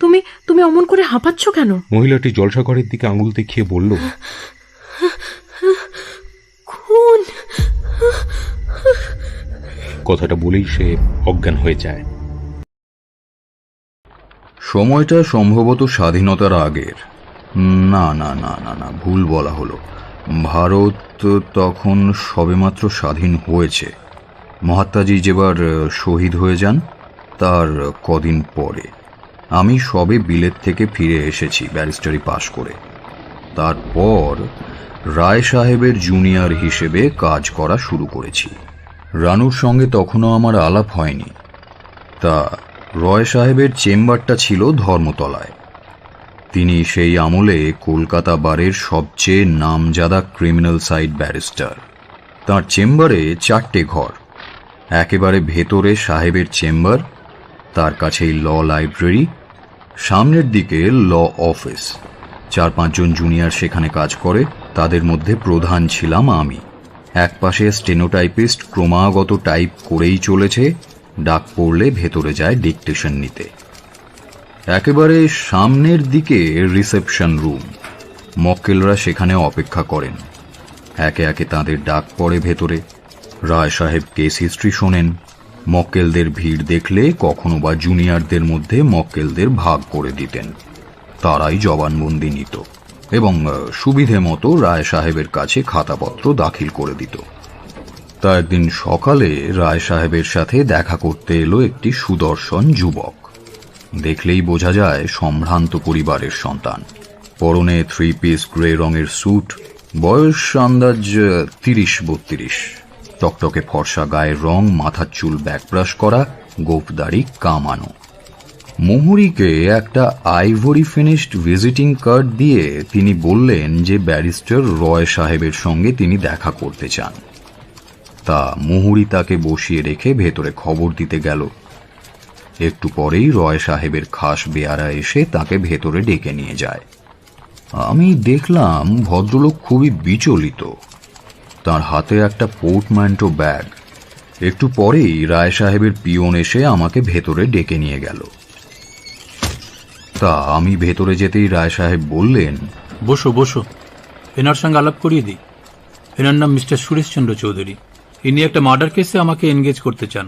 তুমি তুমি অমন করে হাঁপাচ্ছ কেন? মহিলাটি জলসাঘরের দিকে আঙুল দেখিয়ে বলল, খুন। কথাটা বলেই সে অজ্ঞান হয়ে যায়। সময়টা সম্ভবত স্বাধীনতার আগের। না না না না না, ভুল বলা হলো। ভারত তখন সবেমাত্র স্বাধীন হয়েছে। মহাত্মাজি যেবার শহীদ হয়ে যান তার কদিন পরে। আমি সবে বিলেত থেকে ফিরে এসেছি ব্যারিস্টারি পাশ করে। তারপর রায় সাহেবের জুনিয়র হিসেবে কাজ করা শুরু করেছি। রানুর সঙ্গে তখনও আমার আলাপ হয়নি। তা রয় সাহেবের চেম্বারটা ছিল ধর্মতলায়। তিনি সেই আমলে কলকাতা বারের সবচেয়ে নামজাদা ক্রিমিনাল সাইড ব্যারিস্টার। তাঁর চেম্বারে 4টে ঘর। একেবারে ভেতরে সাহেবের চেম্বার, তার কাছেই ল লাইব্রেরি, সামনের দিকে ল অফিস। 4-5 জন জুনিয়র সেখানে কাজ করে, তাদের মধ্যে প্রধান ছিলাম আমি। একপাশে স্টেনোটাইপিস্ট ক্রমাগত টাইপ করেই চলেছে, ডাক পড়লে ভেতরে যায় ডিকটেশন নিতে। একেবারে সামনের দিকে রিসেপশন রুম। মক্কেলরা সেখানে অপেক্ষা করেন। একে একে তাদের ডাক পড়ে ভেতরে। রায় সাহেব কেস হিস্ট্রি শোনেন। মক্কেলদের ভিড় দেখলে কখনো বা জুনিয়রদের মধ্যে মক্কেলদের ভাগ করে দিতেন। তারাই জবানবন্দি নিত এবং সুবিধে মতো রায় সাহেবের কাছে খাতাপত্র দাখিল করে দিত। তা একদিন সকালে রায় সাহেবের সাথে দেখা করতে এলো একটি সুদর্শন যুবক। দেখলেই বোঝা যায় সম্ভ্রান্ত পরিবারের সন্তান। পরনে 3 পিস গ্রে রঙের স্যুট, বয়স আন্দাজ 30-32। টকটকে ফর্সা গায়ের রং, মাথার চুল ব্যাকব্রাশ করা, গোঁফদাড়ি কামানো। মুহুরীকে একটা আইভরি ফিনিশড ভিজিটিং কার্ড দিয়ে তিনি বললেন যে ব্যারিস্টার রয় সাহেবের সঙ্গে তিনি দেখা করতে চান। তা মুহুরী তাকে বসিয়ে রেখে ভেতরে খবর দিতে গেল। একটু পরেই রয় সাহেবের খাস বেয়ারা এসে তাকে ভেতরে ডেকে নিয়ে যায়। আমি দেখলাম ভদ্রলোক খুবই বিচলিত। তার হাতে একটা পোর্টম্যান্টো ব্যাগ। একটু পরেই রায় সাহেবের পিয়ন এসে আমাকে ভেতরে ডেকে নিয়ে গেল। তা আমি ভেতরে যেতেই রায় সাহেব বললেন, বসো বসো, এনার সঙ্গে আলাপ করিয়ে দিই। এনার নাম মিস্টার সুরেশচন্দ্র চৌধুরী। ইনি একটা মার্ডার কেসে আমাকে এনগেজ করতে চান।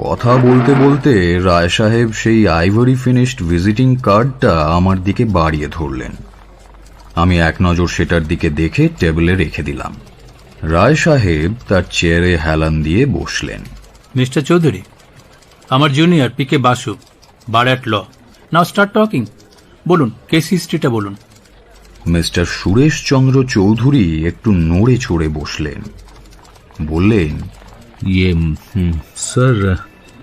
কথা বলতে বলতে রায় সাহেব সেই আইভরি ফিনিশড ভিজিটিং কার্ডটা আমার দিকে বাড়িয়ে ধরলেন। আমি এক নজর সেটার দিকে দেখে টেবিলে রেখে দিলাম। রায় সাহেব তার চেয়ারে হেলান দিয়ে বসলেন। মিস্টার চৌধুরী, আমার junior PK Basu, bar at law. Now start talking. বলুন, কেস হিস্ট্রিটা বলুন। মিস্টার সুরেশচন্দ্র চৌধুরী একটু নড়ে চড়ে বসলেন। বললেন, স্যার,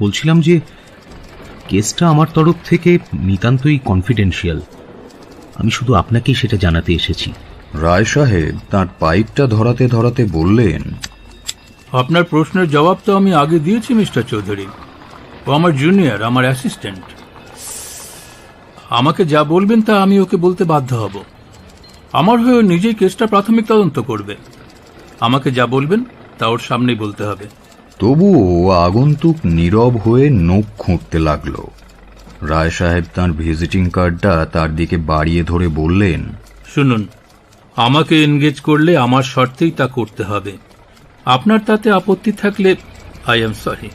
বলছিলাম যে কেসটা আমার তরফ থেকে নিতান্তই কনফিডেন্সিয়াল। আমি শুধু আপনাকেই সেটা জানাতে এসেছি। রায় সাহেব তাঁর পাইপটা ধরাতে ধরাতে বললেন, আপনার প্রশ্নের জবাব তো আমি আগে দিয়েছি মিস্টার চৌধুরী। ও আমার জুনিয়র, আমার অ্যাসিস্ট্যান্ট। আমাকে যা বলবেন তা আমি ওকে বলতে বাধ্য হব। আমার হয়ে নিজেই কেসটা প্রাথমিক তদন্ত করবে। আমাকে যা বলবেন তা ওর সামনেই বলতে হবে। তবুও আগন্তুক নীরব হয়ে নখ খুঁটতে লাগলো। রায় সাহেব তাঁর ভিজিটিং কার্ডটা তার দিকে বাড়িয়ে ধরে বললেন, শুনুন, আমাকে এনগেজ করলে আমার শর্তেই তা করতে হবে। আপনার তাতে আপত্তি থাকলে আই এম সরি,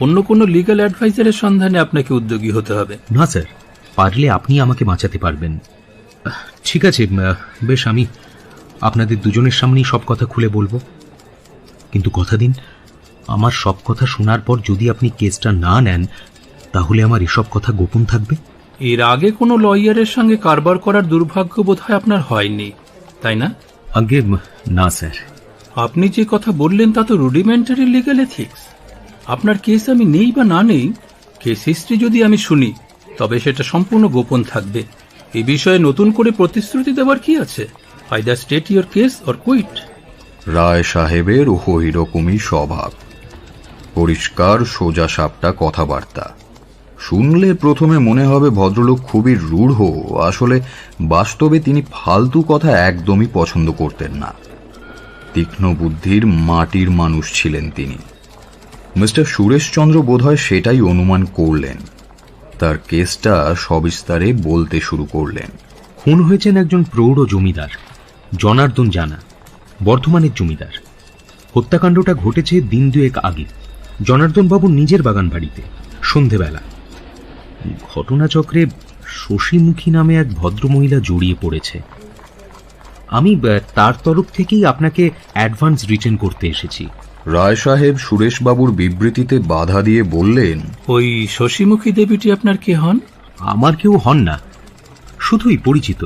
অন্য কোনো লিগ্যাল অ্যাডভাইজারের সন্ধানে আপনাকে উদ্যোগী হতে হবে। না স্যার, পারলে আপনি আমাকে বাঁচাতে পারবেন। ঠিক আছে, বেশ, আমি আপনাদের দুজনের সামনেই সব কথা খুলে বলবো। কিন্তু কথা দিন, আমার সব কথা শোনার পর যদি আপনি কেসটা না নেন, তাহলে আমার এসব কথা গোপন থাকবে। এর আগে কোনো লয়ারের সঙ্গে কারবার করার দুর্ভাগ্য বোধহয় আপনার হয়নি, তাই না? আগে না স্যার। আপনি যে কথা বললেন তা তো রুডিমেন্টারি লিগ্যাল এথিক্স। আপনার কেস আমি নেই বা না নেই, কেস হিস্ট্রি যদি আমি শুনি তবে সেটা সম্পূর্ণ গোপন থাকবে। এই বিষয়ে নতুন করে প্রতিশ্রুতি দেওয়ার কি আছে? Either state your case or quit. Roy সাহেবের ওই রকমই স্বভাব। পরিষ্কার সোজা সাপটা কথাবার্তা। শুনলে প্রথমে মনে হবে ভদ্রলোক খুবই রূঢ়। আসলে বাস্তবে তিনি ফালতু কথা একদমই পছন্দ করতেন না। তীক্ষ্ণ বুদ্ধির মাটির মানুষ ছিলেন তিনি। মিস্টার সুরেশচন্দ্র বোধহয় সেটাই অনুমান করলেন। তার কেসটা সবিস্তারে বলতে শুরু করলেন। খুন হয়েছেন একজন প্রৌঢ় জমিদার, জনার্দন জানা, বর্ধমানের জমিদার। হত্যাকাণ্ডটা ঘটেছে দিন দুয়েক আগে জনার্দন বাবুর নিজের বাগান বাড়িতে, সন্ধেবেলা। ঘটনাচক্রে শশীমুখী নামে এক ভদ্রমহিলা জড়িয়ে পড়েছে। আমি তার তরফ থেকেই আপনাকে অ্যাডভান্স রিটার্ন করতে এসেছি। রায় সাহেব সুরেশবাবুর বিবৃতিতে বাধা দিয়ে বললেন, ওই শশীমুখী দেবীটি আপনার কে হন? আমার কেউ হন না, শুধুই পরিচিত।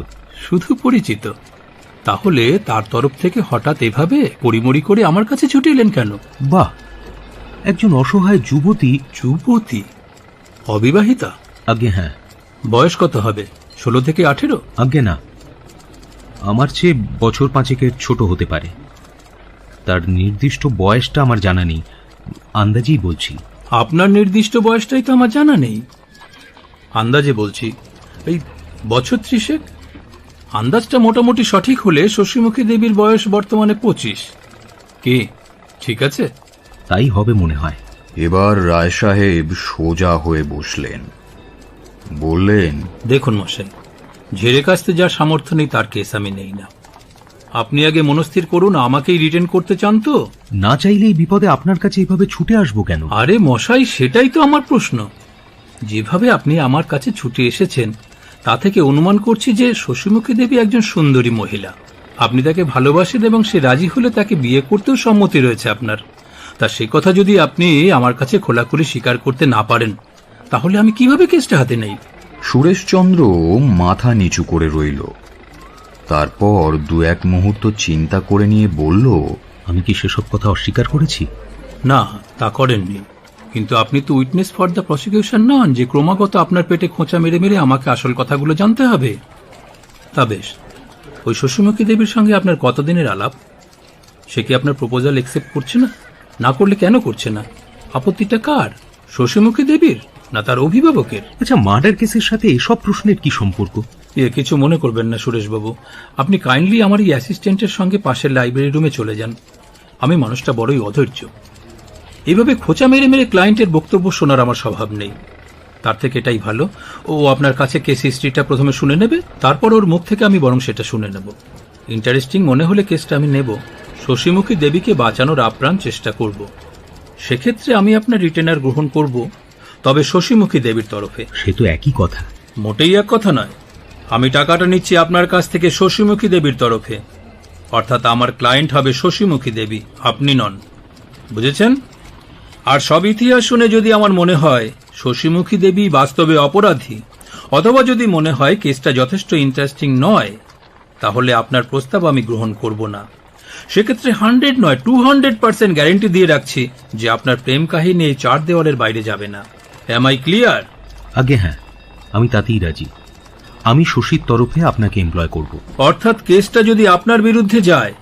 শুধু পরিচিত? তাহলে তার তরফ থেকে হঠাৎ এভাবে পরিমরি করে আমার কাছে ছুটে এলেন কেন? বাহ, একজন অসহায় যুবতী। যুবতী? অবিবাহিতা? আজ্ঞে হ্যাঁ। বয়স কত হবে? 16 থেকে 18? আজ্ঞে না, আমার চেয়ে বছর 5 ছোট হতে পারে। তার নির্দিষ্ট বয়সটা আমার জানা নেই, আন্দাজেই বলছি। আপনার নির্দিষ্ট বয়সটাই তো আমার জানা নেই, আন্দাজে বলছি। এই বছর 30। আন্দাজটা মোটামুটি সঠিক হলে শশীমুখী দেবীর বয়স বর্তমানে 25। কি ঠিক আছে? তাই হবে মনে হয়। এবার রায় সাহেব সোজা হয়ে বসলেন, বললেন, দেখুন মশাই, ঝেড়ে কাস্তে যা সামর্থ্য নেই তার কেস আমি নেই না। আপনি আগে মনস্থির করুন, আমাকেই রিটার্ন করতে চান তো? না চাইলেই বিপদে আপনার কাছে এভাবে ছুটে আসবো কেন? আরে মশাই, সেটাই তো আমার প্রশ্ন। যেভাবে আপনি আমার কাছে ছুটে এসেছেন তা থেকে অনুমান করছি যে শশীমুখী দেবী একজন সুন্দরী মহিলা। আপনি তাকে ভালোবাসেন এবং সে রাজি হলে তাকে বিয়ে করতেও সম্মতি রয়েছে আপনার। তা সে কথা যদি আপনি আমার কাছে খোলাখুলি স্বীকার করতে না পারেন, তাহলে আমি কিভাবে কেসটা হাতে নেই? সুরেশচন্দ্র মাথা নিচু করে রইল। তারপর 2-1 মুহূর্ত চিন্তা করে নিয়ে বলল, আমি কি সেসব কথা অস্বীকার করেছি? না, তা করেননি। কিন্তু আপনি তো উইটনেস ফর দ্য প্রসিকিউশন নন যে ক্রমাগত আপনার পেটে খোঁচা মেরে মেরে আমাকে আসল কথাগুলো জানতে হবে। তা বেশ, ওই শশীমুখী দেবীর সঙ্গে আপনার কতদিনের আলাপ? সে কি আপনার প্রপোজাল একসেপ্ট করছে না? না করলে কেন করছে না? আপত্তিটা কার, শশীমুখী দেবীর না তার অভিভাবকের? আচ্ছা, মার্ডার কেসের সাথে এসব প্রশ্নের কি সম্পর্ক? কিছু মনে করবেন না সুরেশবাবু, আপনি কাইন্ডলি আমার এই অ্যাসিস্ট্যান্টের সঙ্গে পাশের লাইব্রেরি রুমে চলে যান। আমি মানুষটা বড়ই অধৈর্য। এভাবে খোঁচা মেরে মেরে ক্লায়েন্টের বক্তব্য শোনার আমার স্বভাব নেই। তার থেকে এটাই ভালো, ও আপনার কাছে কেস হিস্ট্রিটা প্রথমে শুনে নেবে, তারপর ওর মুখ থেকে আমি বরং সেটা শুনে নেব। ইন্টারেস্টিং মনে হলে কেসটা আমি নেব, শশীমুখী দেবীকে বাঁচানোর আপ্রাণ চেষ্টা করব। সেক্ষেত্রে আমি আপনার রিটেনার গ্রহণ করব, তবে শশীমুখী দেবীর তরফে। সে তো একই কথা। মোটেই এক কথা নয়। আমি টাকাটা নিচ্ছি আপনার কাছ থেকে শশীমুখী দেবীর তরফে, অর্থাৎ আমার ক্লায়েন্ট হবে শশীমুখী দেবী, আপনি নন। বুঝেছেন? আর সব ইতিহাস শুনে যদি আমার মনে হয় শশীমুখী দেবী বাস্তবে অপরাধী, অথবা যদি মনে হয় কেসটা যথেষ্ট ইন্টারেস্টিং নয়, তাহলে আপনার প্রস্তাব আমি গ্রহণ করব না। সেক্ষেত্রে 100 নয় 200% গ্যারেন্টি দিয়ে রাখছি যে আপনার প্রেম কাহিনী এই 4 দেওয়ালের বাইরে যাবে না। Am I clear? আগে হ্যাঁ, আমি তাতেই রাজি। আমি শশীর তরফে আপনাকে এমপ্লয় করব। অর্থাৎ কেসটা যদি আপনার বিরুদ্ধে যায়,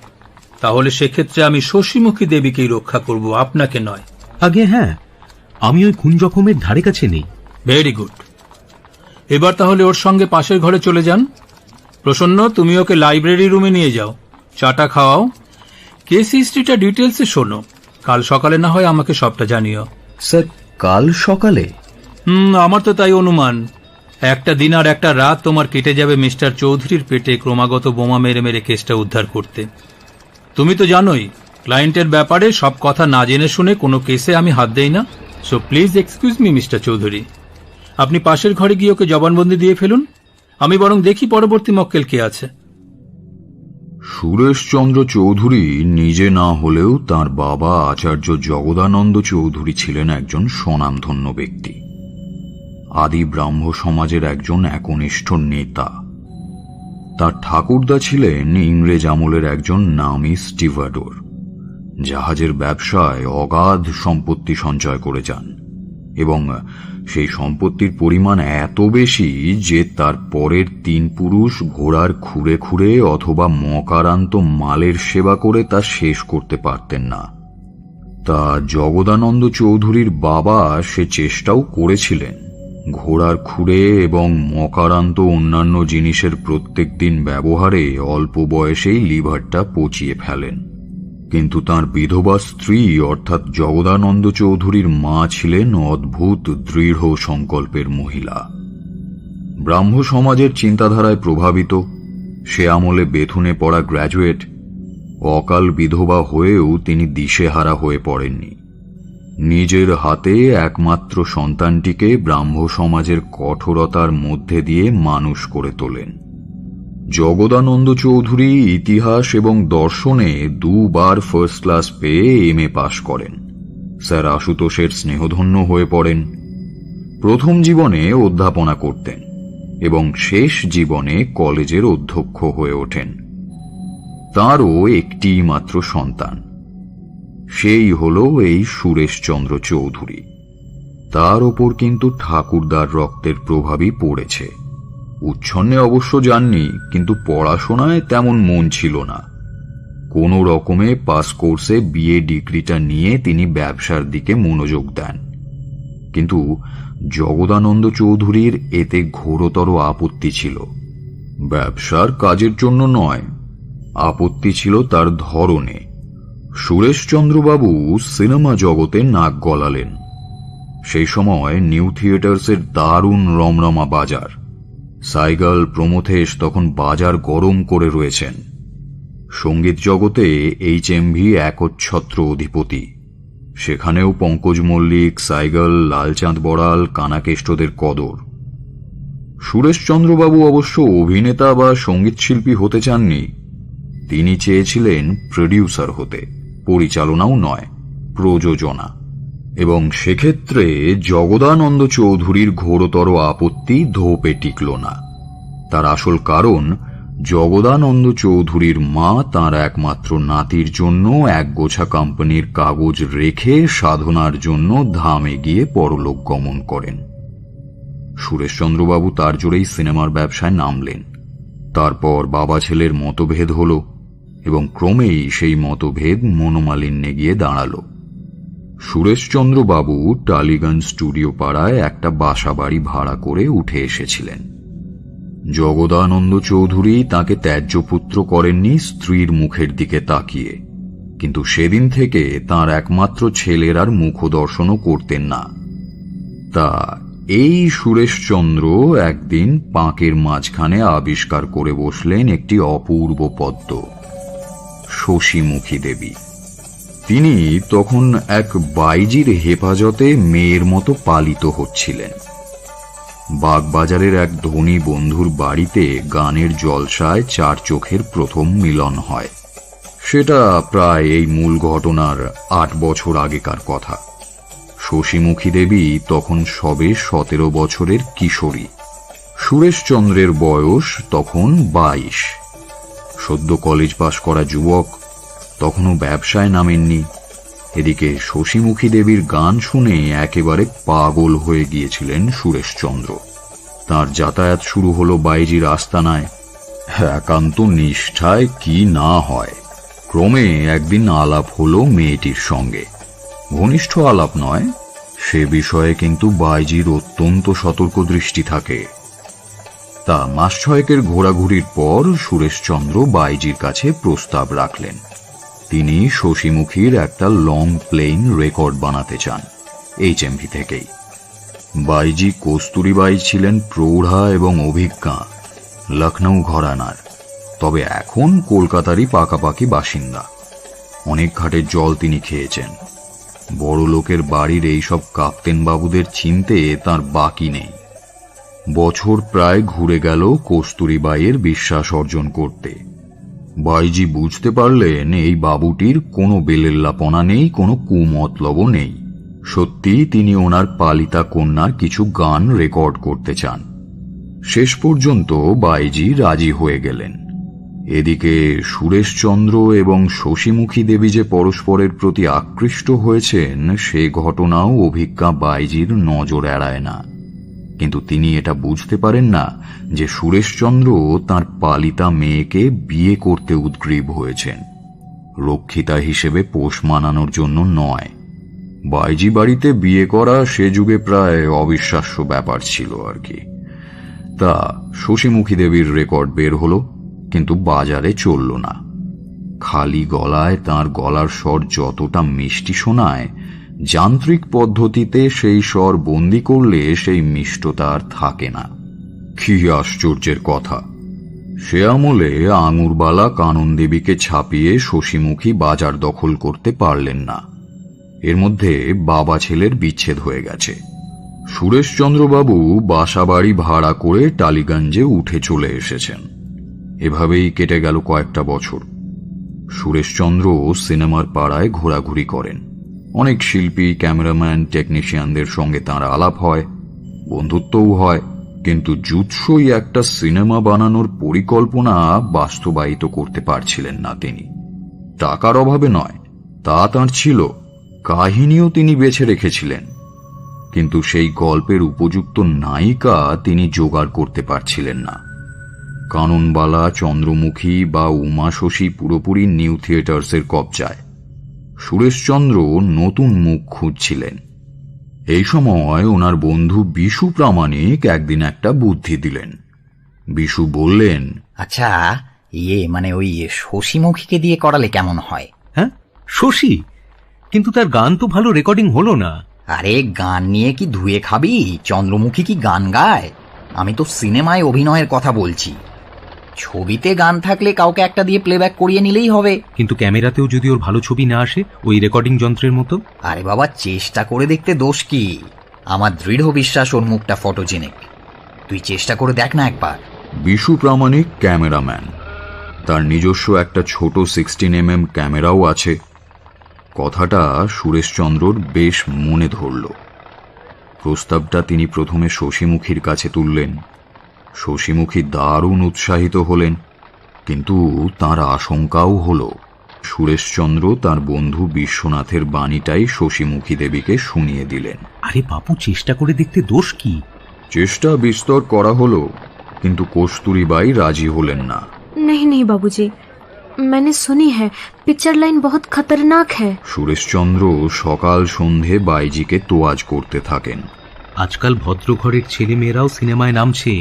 তাহলে সেক্ষেত্রে আমি শশীমুখী দেবীকেই রক্ষা করব, আপনাকে নয়। আগে হ্যাঁ, আমি ওই খুন জখমের ধারে কাছে নেই। Very good. এবার তাহলে ওর সঙ্গে পাশের ঘরে চলে যান। প্রসন্ন, তুমি ওকে লাইব্রেরি রুমে নিয়ে যাও, চাটা খাওয়াও, কেস হিস্ট্রিটা ডিটেলসে শোনো। কাল সকালে না হয় আমাকে সবটা জানিও। স্যার, কাল সকালে? আমার তো তাই অনুমান। একটা দিন আর একটা রাত তোমার কেটে যাবে মিস্টার চৌধুরীর পেটে ক্রমাগত বোমা মেরে মেরে কেসটা উদ্ধার করতে। তুমি তো জানোই ক্লায়েন্টের ব্যাপারে সব কথা না জেনে শুনে কোনো কেসে আমি হাত দেই না। So please excuse me mister Chowdhury, আপনি পাশের ঘরে গিয়ে ওকে জবানবন্দি দিয়ে ফেলুন। আমি বরং দেখি পরবর্তী মক্কেল কে আছে। সুরেশচন্দ্র চৌধুরী নিজে না হলেও তার বাবা আচার্য জগদানন্দ চৌধুরী ছিলেন একজন স্বনামধন্য ব্যক্তি, আদি ব্রাহ্ম সমাজের একজন একনিষ্ঠ নেতা। তার ঠাকুরদা ছিলেন ইংরেজ আমলের একজন নামী স্টিভাডোর, জাহাজের ব্যবসায় অগাধ সম্পত্তি সঞ্চয় করে যান, এবং সেই সম্পত্তির পরিমাণ এত বেশি যে তার পরের 3 পুরুষ ঘোড়ার খুঁড়ে খুঁড়ে অথবা মকারান্ত মালের সেবা করে তা শেষ করতে পারতেন না। তা জগদানন্দ চৌধুরীর বাবা সে চেষ্টাও করেছিলেন। ঘোড়ার খুঁড়ে এবং মকারান্ত অন্যান্য জিনিসের প্রত্যেক দিন ব্যবহারে অল্প বয়সেই লিভারটা পচিয়ে ফেলেন, কিন্তু তার বিধবা স্ত্রী অর্থাৎ জগদানন্দ চৌধুরীর মা ছিলেন অদ্ভুত দৃঢ় সংকল্পের মহিলা। ব্রাহ্ম সমাজের চিন্তাধারায় প্রভাবিত, সে আমলে বেথুনে পড়া গ্র্যাজুয়েট, অকাল বিধবা হয়েও তিনি দিশেহারা হয়ে পড়েননি। নিজের হাতে একমাত্র সন্তানটিকে ব্রাহ্ম সমাজের কঠোরতার মধ্যে দিয়ে মানুষ করে তোলেন। জগদানন্দ চৌধুরী ইতিহাস এবং দর্শনে 2 বার ফার্স্ট ক্লাস পেয়ে MA পাশ করেন। স্যার আশুতোষের স্নেহধন্য হয়ে পড়েন। প্রথম জীবনে অধ্যাপনা করতেন এবং শেষ জীবনে কলেজের অধ্যক্ষ হয়ে ওঠেন। তারও একটি মাত্র সন্তান, সেই হল এই সুরেশচন্দ্র চৌধুরী। তার ওপর কিন্তু ঠাকুরদার রক্তের প্রভাবই পড়েছে। উচ্ছন্নে অবশ্য যাননি, কিন্তু পড়াশোনায় তেমন মন ছিল না। কোনো রকমে পাস কোর্সে BA ডিগ্রিটা নিয়ে তিনি ব্যবসার দিকে মনোযোগ দেন। কিন্তু জগদানন্দ চৌধুরীর এতে ঘোরতর আপত্তি ছিল। ব্যবসার কাজের জন্য নয়, আপত্তি ছিল তার ধরনে। সুরেশচন্দ্রবাবু সিনেমা জগতে নাক গলালেন। সেই সময় নিউ থিয়েটার্সের দারুণ রমরমা বাজার। সাইগাল, প্রমথেশ তখন বাজার গরম করে রয়েছেন। সঙ্গীত জগতে HMV একচ্ছত্র অধিপতি। সেখানেও পঙ্কজ মল্লিক, সাইগাল, লালচাঁদ বড়াল, কানাকেষ্টদের কদর। সুরেশচন্দ্রবাবু অবশ্য অভিনেতা বা সঙ্গীতশিল্পী হতে চাননি। তিনি চেয়েছিলেন প্রডিউসার হতে, পরিচালনাও নয়, প্রযোজনা। এবং সেক্ষেত্রে জগদানন্দ চৌধুরীর ঘোরতর আপত্তি ধোপে টিকল না। তার আসল কারণ, জগদানন্দ চৌধুরীর মা তার একমাত্র নাতির জন্য একগোছা কোম্পানির কাগজ রেখে সাধনার জন্য ধামে গিয়ে পরলোক গমন করেন। সুরেশচন্দ্রবাবু তার জোরেই সিনেমার ব্যবসায় নামলেন। তারপর বাবা ছেলের মতভেদ হল এবং ক্রমেই সেই মতভেদ মনোমালিন্যে গিয়ে দাঁড়াল। সুরেশচন্দ্রবাবু টালিগঞ্জ স্টুডিও পাড়ায় একটা বাসা বাড়ি ভাড়া করে উঠে এসেছিলেন। জগদানন্দ চৌধুরী তাকে ত্যায্যপুত্র করেননি স্ত্রীর মুখের দিকে তাকিয়ে, কিন্তু সেদিন থেকে তার একমাত্র ছেলের আর মুখদর্শনও করতেন না। তা এই সুরেশচন্দ্র একদিন পাঁকের মাঝখানে আবিষ্কার করে বসলেন একটি অপূর্ব পদ্ম, শশীমুখী দেবী। তিনি তখন এক বাইজির হেফাজতে মেয়ের মতো পালিত হচ্ছিলেন। বাগবাজারের এক ধনী বন্ধুর বাড়িতে গানের জলসায় 4 চোখের প্রথম মিলন হয়। সেটা প্রায় এই মূল ঘটনার 8 বছর আগেকার কথা। শশীমুখী দেবী তখন সবে 17 বছরের কিশোরী। সুরেশচন্দ্রের বয়স তখন 22। সদ্য কলেজ পাশ করা যুবক, তখনও ব্যবসায় নামেননি। এদিকে শশীমুখী দেবীর গান শুনে একেবারে পাগল হয়ে গিয়েছিলেন সুরেশচন্দ্র। তার যাতায়াত শুরু হলো বাইজির আস্তানায়। একান্ত নিষ্ঠায় কি না হয়। ক্রমে একদিন আলাপ হলো মেয়েটির সঙ্গে। ঘনিষ্ঠ আলাপ নয়, সে বিষয়ে কিন্তু বাইজির অত্যন্ত সতর্ক দৃষ্টি থাকে। তা মাস 6 ঘোরাঘুরির পর সুরেশচন্দ্র বাইজির কাছে প্রস্তাব রাখলেন। তিনি শশীমুখীর একটা লং প্লেইন রেকর্ড বানাতে চান, HMV থেকেই। বাইজি কস্তুরীবাই ছিলেন প্রৌঢ়া এবং অভিজ্ঞা, লখনৌ ঘরানার, তবে এখন কলকাতারই পাকাপাকি বাসিন্দা। অনেক ঘাটের জল তিনি খেয়েছেন। বড় লোকের বাড়ির এইসব কাপ্তেন বাবুদের চিনতে তার বাকি নেই। বছর প্রায় ঘুরে গেল কস্তুরীবাইয়ের বিশ্বাস অর্জন করতে। বাইজি বুঝতে পারলেন এই বাবুটির কোনো বেলেল্লাপনা নেই, কোনো কুমতলবও নেই। সত্যি তিনি ওনার পালিতা কন্যার কিছু গান রেকর্ড করতে চান। শেষ পর্যন্ত বাইজি রাজি হয়ে গেলেন। এদিকে সুরেশচন্দ্র এবং শশীমুখী দেবী যে পরস্পরের প্রতি আকৃষ্ট হয়েছেন, সে ঘটনাও অভিজ্ঞা বাইজির নজর এড়ায় না। কিন্তু তিনি এটা বুঝতে পারেন না যে সুরেশচন্দ্র তার পালিতা মেয়েকে বিয়ে করতে উদ্গ্রীব হয়েছেন, রক্ষিতা হিসেবে পোষ মানানোর জন্য নয়। বাইজি বাড়িতে বিয়ে করা সে যুগে প্রায় অবিশ্বাস্য ব্যাপার ছিল আর কি। তা শশীমুখী দেবীর রেকর্ড বের হলো, কিন্তু বাজারে চলল না। খালি গলায় তার গলার স্বর যতটা মিষ্টি শোনায়, যান্ত্রিক পদ্ধতিতে সেই স্বর বন্দি করলে সেই মিষ্টতা আর থাকে না। কি আশ্চর্যের কথা! সে আমলে আঙুরবালা কানন দেবীকে ছাপিয়ে শশীমুখী বাজার দখল করতে পারলেন না। এর মধ্যে বাবা ছেলের বিচ্ছেদ হয়ে গেছে। সুরেশচন্দ্রবাবু বাসাবাড়ি ভাড়া করে টালিগঞ্জে উঠে চলে এসেছেন। এভাবেই কেটে গেল কয়েকটা বছর। সুরেশচন্দ্র সিনেমার পাড়ায় ঘোরাঘুরি করেন। অনেক শিল্পী, ক্যামেরাম্যান, টেকনিশিয়ানদের সঙ্গে তাঁর আলাপ হয়, বন্ধুত্বও হয়, কিন্তু জুৎসই একটা সিনেমা বানানোর পরিকল্পনা বাস্তবায়িত করতে পারছিলেন না তিনি। টাকার অভাবে নয়, তা তাঁর ছিল, কাহিনীও তিনি বেছে রেখেছিলেন, কিন্তু সেই গল্পের উপযুক্ত নায়িকা তিনি জোগাড় করতে পারছিলেন না। কাননবালা, চন্দ্রমুখী বা উমা শশী পুরোপুরি নিউ থিয়েটার্সের কবজায়। সুরেশচন্দ্র নতুন মুখ খুঁজছিলেন। এই সময় ওনার বন্ধু বিশু প্রামাণিক একদিন একটা বুদ্ধি দিলেন। বিশু বললেন, আচ্ছা, মানে ওই শশীমুখীকে দিয়ে করালে কেমন হয়? হ্যাঁ, শশী? কিন্তু তার গান তো ভালো রেকর্ডিং হলো না। আরে গান নিয়ে কি ধুয়ে খাবি? চন্দ্রমুখী কি গান গায়? আমি তো সিনেমায় অভিনয়ের কথা বলছি। ছবিতে গান থাকলে কাউকে একটা দিয়ে প্লেব্যাক করিয়ে নিলেই হবে। কিন্তু ক্যামেরাতেও যদি ওর ভালো ছবি না আসে ওই রেকর্ডিং যন্ত্রের মতো? আরে বাবা, চেষ্টা করে দেখতে দোষ কি? আমার দৃঢ় বিশ্বাস ওর মুখটা ফটোজেনিক। তুই চেষ্টা করে দেখ না একবার। বিশু প্রামাণিক ক্যামেরাম্যান, তার নিজস্ব একটা ছোট 16mm ক্যামেরাও আছে। কথাটা সুরেশচন্দ্রর বেশ মনে ধরল। প্রস্তাবটা তিনি প্রথমে শশীমুখীর কাছে তুললেন। শশীমুখী দারুণ উৎসাহিত হলেন, কিন্তু তার আশঙ্কাও হল সুরেশচন্দ্র তার বন্ধু বিশ্বনাথের বাণীটাই শশীমুখী দেবীকে শুনিয়ে দিলেন। আরে বাপু, চেষ্টা করে দেখতে দোষ কি? চেষ্টা বিস্তর করা হলো, কিন্তু কস্তুরীবাই রাজি হলেন না। नहीं नहीं बाबूजी, मैंने सुनी है पिक्चर लाइन बहुत खतरनाक है। সুরেশচন্দ্র সকাল সন্ধে বাইজিকে তোয়াজ করতে থাকেন। আজকাল ভদ্রঘরের ছেলে মেয়েরাও সিনেমায় নামছে,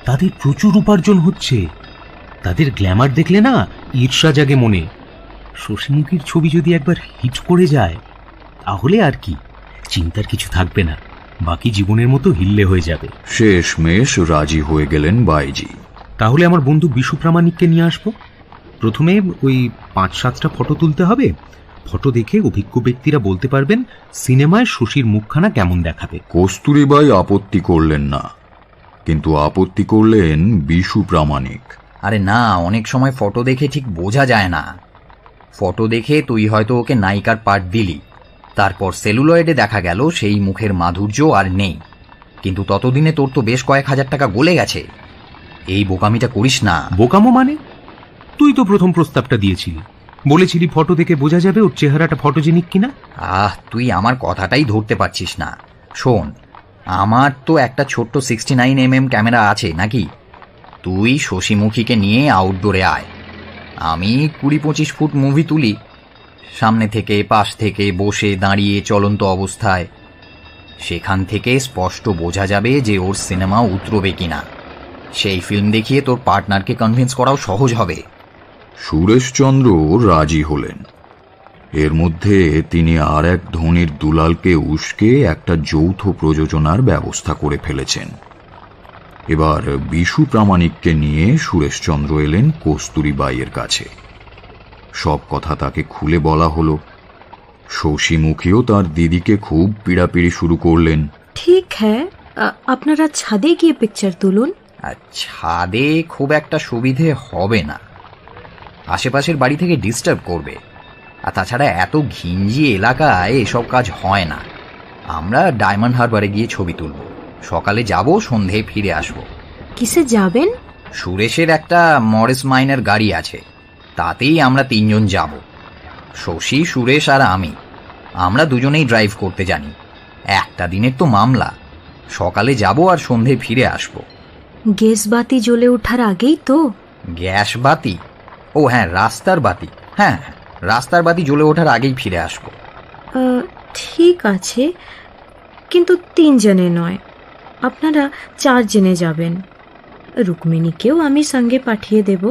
তাদের প্রচুর উপার্জন হচ্ছে। তাদের গ্ল্যামার দেখলে না ঈর্ষা জাগে মনে। শশীমুখীর ছবি যদি একবার হিট করে যায় তাহলে আর কি, চিন্তার কিছু থাকবে না, বাকি জীবনের মতো হিল্লে হয়ে যাবে। শেষমেশ রাজি হয়ে গেলেন বাইজি। তাহলে আমার বন্ধু বিশু প্রামাণিককে নিয়ে আসবো। প্রথমে ওই 5-7টা ফটো তুলতে হবে। ফটো দেখে অভিজ্ঞ ব্যক্তিরা বলতে পারবেন সিনেমায় শশীর মুখখানা কেমন দেখাবে। কস্তুরীবাই আপত্তি করলেন না, কিন্তু আপত্তি করলেন বিশু প্রামাণিক। আরে না, অনেক সময় ফটো দেখে ঠিক বোঝা যায় না। ফটো দেখে তুই হয়তো ওকে নায়িকার পার্ট দিলি, তারপর সেলুলয়েডে দেখা গেল সেই মুখের মাধুর্য আর নেই, কিন্তু ততদিনে তোর তো বেশ কয়েক হাজার টাকা গলে গেছে। এই বোকামিটা করিস না। বোকামো মানে? তুই তো প্রথম প্রস্তাবটা দিয়েছিলি, বলেছিলি ফটো দেখে বোঝা যাবে ওর চেহারাটা ফটোজেনিক কিনা। তুই আমার কথাটাই ধরতে পারছিস না। শোন, আমার তো একটা ছোট্ট 69mm ক্যামেরা আছে নাকি? তুই শশীমুখীকে নিয়ে আউটডোরে আয়, আমি 20-25 ফুট মুভি তুলি, সামনে থেকে, পাশ থেকে, বসে, দাঁড়িয়ে, চলন্ত অবস্থায়। সেখান থেকে স্পষ্ট বোঝা যাবে যে ওর সিনেমা উতরবে কিনা। সেই ফিল্ম দেখিয়ে তোর পার্টনারকে কনভিন্স করাও সহজ হবে। সুরেশচন্দ্র রাজি হলেন। এর মধ্যে তিনি আর এক ধনীর দুলালকে উস্কে একটা যৌথ প্রযোজনার ব্যবস্থা করে ফেলেছেন। এবার বিশু প্রামাণিককে নিয়ে সুরেশচন্দ্র এলেন কস্তুরীবাইয়ের কাছে। সব কথা তাকে খুলে বলা হলো। শশীমুখীও তার দিদিকে খুব পীড়াপিড়ি শুরু করলেন। ঠিক হ্যাঁ, আপনারা ছাদে গিয়ে পিকচার তুলুন। ছাদে খুব একটা সুবিধে হবে না, আশেপাশের বাড়ি থেকে ডিস্টার্ব করবে, আর তাছাড়া এত ঘিঞ্জি এলাকায় এসব কাজ হয় না। আমরা ডায়মন্ড হারবারে গিয়ে ছবি তুলব, সকালে যাব, সন্ধে ফিরে আসব। কিসে যাবেন? সুরেশের একটা মরিস মাইনের গাড়ি আছে, তাতেই আমরা 3 জন যাব। শশী, সুরেশ আর আমি, আমরা দুজনেই ড্রাইভ করতে জানি। একটা দিনের তো মামলা, সকালে যাব আর সন্ধে ফিরে আসব। গ্যাস বাতি জ্বলে ওঠার আগেই তো? গ্যাস বাতি? ও হ্যাঁ, রাস্তার বাতি। হ্যাঁ, রাস্তার বাতি জ্বলে ওঠার আগেই ফিরে আসব। ঠিক আছে, কিন্তু 3 জনে নয়, আপনারা 4 জনে যাবেন। রুক্মিণীকেও আমি সঙ্গে পাঠিয়ে দেব।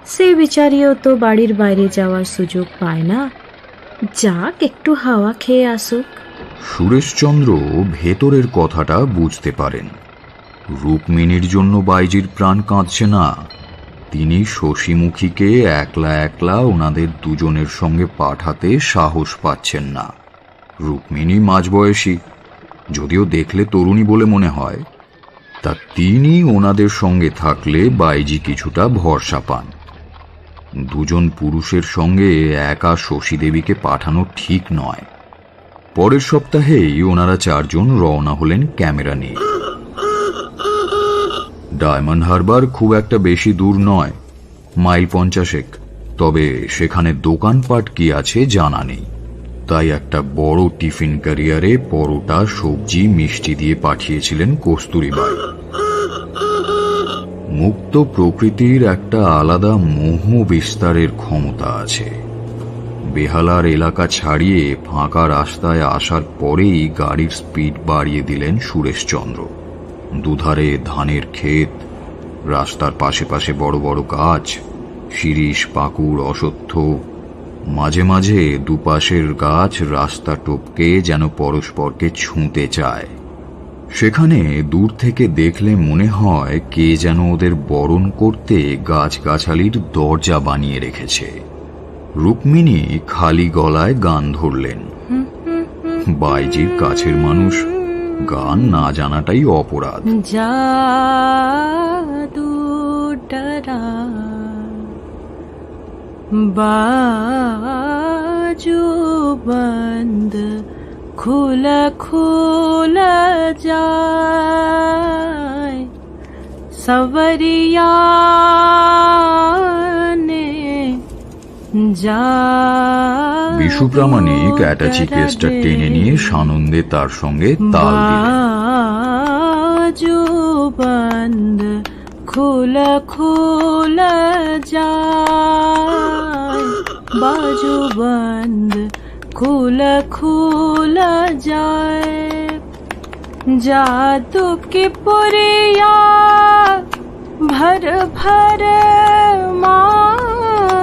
সেই বিচারিও তো বাড়ির বাইরে যাওয়ার সুযোগ পায় না, যাক একটু হাওয়া খেয়ে আসুক। সুরেশচন্দ্র ভেতরের কথাটা বুঝতে পারেন। রুক্মিণীর জন্য বাইজির প্রাণ কাঁদছে না, তিনি শশীমুখীকে একলা একলা ওনাদের দুজনের সঙ্গে পাঠাতে সাহস পাচ্ছেন না। রুক্মিণী মাঝবয়সী, যদিও দেখলে তরুণী বলে মনে হয়, তা তিনি ওনাদের সঙ্গে থাকলে বাইজি কিছুটা ভরসা পান। দুজন পুরুষের সঙ্গে একা শশীদেবীকে পাঠানো ঠিক নয়। পরের সপ্তাহেই ওনারা 4 জন রওনা হলেন ক্যামেরা নিয়ে। ডায়মন্ড হারবার খুব একটা বেশি দূর নয়, মাইল 50, তবে সেখানে দোকানপাট কি আছে জানা নেই। তাই একটা বড় টিফিন ক্যারিয়ারে পরোটা, সবজি, মিষ্টি দিয়ে পাঠিয়েছিলেন কস্তুরীবাই। মুক্ত প্রকৃতির একটা আলাদা মোহ বিস্তারের ক্ষমতা আছে। বেহালার এলাকা ছাড়িয়ে ফাঁকা রাস্তায় আসার পরেই গাড়ির স্পিড বাড়িয়ে দিলেন সুরেশচন্দ্র। দুধারে ধানের ক্ষেত, রাস্তার পাশে পাশে বড় বড় গাছ, শিরীষ, পাকুড়, অশ্বত্থ, মাঝে মাঝে দুপাশের গাছ রাস্তা টপকে যেন পরস্পরকে ছুঁতে চায়। সেখানে দূর থেকে দেখলে মনে হয় কে যেন ওদের বরণ করতে গাছগাছালির দরজা বানিয়ে রেখেছে। রুক্মিণী খালি গলায় গান ধরলেন। বাইজির কাছের মানুষ, গান না জানাটাই অপরাধ। জাদু ডরা बाजू बंद खुला खुला जाए सवरिया ने जा। বিশু প্রামাণিক অ্যাটাচি কেসটা টেনে নিয়ে সানন্দে তার সঙ্গে তাল দিলেন। बाजू बंद खुला खुला जाए बाजू बंद खुला खुला जाए जादू की पुरिया भर भर मारे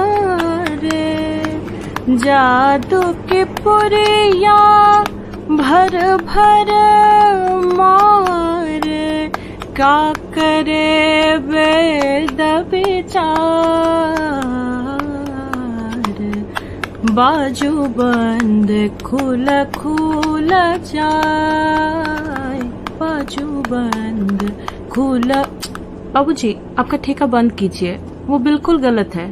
जादू की पुरिया भर भर मारे क्या करे बेद विचार बाजू बंद खुला खुला जाए बाजू बंद खुला। बाबूजी आपका ठेका बंद कीजिए, वो बिल्कुल गलत है।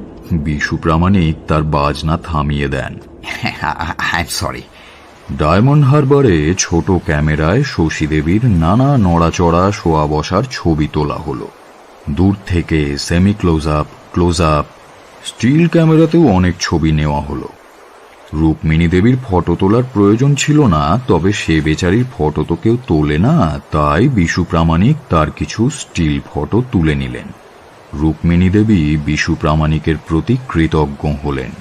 বিশু প্রামাণিক তার বাজনা থামিয়ে দেন। I am sorry. ডায়মন্ড হারবারে ছোট ক্যামেরায় শশীদেবীর নানা নড়াচড়া, শোয়া বসার ছবি তোলা হলো। দূর থেকে সেমি ক্লোজ আপ, স্টিল ক্যামেরাতেও অনেক ছবি নেওয়া হলো। রুক্মিণী দেবীর ফটো তোলার প্রয়োজন ছিল না, তবে সে বেচারির ফটো তো কেউ তোলে না, তাই বিশু প্রামাণিক তার কিছু স্টিল ফটো তুলে নিলেন। রুক্মিণী দেবী বিশু প্রামাণিকের প্রতি কৃতজ্ঞ হলেন।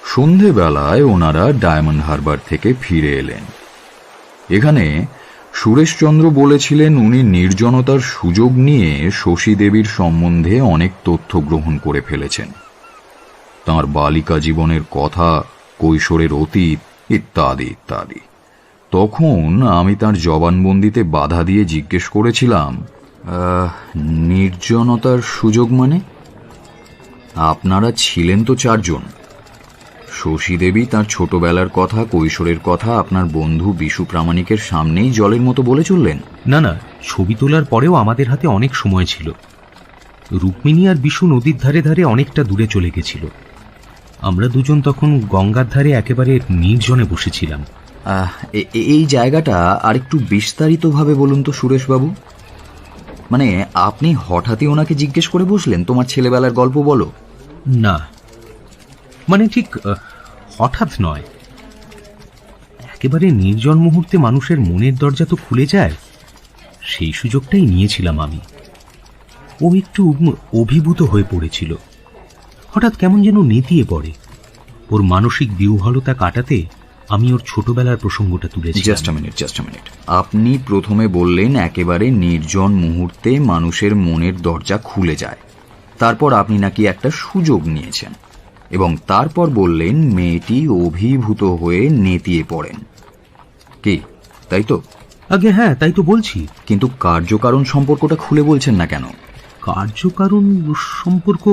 সন্ধেবেলায় ওনারা ডায়মন্ড হারবার থেকে ফিরে এলেন। এখানে সুরেশচন্দ্র বলেছিলেন উনি নির্জনতার সুযোগ নিয়ে শশী দেবীর সম্বন্ধে অনেক তথ্য গ্রহণ করে ফেলেছেন। তাঁর বালিকা জীবনের কথা, কৈশোরের অতীত ইত্যাদি ইত্যাদি। তখন আমি তাঁর জবানবন্দিতে বাধা দিয়ে জিজ্ঞেস করেছিলাম, নির্জনতার সুযোগ মানে? আপনারা ছিলেন তো 4 জন। শশী দেবী তাঁর ছোটবেলার কথা, কৈশোরের কথা আপনার বন্ধু বিশু প্রামাণিকের সামনেই জলের মতো বলে চললেন? না না, ছবি তোলার পরেও আমাদের হাতে অনেক সময় ছিল। রুক্মিণী আর বিশু নদীর ধারে ধারে অনেকটা দূরে চলে গেছিল। আমরা দুজন তখন গঙ্গার ধারে একেবারে নির্জনে বসেছিলাম। এই জায়গাটা আরেকটু বিস্তারিতভাবে বলুন তো সুরেশবাবু। মানে আপনি হঠাৎই ওনাকে জিজ্ঞেস করে বসলেন, তোমার ছেলেবেলার গল্প বলো? না, মানে ঠিক হঠাৎ নয়, একেবারে নির্জন মুহূর্তে মানুষের মনের দরজা তো খুলে যায়, সেই সুযোগটাই নিয়েছিলাম আমি। ও একটু অভিভূত হয়ে পড়েছিল, হঠাৎ কেমন যেন নেতিয়ে পড়ে। ওর মানসিক বিহ্বলতা কাটাতে আমি ওর ছোটবেলার প্রসঙ্গটা তুলেছি। Just a minute. আপনি প্রথমে বললেন একেবারে নির্জন মুহূর্তে মানুষের মনের দরজা খুলে যায়, তারপর আপনি নাকি একটা সুযোগ নিয়েছেন এবং তারপর বললেন মেয়েটি অভিভূত হয়ে নেতিয়ে পড়েন। কি তাই তো? আগে হ্যাঁ, তাই তো বলছি। কিন্তু কার্যকারণ সম্পর্কটা খুলে বলছেন না কেন? কার্যকারণ সম্পর্ক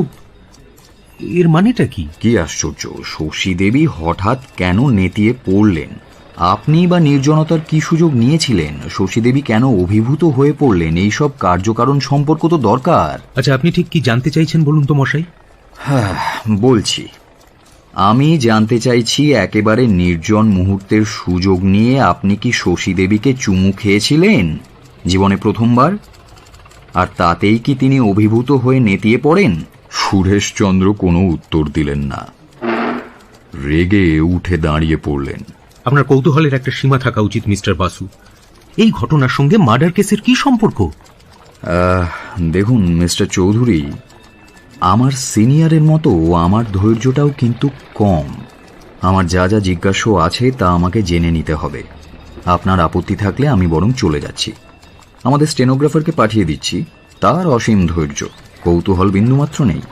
এর মানেটা কি? কি আশ্চর্য, শশী দেবী হঠাৎ কেন নেতিয়ে পড়লেন? আপনি বা নির্জনতার কি সুযোগ নিয়েছিলেন? শশী দেবী কেন অভিভূত হয়ে পড়লেন? এইসব কার্যকারণ সম্পর্ক তো দরকার। আচ্ছা, আপনি ঠিক কি জানতে চাইছেন বলুন তো মশাই। হ্যাঁ, বলছি। আমি জানতে চাইছি, একেবারে নির্জন মুহূর্তের সুযোগ নিয়ে আপনি কি শশী দেবীকে চুমু খেয়েছিলেন জীবনে প্রথমবার? আর তাতেই কি তিনি অভিভূত হয়ে নেতিয়ে পড়েন? সুরেশচন্দ্র কোনো উত্তর দিলেন না, রেগে উঠে দাঁড়িয়ে পড়লেন। আপনার কৌতূহলের একটা সীমা থাকা উচিত মিস্টার বাসু। এই ঘটনার সঙ্গে মার্ডার কেসের কি সম্পর্ক? দেখুন মিস্টার চৌধুরী, আমার সিনিয়রের মতো আমার ধৈর্যটাও কিন্তু কম। আমার যা যা জিজ্ঞাসা আছে তা আমাকে জেনে নিতে হবে। আপনার আপত্তি থাকলে আমি বরং চলে যাচ্ছি। আমাদের স্টেনোগ্রাফারকে পাঠিয়ে দিচ্ছি, তার অসীম ধৈর্য, কৌতূহল বিন্দুমাত্র নেই।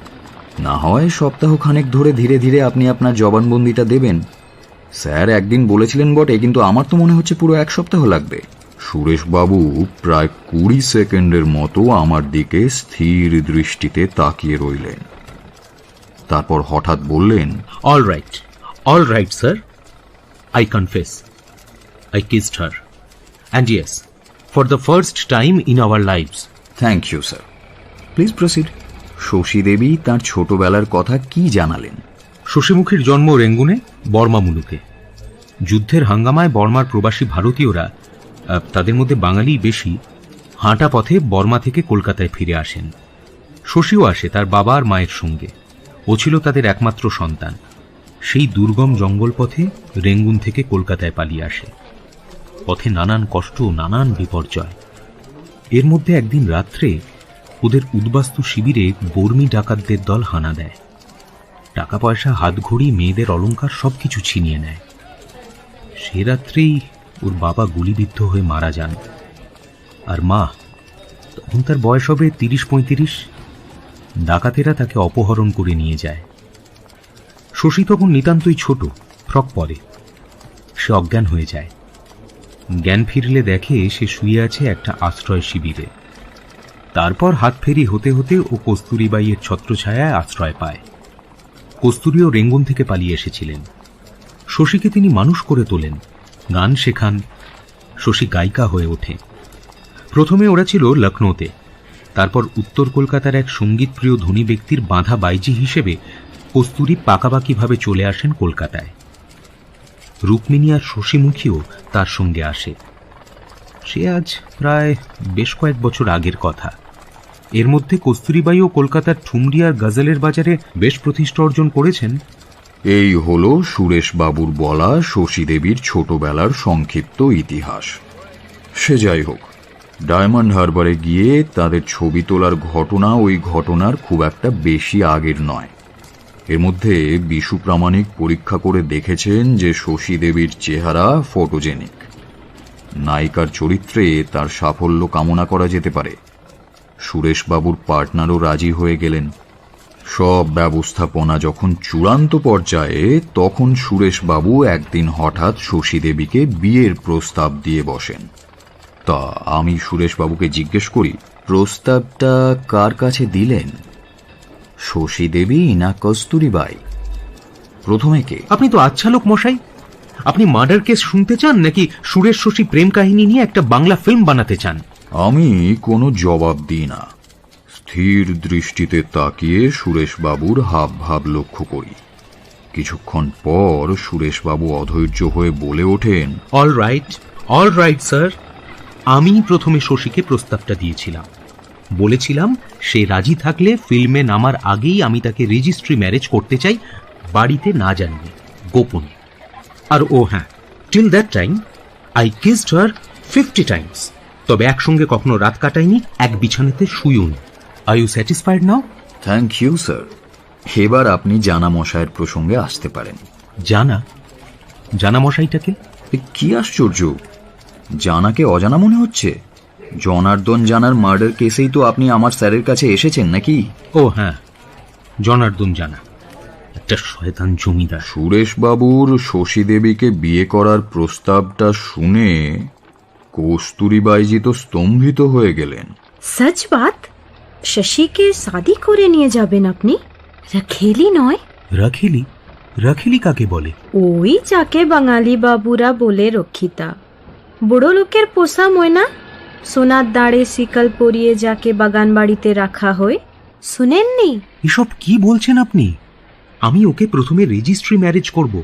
না হয় সপ্তাহখানেক ধরে ধীরে ধীরে আপনি আপনার জবানবন্দিটা দেবেন। স্যার একদিন বলেছিলেন বটে, কিন্তু আমার তো মনে হচ্ছে পুরো 1 সপ্তাহ লাগবে। সুরেশবাবু প্রায় 20 সেকেন্ডের মতো আমার দিকে স্থির দৃষ্টিতে তাকিয়ে রইলেন। তারপর হঠাৎ বললেন, all right sir, I confess, I kissed her, and yes, for the first time in our lives. Thank you sir, please proceed. Shashi Devi তাঁর ছোটবেলার কথা কি জানালেন? শশীমুখীর জন্ম রেঙ্গুনে, বর্মা মুলুকে। যুদ্ধের হাঙ্গামায় বর্মার প্রবাসী ভারতীয়রা, তাদের মধ্যে বাঙালি বেশি, হাঁটা পথে বর্মা থেকে কলকাতায় ফিরে আসেন। শশীও আসে তার বাবা আর মায়ের সঙ্গে। ও ছিল তাদের একমাত্র সন্তান। সেই দুর্গম জঙ্গল পথে রেঙ্গুন থেকে কলকাতায় পালিয়ে আসে। পথে নানান কষ্ট, নানান বিপর্যয়। এর মধ্যে একদিন রাত্রে ওদের উদ্বাস্তু শিবিরে বর্মী ডাকাতদের দল হানা দেয়। টাকা পয়সা, হাতঘড়ি, মেয়েদের অলংকার সবকিছু ছিনিয়ে নেয়। সে রাত্রেই ওর বাবা গুলিবিদ্ধ হয়ে মারা যান। আর মা, তখন তার বয়স হবে 30-35। ডাকাতেরা তাকে অপহরণ করে নিয়ে যায়। শশী তখন নিতান্তই ছোট, ফ্রক পরে। সে অজ্ঞান হয়ে যায়। জ্ঞান ফিরলে দেখে সে শুয়ে আছে একটা আশ্রয় শিবিরে। তারপর হাত ফেরি হতে হতে ও কস্তুরীবাইয়ের ছত্রছায়ায় আশ্রয় পায়। কস্তুরীও রেঙ্গুন থেকে পালিয়ে এসেছিলেন। শশীকে তিনি মানুষ করে তোলেন, গান শেখান। শশী গায়িকা হয়ে ওঠে। প্রথমে ওরা ছিল লখনৌতে, তারপর উত্তর কলকাতার এক সঙ্গীতপ্রিয় ধনী ব্যক্তির বাঁধা বাইজি হিসেবে কস্তুরী পাকাপাকিভাবে চলে আসেন কলকাতায়। রুক্মিণী আর শশীমুখীও তার সঙ্গে আসে। সে আজ প্রায় বেশ কয়েক বছর আগের কথা। এর মধ্যে কস্তুরীবাইও কলকাতার ঠুমরি আর গজলের বাজারে বেশ প্রতিষ্ঠা অর্জন করেছেন। এই হলো সুরেশবাবুর বলা শশী দেবীর ছোটবেলার সংক্ষিপ্ত ইতিহাস। সে যাই হোক, ডায়মন্ড হারবারে গিয়ে তাদের ছবি তোলার ঘটনা ওই ঘটনার খুব একটা বেশি আগের নয়। এর মধ্যে বিশু প্রামাণিক পরীক্ষা করে দেখেছেন যে শশী দেবীর চেহারা ফটোজেনিক। নায়িকার চরিত্রে তার সাফল্য কামনা করা যেতে পারে। সুরেশবাবুর পার্টনারও রাজি হয়ে গেলেন। সব ব্যবস্থাপনা যখন চূড়ান্ত পর্যায়ে, তখন সুরেশবাবু একদিন হঠাৎ শশী দেবীকে বিয়ের প্রস্তাব দিয়ে বসেন। তা আমি সুরেশবাবুকে জিজ্ঞেস করি, প্রস্তাবটা কার কাছে দিলেন, শশী দেবী না কস্তুরীবাই? প্রথমে কে? আপনি তো আচ্ছা লোক মশাই। আপনি মার্ডার কেস শুনতে চান নাকি সুরেশ শশী প্রেম কাহিনী নিয়ে একটা বাংলা ফিল্ম বানাতে চান? আমি কোনো জবাব দিই না। স্থির দৃষ্টিতে তাকিয়ে সুরেশবাবুর হাব ভাব লক্ষ্য করি। কিছুক্ষণ পর সুরেশবাবু অধৈর্য হয়ে বলে ওঠেন, অল রাইট স্যার। আমি প্রথমে শশীকে প্রস্তাবটা দিয়েছিলাম। বলেছিলাম সে রাজি থাকলে ফিল্মে নামার আগেই আমি তাকে রেজিস্ট্রি ম্যারেজ করতে চাই, বাড়িতে না জানিয়ে, গোপনে। আর ও হ্যাঁ, till that time I kissed her 50 times. তবে একসঙ্গে কখনো রাত কাটাইনি, এক বিছানাতে শুইওনি। Are you satisfied now? Thank you sir. এবার আপনি জানা মশাইয়ের প্রসঙ্গে আসতে পারেন। জানা মশাইটাকে? কি আশ্চর্য, জানাকে অজানা মনে হচ্ছে? জনার্দন জানার মার্ডার কেসেই তো আপনি আমার স্যারের কাছে এসেছেন নাকি? ও হ্যাঁ, জনার্দন জানা, একটা শয়তান জমিদার। সুরেশবাবুর শশী দেবীকে বিয়ে করার প্রস্তাবটা শুনে কস্তুরীবাইজি তো স্তম্ভিত হয়ে গেলেন। সচ বাত? শশীকে শাদি করে নিয়ে যাবেন আপনি? রাখেলি নয়? রাখেলি? রাখেলি কাকে বলে? ওই যাকে বাঙালি বাবুরা বলে রক্ষিতা। বুড়ো লোকের পোষা ময়না, সোনার দাঁড়ে শিকল পরিয়ে যাকে বাগান বাড়িতে রাখা হয়, শুনেননি? এসব কি বলছেন আপনি? আমি ওকে প্রথমে রেজিস্ট্রি ম্যারেজ করব,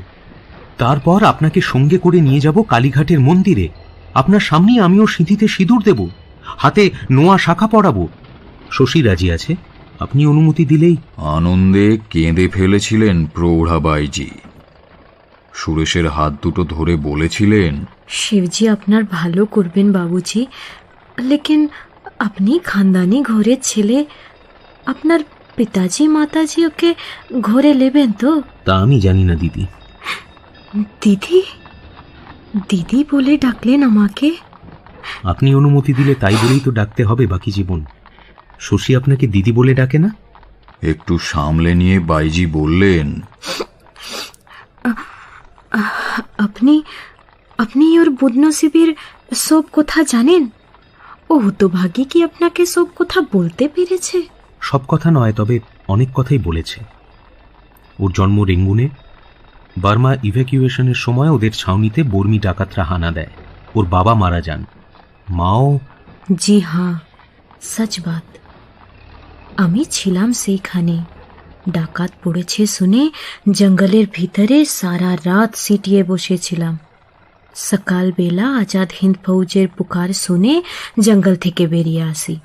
তারপর আপনাকে সঙ্গে করে নিয়ে যাব কালীঘাটের মন্দিরে। আপনার সামনেই আমি ওর সিঁথিতে সিঁদুর দেব, হাতে নোয়া শাখা পরাবো। শশী রাজি আছে, আপনি অনুমতি দিলেই। আনন্দে কেঁদে ফেলেছিলেন প্রৌঢ়াবাইজি। সুরেশের হাত দুটো ধরে বলেছিলেন, শিবজি আপনার ভালো করবেন বাবুজি, লেকিন আপনি খানদানি ঘরের ছেলে, আপনার পিতাজি মাতাজি ওকে ঘরে নেবেন তো? তা আমি জানি না দিদি। দিদি? দিদি বলে ডাকলেন আমাকে? আপনি অনুমতি দিলে তাই বলেই তো ডাকতে হবে বাকি জীবন। শশী আপনাকে দিদি বলে ডাকে না? একটু সামলে নিয়ে বাইজি বললেন, আপনি আপনি ওর বদনসিবের সব কথা জানেন? ও তো ভাগ্যি কি আপনাকে সব কথা বলতে পেরেছে। সব কথা নয়, তবে অনেক কথাই বলেছে। ওর জন্ম রেঙ্গুনে। বার্মা ইভ্যাকুয়েশনের সময় ওদের ছাউনিতে বর্মি ডাকাতরা হানা দেয়, ওর বাবা মারা যান, মাও। জি হ্যাঁ, সচ বাত। আমি ছিলাম সেইখানে। ডাকাত পড়েছে শুনে জঙ্গলের ভিতরে সারা রাত সিটিয়ে বসেছিলাম। সকালবেলা আজাদ হিন্দ ফৌজের পুকার শুনে জঙ্গল থেকে বেরিয়ে আসি।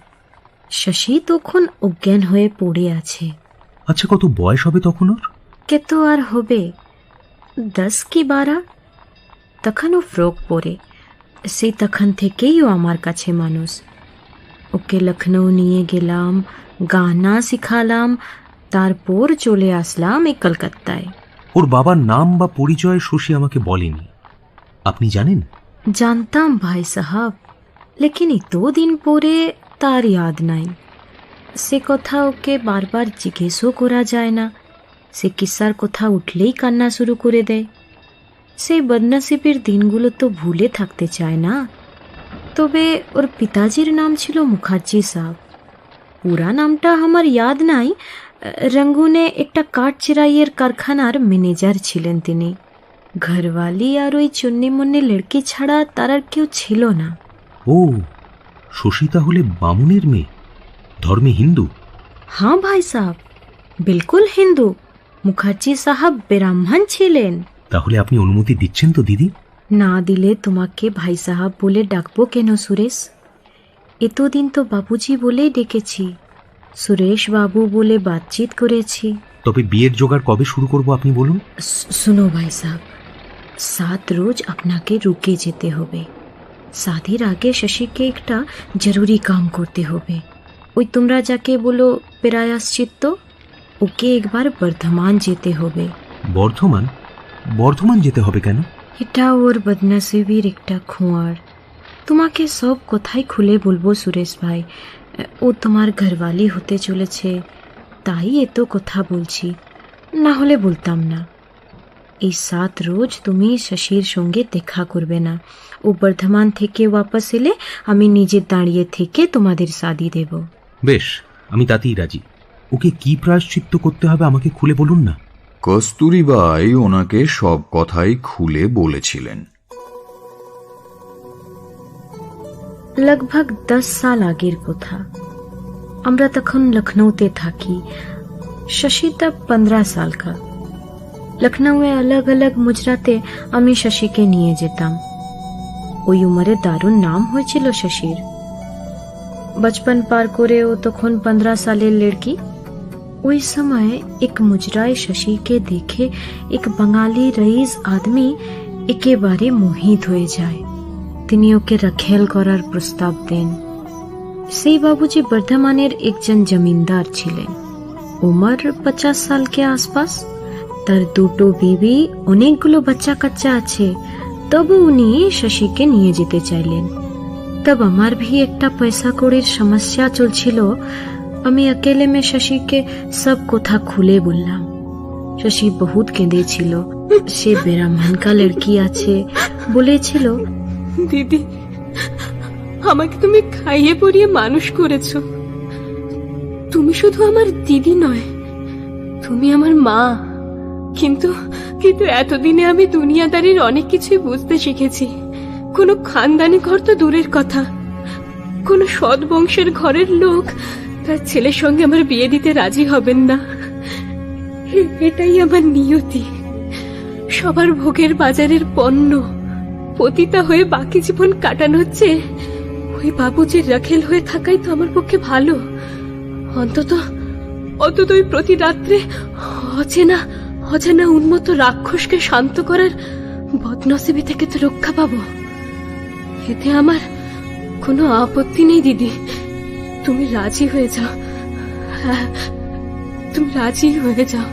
শশী তখন অজ্ঞান হয়ে পড়ে আছে। আচ্ছা, কত বয়স হবে তখন ওর? কে তো আর হবে 10 কি 12। তখন ও ফ্রক পরে। সেই তখন থেকেই ও আমার কাছে মানুষ। ওকে লখনৌ নিয়ে গেলাম, গানা শিখালাম, তারপর চলে আসলাম এই কলকাতায়। ওর বাবার নাম বা পরিচয় শশী আমাকে বলেনি, আপনি জানেন? জানতাম ভাই সাহাব, লেকিন এতো দিন পরে তার ইয়াদ নাই। সে কথা ওকে বারবার জিজ্ঞেসও করা যায় না। সে কিসার কথা উঠলেই কান্না শুরু করে দেয়। সেই বদনসিবের দিনগুলো তো ভুলে থাকতে চায় না। তবে ওর পিতাজির নাম ছিল মুখার্জি সাহেব। পুরা নামটা আমার ইয়াদ নাই। রঙ্গুনে একটা কাঠ চিরাইয়ের কারখানার ম্যানেজার ছিলেন তিনি। ঘরওয়ালি আর ওই চুন্নি মুন্নি লড়কি ছাড়া তার আর কেউ ছিল না। ও, শশী তাহলে বামুনের মেয়ে, ধর্মে হিন্দু? हाँ भाई साहब, बिल्कुल हिंदू। মুখার্জি সাহাব ব্রাহ্মণ ছিলেন। তাহলে আপনি অনুমতি দিচ্ছেন তো দিদি? না দিলে তোমাকে ভাই সাহাব বলে ডাকবো কেন সুরেশ? এতদিন তো বাবুজি বলেই ডেকেছি, সুরেশ বাবু বলে বাতচিত করেছি। তবে বিয়ের জোগাড় কবে শুরু করব আপনি বলুন। सुनो भाई साहब, 7 রোজ আপনাকে রুকে যেতে হবে। শাদির আগে শশীকে একটা জরুরি কাম করতে হবে। ওই তোমরা যাকে বলো প্রায়শ্চিত্ত, ওকে একবার বর্ধমান যেতে হবে। বর্ধমান? বর্ধমান যেতে হবে কেন? এটা ওর বদনসিবির একটা খোঁয়ার। তোমাকে সব কথাই খুলে বলবো সুরেশ ভাই। ও তোমার ঘরওয়ালি হতে চলেছে, তাই এত কথা বলছি, না হলে বলতাম না। এই 7 রোজ তুমি শশীর সঙ্গে দেখা করবে না। ও বর্ধমান থেকে ওয়াপস এলে আমি নিজে দাঁড়িয়ে থেকে তোমাদের শাদি দেব। বেশ, আমি তাতেই রাজি। ওকে কি প্রায়শ্চিত্ত করতে হবে আমাকে খুলে বলুন না। কস্তুরীবাই ওনাকে সব কথাই খুলে বলেছিলেন। लगभग 10 সাল আগের কথা। আমরা তখন লখনৌতে থাকি। শশী তব 15 সাল কা। লখনৌয়ে अलग अलग মুজরাতে আমি শশীকে নিয়ে যেতাম। ওই উমরে দারুণ নাম হয়েছিল শশীর। বচপন পার করে ও তখন 15 সালের লড়কি। ওই সময় এক মুজরায় শশীকে দেখে এক বাঙালি রইস আদমি একেবারে মোহিত হয়ে যায়। তিনি ওকে রাখেল করার প্রস্তাব দেন। সেই বাবুজি বর্ধমানের একজন জমিদার ছিলেন। উমর 50 সাল के आसपास। তার দুটো বিবি, অনেকগুলো বাচ্চা কাচ্চা আছে। তবু উনি শশীকে নিয়ে যেতে চাইলেন। तब আমার भी একটা পয়সা কড়ির সমস্যা চলছিল। আমি अकेले में শশীকে সব কথা খুলে বললাম। শশী বহুত কেঁদেছিল। সে ব্রাহ্মণ কা লড়কি আছে বলেছিল, দিদি, আমাকে তুমি খাইয়ে পরিয়ে মানুষ করেছো। তুমি শুধু আমার দিদি নয়, তুমি আমার মা। কিন্তু কিন্তু এতদিনে আমি দুনিয়াদারির অনেক কিছুই বুঝতে শিখেছি। কোনো খানদানি ঘর তো দূরের কথা, কোনো সৎ বংশের ঘরের লোক তার ছেলের সঙ্গে আমার বিয়ে দিতে রাজি হবেন না। এটাই আমার নিয়তি। সবার ভোগের বাজারের পণ্য পতিতা হয়ে বাকি জীবন কাটানো হচ্ছে, ওই বাবুজির রাখেল হয়ে থাকাই তো আমার পক্ষে ভালো। অন্তত ওই প্রতি রাত্রে অজানা উন্মত্ত রাক্ষসকে শান্ত করার বদনসিবি থেকে তো রক্ষা পাবো। এতে আমার কোনো আপত্তি নেই দিদি, তুমি রাজি হয়ে যাও। হ্যাঁ, তুমি রাজি হয়ে যাও।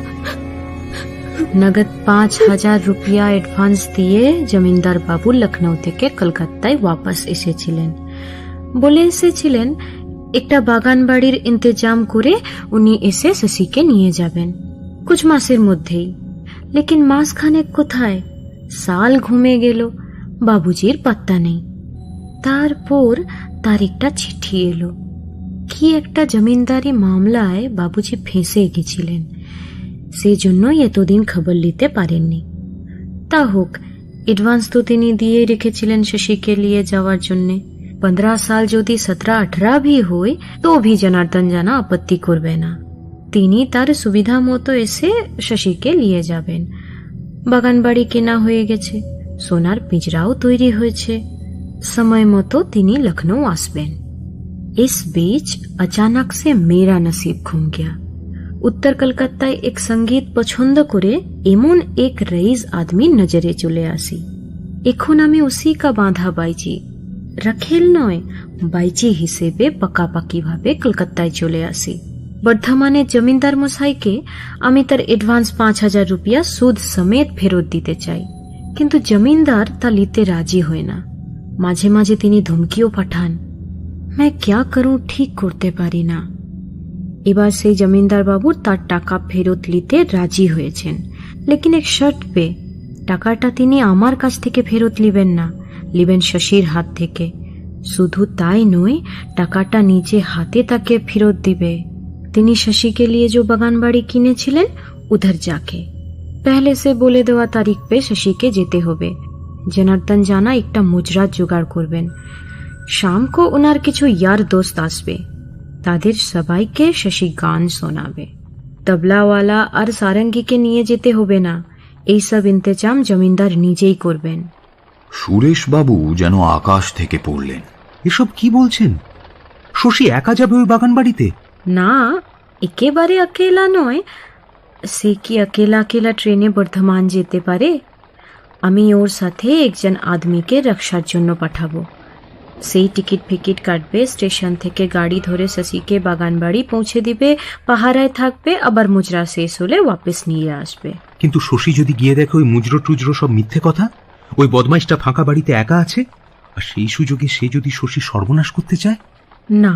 নগদ ৫,০০০ রুপিয়া অ্যাডভান্স দিয়ে জমিদার বাবু লখনৌ থেকে কলকাতায় ওয়াপস এসেছিলেন। বলে এসেছিলেন একটা বাগান বাড়ির ইন্তজাম করে উনি এসে শশীকে নিয়ে যাবেন কুছ মাসের মধ্যেই। লেকিন মাস খানেক কোথায়, সাল ঘুমে গেল, বাবুজির পাত্তা নেই। তারপর তার একটা চিঠি এলো। কি একটা জমিদারি মামলায় বাবুজি ফেঁসে গেছিলেন, সেই জন্যই এতদিন খবর নিতে পারেননি। তা হোক, অ্যাডভান্স তো তিনি দিয়ে রেখেছিলেন শশীকে নিয়ে যাওয়ার জন্যে। 15 সাল যদি 17-18 भी হয় তো भी জনার্দন জানা আপত্তি করবে না। তিনি তার সুবিধা মতো এসে শশীকে নিয়ে যাবেন। বাগান বাড়ি কেনা হয়ে গেছে, সোনার পিঁজরাও তৈরি হয়েছে, সময় মতো তিনি লখনৌ আসবেন। इस बीच अचानक से मेरा नसीब घूम गया। उत्तर कलकाताয় एक संगीत পছন্দ করে এমন এক রইস আদমি নজরে চলে আসি। এখন আমি উসি কা বাঁধা বাইজি, রাখেল নয়, বাইজি হিসেবে পাকাপাকি ভাবে কলকাতায় চলে আসি। বর্ধমানে জমিদার মশাইকে আমি তার অ্যাডভান্স ৫,০০০ রুপিয়া সুদ সমেত ফেরত দিতে চাই, কিন্তু জমিদার তা নিতে রাজি হয় না। মাঝে মাঝে তিনি ধমকিও পাঠান। मैं क्या करूं ঠিক করতে পারি না। এবার সেই জমিদার বাবু তার টাকা ফেরত নিতে রাজি হয়েছেন, লেকিন এক শর্ত পে। টাকাটা তিনি আমার কাছ থেকে ফেরত নেবেন না, নেবেন শশীর হাত থেকে। শুধু তাই নয়, টাকাটা নিজে হাতে তাকে ফেরত দিবে। তিনি শশীকে নিয়ে যে বাগান বাড়ি কিনেছিলেন উধর যাকে पहले से বলে দেওয়া তারিখ পে শশীকে যেতে হবে। জনার্দন জানা একটা মুজরাত জোগাড় করবেন। शाम को उनार किछु यार दोस्त आसबे, तादेर सबाइके शशि गान शोनाबे। तबलावाला और सारंगीके निये जेते होबे ना, এই সব ইন্তজাম জমিদার নিজেই করবেন। সুরেশবাবু যেন আকাশ থেকে পড়লেন। এসব কি বলছেন? শশী একা যাবে ওই বাগান বাড়িতে? না, একেবারে अकेला নয়। সে কি अकेला ট্রেনে বর্ধমান যেতে পারে? আমি ওর সাথে একজন আদমিকে রক্ষার জন্য পাঠাবো। সেই টিকিট ফিকিট কাটবে, স্টেশন থেকে গাড়ি ধরে শশীকে বাগান বাড়ি পৌঁছে দিবে, পাহারায় থাকবে, আবার মুজরা শেষ হলে ওয়াপস নিয়ে আসবে। কিন্তু শশী যদি গিয়ে দেখে ওই মুজরো টুজরো সব মিথ্যে কথা, ওই বদমাইশটা ফাঁকা বাড়িতে একা আছে, আর সেই সুযোগে সে যদি শশী সর্বনাশ করতে চায়? না,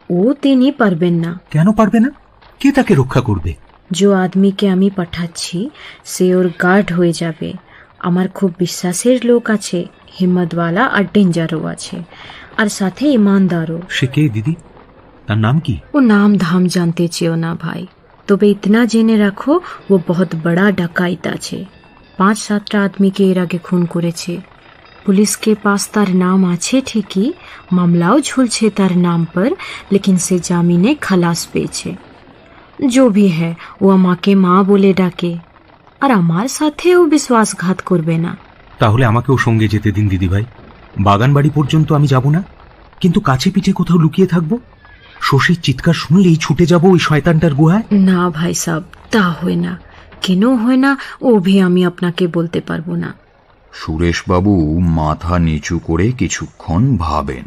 ও তিনি পারবেন না। কেন পারবে না? কে তাকে রক্ষা করবে? যে আদমিকে আমি পাঠাচ্ছি সে ওর গার্ড হয়ে যাবে। আমার খুব বিশ্বাসের লোক আছে, হিম্মতওয়ালা আর ডেঞ্জারও আছে, আর সাথে ईमानदारও। সে কে দিদি? তার নাম কি? वो नाम धाम जानते চেও না ভাই, তবে ইতনা জেনে রাখো वो बहुत बड़ा ডাকাইত আছে। 5-7টা আদমিকে এর আগে খুন করেছে। পুলিশকে পাস তার নাম আছে ঠিকই, মামলাও ঝুলছে তার নাম पर, लेकिन সে জামিনে খালাস পেয়েছে। जो भी है वो আমাকে মা বলে ডাকে, আর আমার সাথেও বিশ্বাসঘাত করবে না। তাহলে আমাকেও সঙ্গে যেতে দিন দিদি ভাই। বাগান বাড়ি পর্যন্ত আমি যাব না, কিন্তু কাছে পিঠে কোথাও লুকিয়ে থাকবো। শশীর চিৎকার শুনলেই ছুটে যাব ওই শয়তানটার গুহায়। না ভাই সাহেব, তা হয় না। কেন হয় না ও ভি আমি আপনাকে বলতে পারবো না। সুরেশবাবু মাথা নিচু করে কিছুক্ষণ ভাবেন,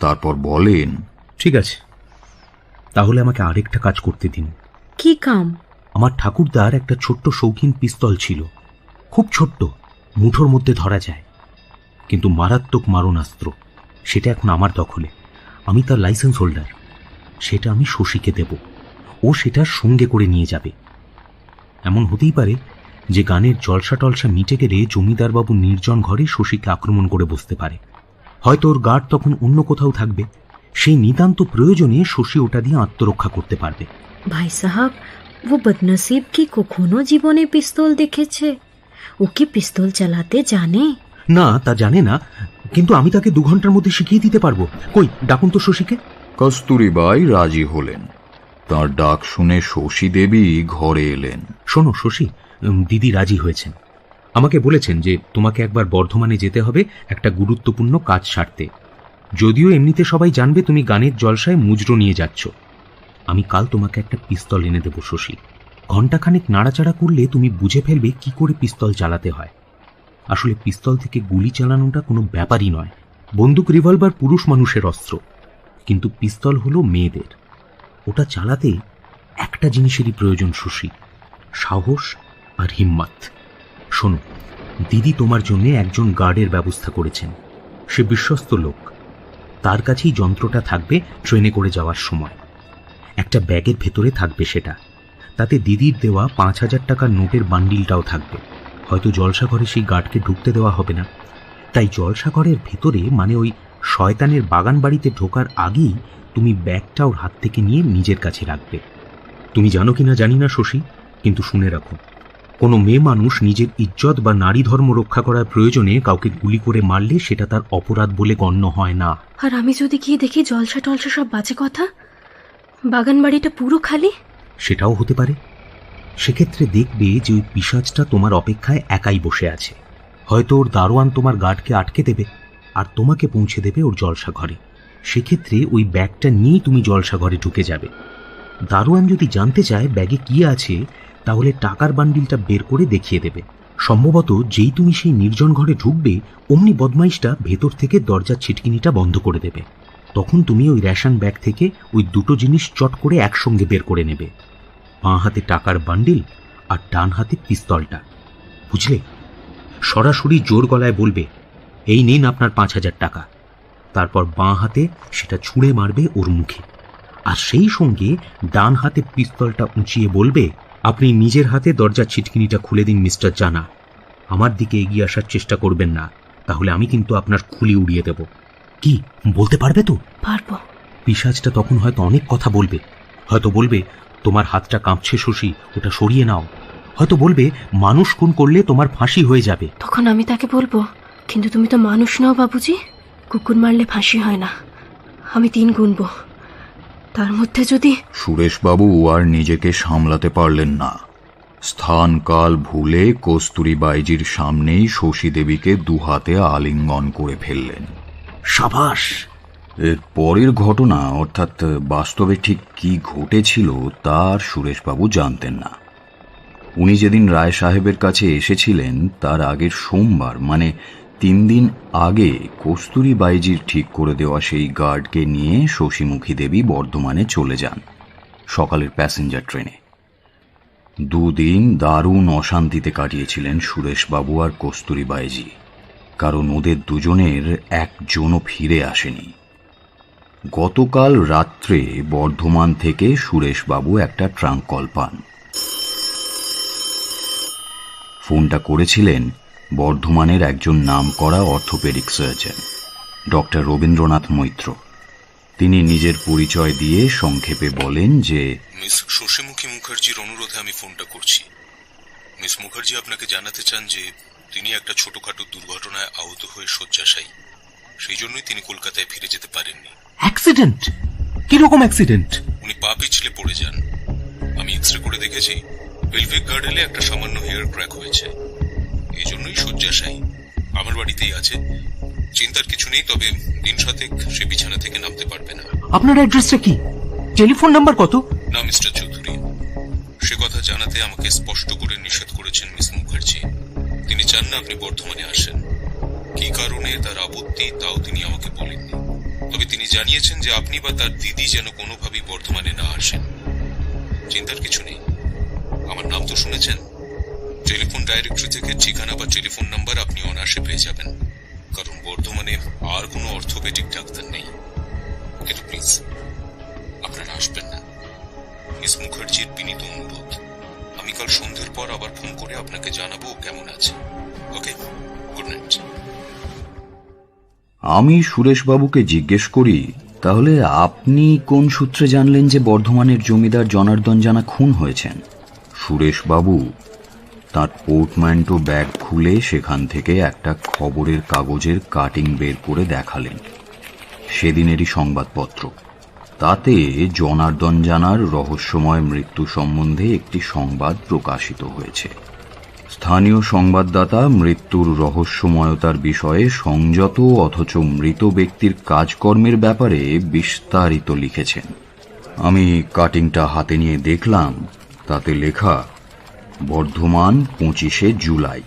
তারপর বলেন, ঠিক আছে, তাহলে আমাকে আরেকটা কাজ করতে দিন। কি কাম? আমার ঠাকুরদার একটা ছোট্ট শৌখিন পিস্তল ছিল, খুব ছোট্ট, মুঠোর মধ্যে ধরা যায়, কিন্তু মারাত্মক মারণাস্ত্র। সেটা এখন আমার দখলে। আমি তার লাইসেন্স হোল্ডার। সেটা আমি শশীকে দেব, ও সেটা সঙ্গে করে নিয়ে যাবে। এমন হতেই পারে যে গানের জলসা টলসা মিটে গেলে জমিদারবাবু নির্জন ঘরে শশীকে আক্রমণ করে বসতে পারে। হয়তো ওর গার্ড তখন অন্য কোথাও থাকবে। সেই নিতান্ত প্রয়োজনে শশী ওটা দিয়ে আত্মরক্ষা করতে পারবে। ভাই সাহাব, ও বদনসিব কি কখনো জীবনে পিস্তল দেখেছে? ও কি পিস্তল চালাতে জানে? না, তা জানে না, কিন্তু আমি তাকে 2 ঘন্টার মধ্যে শিখিয়ে দিতে পারবো। কই, ডাকুন তো শশীকে। কস্তুরীবাই রাজি হলেন। তার ডাক শুনে শশী দেবী ঘরে এলেন। শোনো শশী, দিদি রাজি হয়েছেন। আমাকে বলেছেন যে তোমাকে একবার বর্ধমানে যেতে হবে একটা গুরুত্বপূর্ণ কাজ সারতে। যদিও এমনিতে সবাই জানবে তুমি গানের জলসায় মুজরো নিয়ে যাচ্ছ। আমি কাল তোমাকে একটা পিস্তল এনে দেবো শশী। ঘণ্টাখানেক নাড়াচাড়া করলে তুমি বুঝে ফেলবে কি করে পিস্তল চালাতে হয়। আসলে পিস্তল থেকে গুলি চালানোটা কোনো ব্যাপারই নয়। বন্দুক রিভলভার পুরুষ মানুষের অস্ত্র, কিন্তু পিস্তল হলো মেয়েদের। ওটা চালাতে একটা জিনিসেরই প্রয়োজন শশী, সাহস আর হিম্মত। শোনো, দিদি তোমার জন্য একজন গার্ডের ব্যবস্থা করেছেন। সে বিশ্বস্ত লোক। তার কাছেই যন্ত্রটা থাকবে ট্রেনে করে যাওয়ার সময়। একটা ব্যাগের ভেতরে থাকবে সেটা। তাতে দিদির দেওয়া 5,000 টাকার নোটের বান্ডিলটাও থাকবে। হয়তো জলসাঘরে সেই গার্ডকে ঢুকতে দেওয়া হবে না, তাই জলসাঘরের ভেতরে, মানে ওই শয়তানের বাগান বাড়িতে ঢোকার আগেই তুমি ব্যাগটা ওর হাত থেকে নিয়ে নিজের কাছে রাখবে। তুমি জানো কিনা জানি না শশী, কিন্তু শুনে রাখো, কোনো মেয়ে মানুষ নিজের ইজ্জত বা নারী ধর্ম রক্ষা করার প্রয়োজনে কাউকে গুলি করে মারলে সেটা তার অপরাধ বলে গণ্য হয় না। আর আমি যদি গিয়ে দেখি জলসা টলসা সব বাজে কথা, বাগান বাড়িটা পুরো খালি? সেটাও হতে পারে। সেক্ষেত্রে দেখবে যে ওই পিশাচটা তোমার অপেক্ষায় একাই বসে আছে। হয়তো ওর দারোয়ান তোমার গার্ডকে আটকে দেবে আর তোমাকে পৌঁছে দেবে ওর জলসা ঘরে। সেক্ষেত্রে ওই ব্যাগটা নিয়েই তুমি জলসা ঘরে ঢুকে যাবে। দারোয়ান যদি জানতে চায় ব্যাগে কি আছে, তাহলে টাকার বান্ডিলটা বের করে দেখিয়ে দেবে। সম্ভবত যেই তুমি সেই নির্জন ঘরে ঢুকবে, অমনি বদমাইশটা ভেতর থেকে দরজার ছিটকিনিটা বন্ধ করে দেবে। তখন তুমি ওই রেশন ব্যাগ থেকে ওই দুটো জিনিস চট করে একসঙ্গে বের করে নেবে, বাঁ হাতে টাকার বান্ডিল আর ডান হাতে পিস্তলটা। বুঝলে? সরাসরি জোর গলায় বলবে, এই নিন আপনার 5,000 টাকা। তারপর বাঁ হাতে সেটা ছুঁড়ে মারবে ওর মুখে, আর সেই সঙ্গে ডান হাতে পিস্তলটা উঁচিয়ে বলবে, আপনি নিজের হাতে দরজার ছিটকিনিটা খুলে দিন মিস্টার জানা। আমার দিকে এগিয়ে আসার চেষ্টা করবেন না, তাহলে আমি কিন্তু আপনার খুলি উড়িয়ে দেব। কি বলতে পারবে তো? পারবো। পিশাচটা তখন হয়তো অনেক কথা বলবে। হয়তো বলবে, তোমার হাতটা কাঁপছে শশী, ওটা সরিয়ে নাও। হয়তো বলবে, মানুষ খুন করলে তোমার ফাঁসি হয়ে যাবে। তখন আমি তাকে বলবো, কিন্তু তুমি তো মানুষ নও বাবুজি, কুকুর মারলে ফাঁসি হয় না। আমি 3 গুনবো, তার মধ্যে যদি... সুরেশবাবু আর নিজেকে সামলাতে পারলেন না। স্থান কাল ভুলে কস্তুরীবাইজির সামনেই শশী দেবীকে 2 হাতে আলিঙ্গন করে ফেললেন। সাবাস! এর পরের ঘটনা, অর্থাৎ বাস্তবে ঠিক কি ঘটেছিল তার সুরেশবাবু জানতেন না। উনি যেদিন রায় সাহেবের কাছে এসেছিলেন তার আগের সোমবার, মানে 3 দিন আগে, কস্তুরীবাইজির ঠিক করে দেওয়া সেই গার্ডকে নিয়ে শশীমুখী দেবী বর্ধমানে চলে যান সকালের প্যাসেঞ্জার ট্রেনে। 2 দিন দারুণ অশান্তিতে কাটিয়েছিলেন সুরেশবাবু আর কস্তুরীবাইজি, কারণ ওদের দুজনের একজনও ফিরে আসেনি। গতকাল রাত্রে বর্ধমান থেকে সুরেশবাবু একটা ট্রাঙ্ক কল পান। ফোনটা করেছিলেন বর্ধমানের একজন নামকরা orthopaedic surgeon, doctor Rabindranath Maitra. তিনি নিজের পরিচয় দিয়ে সংক্ষেপে বলেন যে, মিস শশীমুখী মুখার্জির অনুরোধে আমি ফোনটা করছি। মিস মুখার্জি আপনাকে জানাতে চান যে তিনি একটা ছোটখাটো দুর্ঘটনায় আহত হয়ে শয্যাশায়ী। সেই জন্যই তিনি কলকাতায় ফিরে যেতে পারেননি। অ্যাক্সিডেন্ট? কিরকম অ্যাক্সিডেন্ট? উনি পা পিছলে পড়ে যান। আমি এক্সরে করে দেখেছি, পেলভিক গার্ডেলে একটা সামান্য হেয়ার ক্র্যাক হয়েছে। এই জন্যই শয্যাশায়ী। আমার বাড়িতেই আছে, চিন্তার কিছু নেই। তবে 3 শতেক সে বিছানা থেকে নামতে পারবে না। আপনার অ্যাড্রেসটা কি? টেলিফোন নাম্বার কত? না মিস্টার চৌধুরী, সে কথা জানাতে আমাকে স্পষ্ট করে নিষেধ করেছেন মিস মুখার্জি। তিনি চান না আপনি বর্ধমানে আসেন। কি কারণে তার আপত্তি তাও তিনি আমাকে বলেননি। তবে তিনি জানিয়েছেন যে আপনি বা তার দিদি যেন কোনোভাবেই বর্ধমানে না আসেন। চিন্তার কিছু নেই। আমার নাম তো শুনেছেন। টেলিফোন ডাইরেক্টরি থেকে ঠিকানা বা টেলিফোন নাম্বার আপনি অনায়াসে পেয়ে যাবেন। কারণ বর্ধমানে আর কোনো অর্থোপেডিক ডাক্তার নেই। কিন্তু প্লিজ আপনারা আসবেন না। মিস মুখার্জির বিনীত অনুরোধ। আমি কাল সন্ধ্যের পর আবার ফোন করে আপনাকে জানাবো কেমন আছে। ওকে, গুড নাইট। আমি সুরেশবাবুকে জিজ্ঞেস করি, তাহলে আপনি কোন সূত্রে জানলেন যে বর্ধমানের জমিদার জনার্দন জানা খুন হয়েছেন? সুরেশবাবু তার পোর্টম্যান্টো ব্যাগ খুলে সেখান থেকে একটা খবরের কাগজের কাটিং বের করে দেখালেন। সেদিনেরই সংবাদপত্র। তাতে জনার্দন জানার রহস্যময় মৃত্যু সম্বন্ধে একটি সংবাদ প্রকাশিত হয়েছে। স্থানীয় সংবাদদাতা মৃত্যুর রহস্যময়তার বিষয়ে সংযত অথচ মৃত ব্যক্তির কাজকর্মের ব্যাপারে বিস্তারিত লিখেছেন। আমি কাটিংটা হাতে নিয়ে দেখলাম, তাতে লেখা বর্ধমান 25শে জুলাই।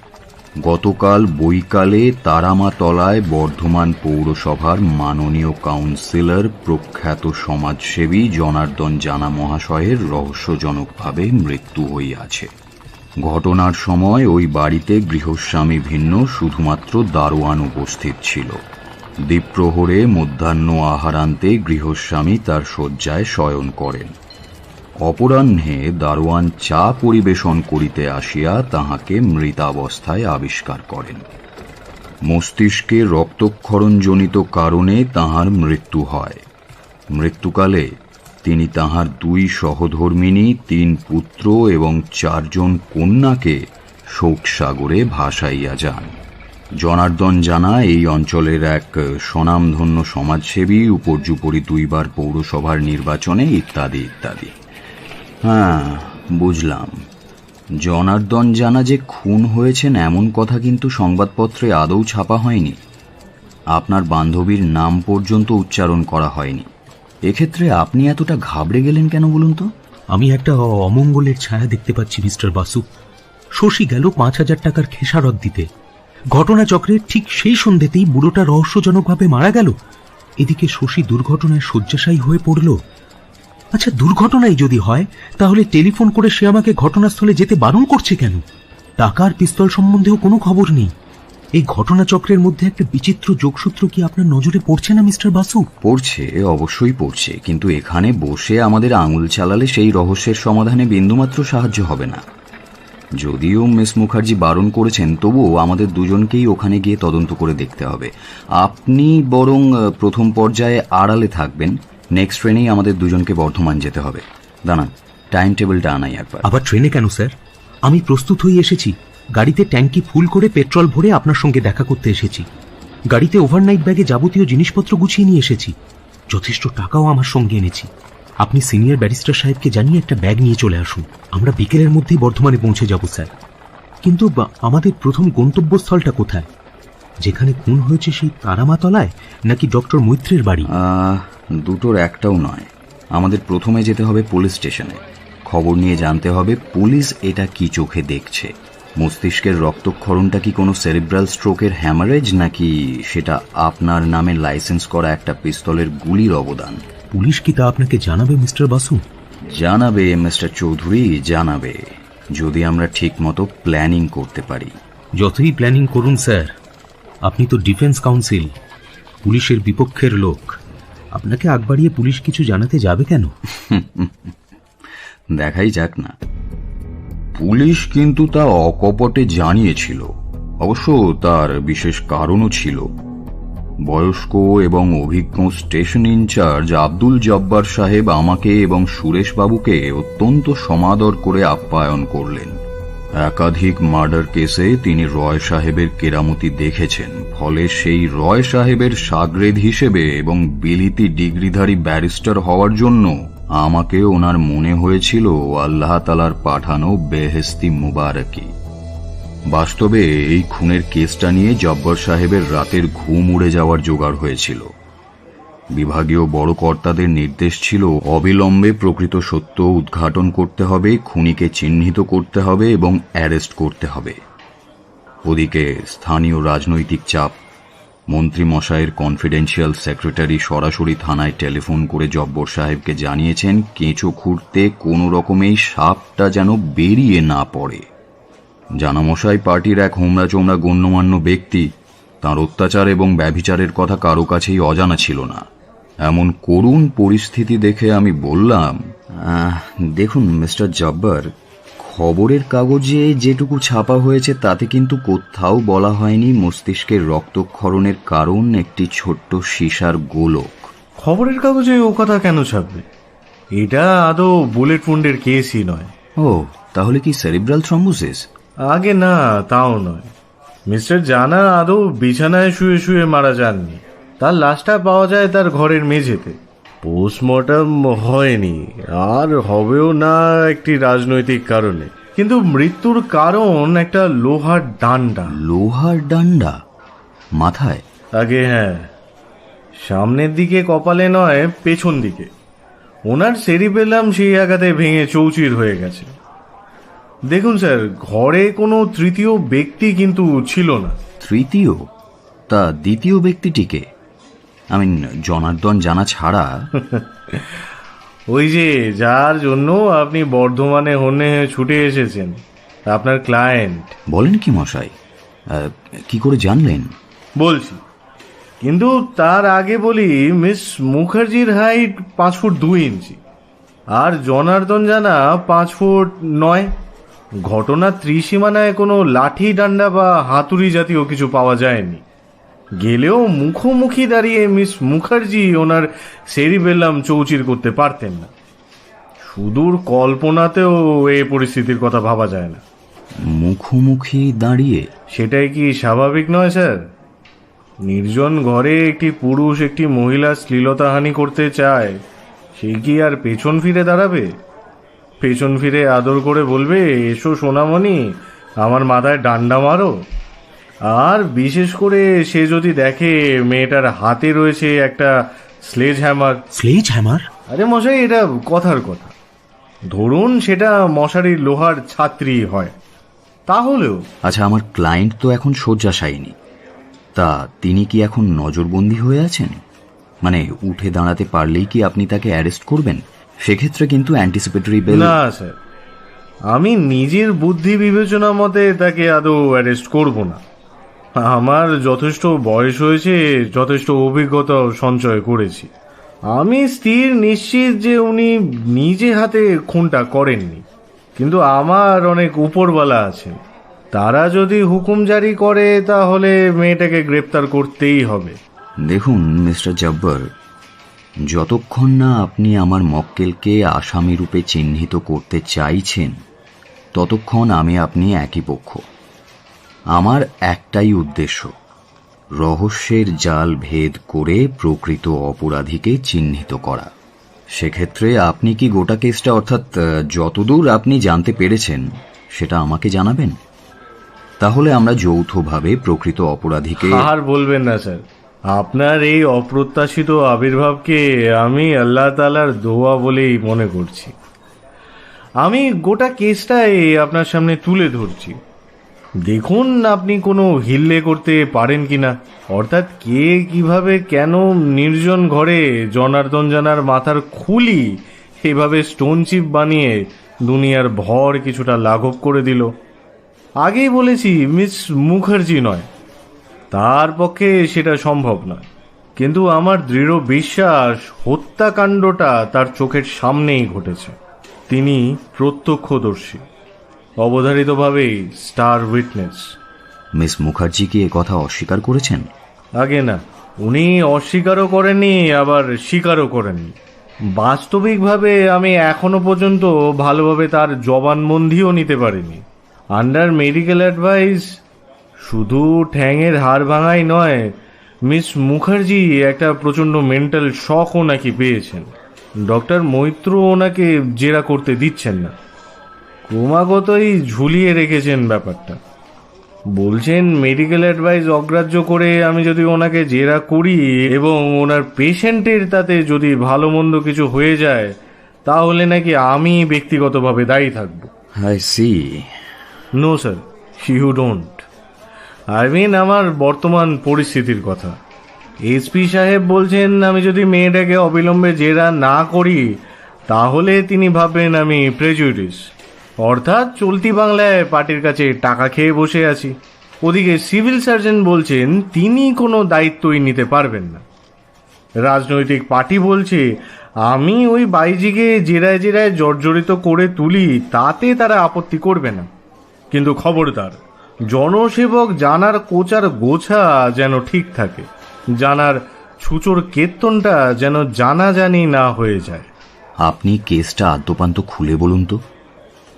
গতকাল বৈকালে তারামাতলায় বর্ধমান পৌরসভার মাননীয় কাউন্সিলর প্রখ্যাত সমাজসেবী জনার্দন জানা মহাশয়ের রহস্যজনকভাবে মৃত্যু হইয়াছে। ঘটনার সময় ওই বাড়িতে গৃহস্বামী ভিন্ন শুধুমাত্র দারোয়ান উপস্থিত ছিল। দ্বীপ্রহরে মধ্যাহ্ন আহারান্তে গৃহস্বামী তার শয্যায় শয়ন করেন। অপরাহ্নে দারোয়ান চা পরিবেশন করিতে আসিয়া তাহাকে মৃতাবস্থায় আবিষ্কার করেন। মস্তিষ্কে রক্তক্ষরণজনিত কারণে তাহার মৃত্যু হয়। মৃত্যুকালে তিনি তাহার 2 সহধর্মিণী, 3 পুত্র এবং 4 জন কন্যাকে শোকসাগরে ভাসাইয়া যান। জনার্দন জানা এই অঞ্চলের এক স্বনামধন্য সমাজসেবী, উপর্যুপরি 2 বার পৌরসভার নির্বাচনে, ইত্যাদি ইত্যাদি। হ্যাঁ, বুঝলাম। জনার্দন জানা যে খুন হয়েছেন এমন কথা কিন্তু সংবাদপত্রে আদৌ ছাপা হয়নি। আপনার বান্ধবীর নাম পর্যন্ত উচ্চারণ করা হয়নি। এক্ষেত্রে আপনি এতটা ঘাবড়ে গেলেন কেন বলুন তো? আমি একটা অমঙ্গলের ছায়া দেখতে পাচ্ছি মিস্টার বাসু। শশী গেল 5,000 টাকার খেসারত দিতে। ঘটনাচক্রে ঠিক সেই সন্ধ্যেতেই বুড়োটা রহস্যজনকভাবে মারা গেল। এদিকে শশী দুর্ঘটনায় শয্যাশায়ী হয়ে পড়ল। আচ্ছা, দুর্ঘটনাই যদি হয় তাহলে টেলিফোন করে সে আমাকে ঘটনাস্থলে যেতে বারণ করছে কেন? টাকার পিস্তল সম্বন্ধেও কোনো খবর নেই। এই ঘটনাচক্রের মধ্যে একটা বিচিত্র যোগসূত্র কি আপনার নজরে পড়ছে না মিস্টার বাসু? পড়ছে, অবশ্যই পড়ছে, কিন্তু এখানে বসে আমাদের আঙুল চালালে সেই রহস্যের সমাধানে বিন্দুমাত্র সাহায্য হবে না। যদিও মিস মুখার্জি বারণ করেছেন, তবুও আমাদের দুজনকেই ওখানে গিয়ে তদন্ত করে দেখতে হবে। আপনি বরং প্রথম পর্যায়ে আড়ালে থাকবেন। নেক্সট ট্রেনেই আমাদের দুজনকে বর্ধমান যেতে হবে। দাঁড়ান, টাইম টেবিলটা আনাই একবার। আবার ট্রেনে কেন স্যার? আমি প্রস্তুত হয়ে এসেছি। গাড়িতে ট্যাঙ্কি ফুল করে পেট্রোল ভরে আপনার সঙ্গে দেখা করতে এসেছি। গাড়িতে ওভারনাইট ব্যাগে যাবতীয় জিনিসপত্র গুছিয়ে নিয়ে এসেছি। যথেষ্ট টাকাও আমার সঙ্গে এনেছি। আপনি সিনিয়র ব্যারিস্টার সাহেবকে জানিয়ে একটা ব্যাগ নিয়ে চলে আসুন। আমরা বিকেলের মধ্যেই বর্ধমানে পৌঁছে যাব স্যার। কিন্তু আমাদের প্রথম গন্তব্যস্থলটা কোথায়? যেখানে খুন হয়েছে সেই তারামাতলায় নাকি ডক্টর মৈত্রের বাড়ি? দুটোর একটাও নয়। আমাদের প্রথমে যেতে হবে পুলিশ স্টেশনে। খবর নিয়ে জানতে হবে পুলিশ এটা কি চোখে দেখছে। মস্তিষ্কের রক্তক্ষরণটা কি কোনো সেরিব্রাল স্ট্রোকের হ্যামারেজ, নাকি সেটা আপনার নামে লাইসেন্স করা একটা পিস্তলের গুলির অবদান? পুলিশ কি তা আপনাকে জানাবে মিস্টার বাসু? জানাবে মিস্টার চৌধুরী, জানাবে, যদি আমরা ঠিক মতো প্ল্যানিং করতে পারি। যতই প্ল্যানিং করুন স্যার, আপনি তো ডিফেন্স কাউন্সিল, পুলিশের বিপক্ষের লোক। আপনাকে আগ বাড়িয়ে পুলিশ কিছু জানাতে যাবে কেন? দেখাই যাক না। পুলিশ কিন্তু তা অকপটে জানিয়েছিল। অবশ্য তার বিশেষ কারণও ছিল। বয়স্ক এবং অভিজ্ঞ স্টেশন ইনচার্জ আব্দুল জব্বার সাহেব আমাকে এবং সুরেশবাবুকে অত্যন্ত সমাদর করে আপ্যায়ন করলেন। একাধিক মার্ডার কেসে তিনি রয় সাহেবের কেরামতি দেখেছেন, ফলে সেই রয় সাহেবের শাগরেদ হিসেবে এবং বিলিতি ডিগ্রিধারী ব্যারিস্টার হওয়ার জন্য আমাকে ওনার মনে হয়েছিল আল্লাহ তাআলার পাঠানো বেহেস্তি মুবারকি। বাস্তবে এই খুনের কেসটা নিয়ে জব্বার সাহেবের রাতের ঘুম উড়ে যাওয়ার জোগাড় হয়েছিল। বিভাগীয় বড় কর্তাদের নির্দেশ ছিল অবিলম্বে প্রকৃত সত্য উদ্ঘাটন করতে হবে, খুনিকে চিহ্নিত করতে হবে এবং অ্যারেস্ট করতে হবে। ওদিকে স্থানীয় রাজনৈতিক চাপ। মন্ত্রী মশাইয়ের কনফিডেন্সিয়াল সেক্রেটারি সরাসরি থানায় টেলিফোন করে জব্বর সাহেবকে জানিয়েছেন কেঁচো খুঁড়তে কোনো রকমেই সাপটা যেন বেরিয়ে না পড়ে। জানামশাই পার্টির এক হোমরা চোমরা গণ্যমান্য ব্যক্তি, তার অত্যাচার এবং ব্যভিচারের কথা কারো কাছেই অজানা ছিল না। এমন করুণ পরিস্থিতি দেখে আমি বললাম, দেখুন মিস্টার জব্বার, খবরের কাগজে যেটুকু ছাপা হয়েছে তাতে কিন্তু কোথাও বলা হয়নি মস্তিষ্কের রক্তক্ষরণের কারণ একটি ছোট্ট সীসার গোলক। খবরের কাগজে ও কথা কেন ছাপবে? এটা আদৌ বুলেট উন্ডের কেসই নয়। ও, তাহলে কি সেরিব্রাল থ্রম্বোসিস? আগে না, তাও নয়। মিস্টার জানা আদৌ বিছানায় শুয়ে শুয়ে মারা যাননি। তার লাশটা পাওয়া যায় তার ঘরের মেঝেতে। পোস্টমর্টম হয়নি, আর হবেও না একটি রাজনৈতিক কারণে। কিন্তু মৃত্যুর কারণ একটা লোহার ডান্ডা। লোহার ডান্ডা মাথায়? আগে হ্যাঁ, সামনের দিকে, কপালে নয়, পেছন দিকে। ওনার সেরিবেলাম সেই আঘাতে ভেঙে চৌচির হয়ে গেছে। দেখুন স্যার, ঘরে কোনো তৃতীয় ব্যক্তি কিন্তু ছিল না। তৃতীয়? তা দ্বিতীয় ব্যক্তিটিকে? আমি জনার্দন জানা ছাড়া? ওই যে যার জন্য আপনি বর্ধমানে হন্যে ছুটে এসেছেন, আপনার ক্লায়েন্ট। বলেন কি মশাই, কি করে জানলেন? বলছি, কিন্তু তার আগে বলি, মিস মুখার্জির হাইট 5 ফুট 2 ইঞ্চি, আর জনার্দন জানা 5 ফুট 9। ঘটনার ত্রিসীমানায় কোনো লাঠি, ডান্ডা বা হাতুড়ি জাতীয় কিছু পাওয়া যায়নি। গেলেও মুখোমুখি দাঁড়িয়ে মিস মুখার্জি ওনার সেরিবেলাম চৌচির করতে পারতেন না। সুদূর কল্পনাতেও এই পরিস্থিতির কথা ভাবা যায় না। মুখোমুখি দাঁড়িয়ে? সেটাই কি স্বাভাবিক নয় স্যার? নির্জন ঘরে একটি পুরুষ একটি মহিলা শ্লীলতাহানি করতে চায়, সে কি আর পেছন ফিরে দাঁড়াবে? পেছন ফিরে আদর করে বলবে, এসো সোনামণি, আমার মাথায় ডান্ডা মারো? আর বিশেষ করে সে যদি দেখে মেয়েটার হাতে রয়েছে একটা স্লেজ হ্যামার। Sledge hammer? আরে মশাই, এটা কথার কথা। ধরুন সেটা মশারির লোহার ছাত্রী হয়, তাহলেও। আচ্ছা, আমার ক্লায়েন্ট তো এখন শয্যাশায়িনী, তা তিনি কি এখন নজরবন্দী হয়ে আছেন? মানে উঠে দাঁড়াতে পারলেই কি আপনি তাকে অ্যারেস্ট করবেন? সেক্ষেত্রে কিন্তু অ্যান্টিসিপেটরি বেল। না স্যার, আমি নিজের বুদ্ধি বিবেচনা মতে তাকে আদৌ অ্যারেস্ট করব না। আমার যথেষ্ট বয়স হয়েছে, যথেষ্ট অভিজ্ঞতা সঞ্চয় করেছি। আমি স্থির নিশ্চিত যে উনি নিজে হাতে খুনটা করেননি, কিন্তু আমার অনেক উপরওয়ালা আছেন। তারা যদি হুকুম জারি করে তাহলে মেয়েটাকে গ্রেপ্তার করতেই হবে। দেখুন মিস্টার জব্বার, যতক্ষণ না আপনি আমার মক্কেলকে আসামি রূপে চিহ্নিত করতে চাইছেন, ততক্ষণ আমি আপনি একই পক্ষ। আমার একটাই উদ্দেশ্য, রহস্যের জাল ভেদ করে প্রকৃত অপরাধীকে চিহ্নিত করা। সেক্ষেত্রে আপনি কি গোটা কেসটা, অর্থাৎ যতদূর আপনি জানতে পেরেছেন, সেটা আমাকে জানাবেন? তাহলে আমরা যৌথভাবে প্রকৃত অপরাধীকে। আর বলবেন না স্যার, আপনার এই অপ্রত্যাশিত আবির্ভাবকে আমি আল্লাহ তাআলার দোয়া বলেই মনে করছি। আমি গোটা কেসটাই আপনার সামনে তুলে ধরছি, দেখুন আপনি কোনো হিল্লে করতে পারেন কিনা। অর্থাৎ কে, কিভাবে, কেন নির্জন ঘরে জনার্দন জানার মাথার খুলি এভাবে স্টোন চিপ বানিয়ে দুনিয়ার ভর কিছুটা লাঘব করে দিল। আগেই বলেছি, মিস মুখার্জি নয়, তার পক্ষে সেটা সম্ভব নয়। কিন্তু আমার দৃঢ় বিশ্বাস হত্যাকাণ্ডটা তার চোখের সামনেই ঘটেছে। তিনি প্রত্যক্ষদর্শী, অবধারিতভাবেই স্টার উইটনেস। মিস মুখার্জি কি কথা অস্বীকার করেছেন? আগে না, উনি অস্বীকারও করেননি, আবার স্বীকারও করেননি। বাস্তবিকভাবে আমি এখনো পর্যন্ত ভালোভাবে তার জবানবন্দিও নিতে পারিনি। আন্ডার মেডিকেল অ্যাডভাইস শুধু ঠ্যাঙের হাড় ভাঙাই নয়, মিস মুখার্জি একটা প্রচণ্ড মেন্টাল শকও নাকি পেয়েছেন। ডক্টর মৈত্র ওনাকে জেরা করতে দিচ্ছেন না, ক্রমাগতই ঝুলিয়ে রেখেছেন ব্যাপারটা। বলছেন মেডিকেল অ্যাডভাইস অগ্রাহ্য করে আমি যদি ওনাকে জেরা করি এবং ওনার পেশেন্টের তাতে যদি ভালো মন্দ কিছু হয়ে যায়, তাহলে নাকি আমি ব্যক্তিগতভাবে দায়ী থাকব। I see. No sir, you don't. I mean আমার বর্তমান পরিস্থিতির কথা। এসপি সাহেব বলছেন আমি যদি মেয়েটাকে অবিলম্বে জেরা না করি তাহলে তিনি ভাববেন আমি প্রেজুডিস, অর্থাৎ চলতি বাংলায় পার্টির কাছে টাকা খেয়ে বসে আছি। ওদিকে সিভিল সার্জন বলছেন তিনি কোনো দায়িত্বই নিতে পারবেন না। রাজনৈতিক পার্টি বলছে আমি ওই বাইজিকে জেরায় জেরায় জর্জরিত করে তুলি, তাতে তারা আপত্তি করবে না। কিন্তু খবরদার, জনসেবক জানার কোচার গোছা যেন ঠিক থাকে, জানার ছুচোর কেতনটা যেন জানাজানি না হয়ে যায়। আপনি কেসটা আদ্যপান্ত খুলে বলুন তো।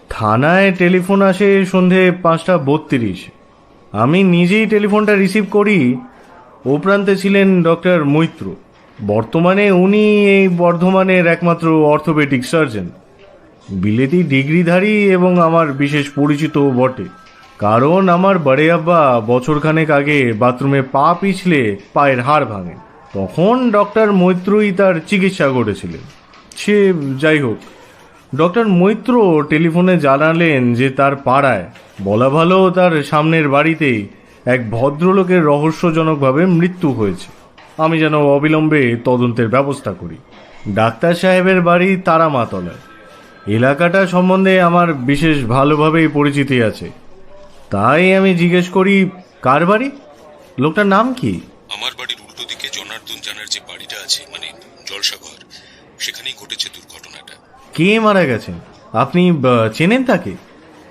থানায় টেলিফোন আসে সন্ধে 5:32। আমি নিজেই টেলিফোনটা রিসিভ করি। ও প্রান্তে ছিলেন ডক্টর মৈত্র। বর্তমানে উনি এই বর্ধমানের একমাত্র অর্থোপেডিক সার্জন, বিলেতি ডিগ্রিধারী এবং আমার বিশেষ পরিচিত বটে। কারণ আমার বড়ে আব্বা বছরখানেক আগে বাথরুমে পা পিছলে পায়ের হাড় ভাঙে, তখন ডক্টর মৈত্রই তার চিকিৎসা করেছিলেন। সে যাই হোক, ডক্টর মৈত্র টেলিফোনে জানালেন যে তার পাড়ায়, বলা ভালো তার সামনের বাড়িতেই, এক ভদ্রলোকের রহস্যজনকভাবে মৃত্যু হয়েছে। আমি যেন অবিলম্বে তদন্তের ব্যবস্থা করি। ডাক্তার সাহেবের বাড়ি তারামাতলায়। এলাকাটা সম্বন্ধে আমার বিশেষ ভালোভাবেই পরিচিতি আছে। তাই আমি জিজ্ঞেস করি, কার বাড়ি? লোকটার নাম কি? আমার বাড়ির উল্টো দিকে জনার্দন জানার যে বাড়িটা আছে, মানে জলসাঘর, সেখানেই ঘটেছে দুর্ঘটনাটা। কে মারা গেছেন? আপনি চেনেন তাকে?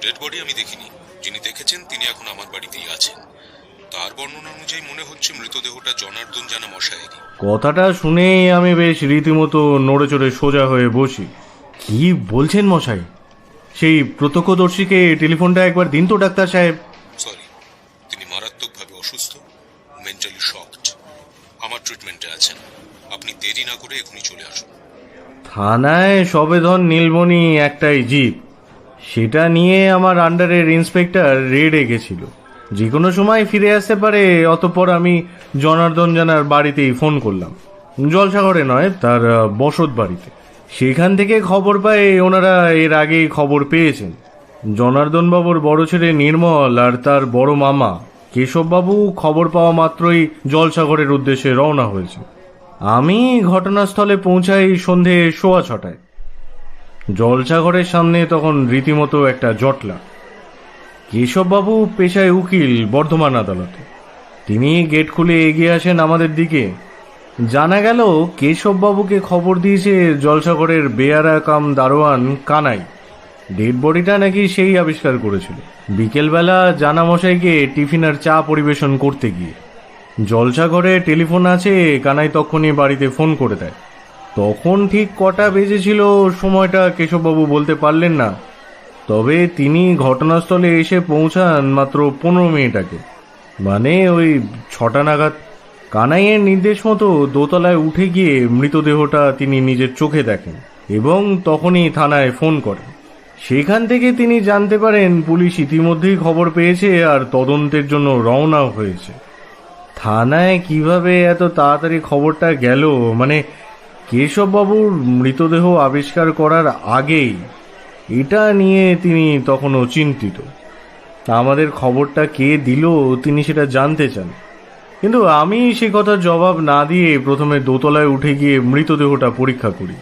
ডেড বডি আমি দেখিনি, যিনি দেখেছেন তিনি এখন আমার বাড়িতেই আছেন। তার বর্ণনা অনুযায়ী মনে হচ্ছে মৃতদেহটা জনার্দন জানা মশায়েরই। কথাটা শুনে আমি বেশ রীতিমতো নড়ে চড়ে সোজা হয়ে বসি। কি বলছেন মশাই? সেই প্রত্যক্ষদর্শীকে টেলিফোনটা একবার দিন তো ডাক্তার সাহেব। সরি, তিনি মারাত্মকভাবে অসুস্থ, মেন্টালি শকড। আমার ট্রিটমেন্টে আছেন। আপনি দেরি না করে এখনই চলে আসুন। থানায় সবেধন নীলমণি একটাই জিপ, সেটা নিয়ে আমার আন্ডারের ইন্সপেক্টর রেডে গেছিল। যে কোনো সময় ফিরে আসতে পারে। অতঃপর আমি জনার্দন জানার বাড়িতেই ফোন করলাম। জলসাগরে নয়, তার বসত বাড়িতে। সেখান থেকে খবর পায় ওনারা এর আগেই খবর পেয়েছেন। জনার্দন বাবুর বড় ছেলে নির্মল আর তার বড় মামা কেশববাবু খবর পাওয়া মাত্রই জলসাগরের উদ্দেশ্যে রওনা হয়েছে। আমি ঘটনাস্থলে পৌঁছাই সন্ধে 6:15। জলসাগরের সামনে তখন রীতিমতো একটা জটলা। কেশববাবু পেশায় উকিল বর্ধমান আদালতে। তিনি গেট খুলে এগিয়ে আসেন আমাদের দিকে। জানা গেল কেশববাবুকে খবর দিয়েছে জলসাগরের বেয়ারা কাম দারোয়ান কানাই। ডেড বডিটা নাকি সেই আবিষ্কার করেছিল বিকেলবেলা জানামশাইকে টিফিন আর চা পরিবেশন করতে গিয়ে। জলসাগরে টেলিফোন আছে, কানাই তখনই বাড়িতে ফোন করে দেয়। তখন ঠিক কটা বেজেছিল সময়টা কেশববাবু বলতে পারলেন না, তবে তিনি ঘটনাস্থলে এসে পৌঁছান মাত্র 15 মিনিট আগে, মানে ওই 6টা নাগাদ। কানাইয়ের নির্দেশ মতো দোতলায় উঠে গিয়ে মৃতদেহটা তিনি নিজের চোখে দেখেন এবং তখনই থানায় ফোন করেন। সেখান থেকে তিনি জানতে পারেন পুলিশ ইতিমধ্যেই খবর পেয়েছে আর তদন্তের জন্য রওনাও হয়েছে। থানায় কিভাবে এত তাড়াতাড়ি খবরটা গেল, মানে কেশববাবুর মৃতদেহ আবিষ্কার করার আগেই, এটা নিয়ে তিনি তখনও চিন্তিত। আমাদের খবরটা কে দিল তিনি সেটা জানতে চান, কিন্তু আমি সে কথার জবাব না দিয়ে প্রথমে দোতলায় উঠে গিয়ে মৃতদেহটা পরীক্ষা করি।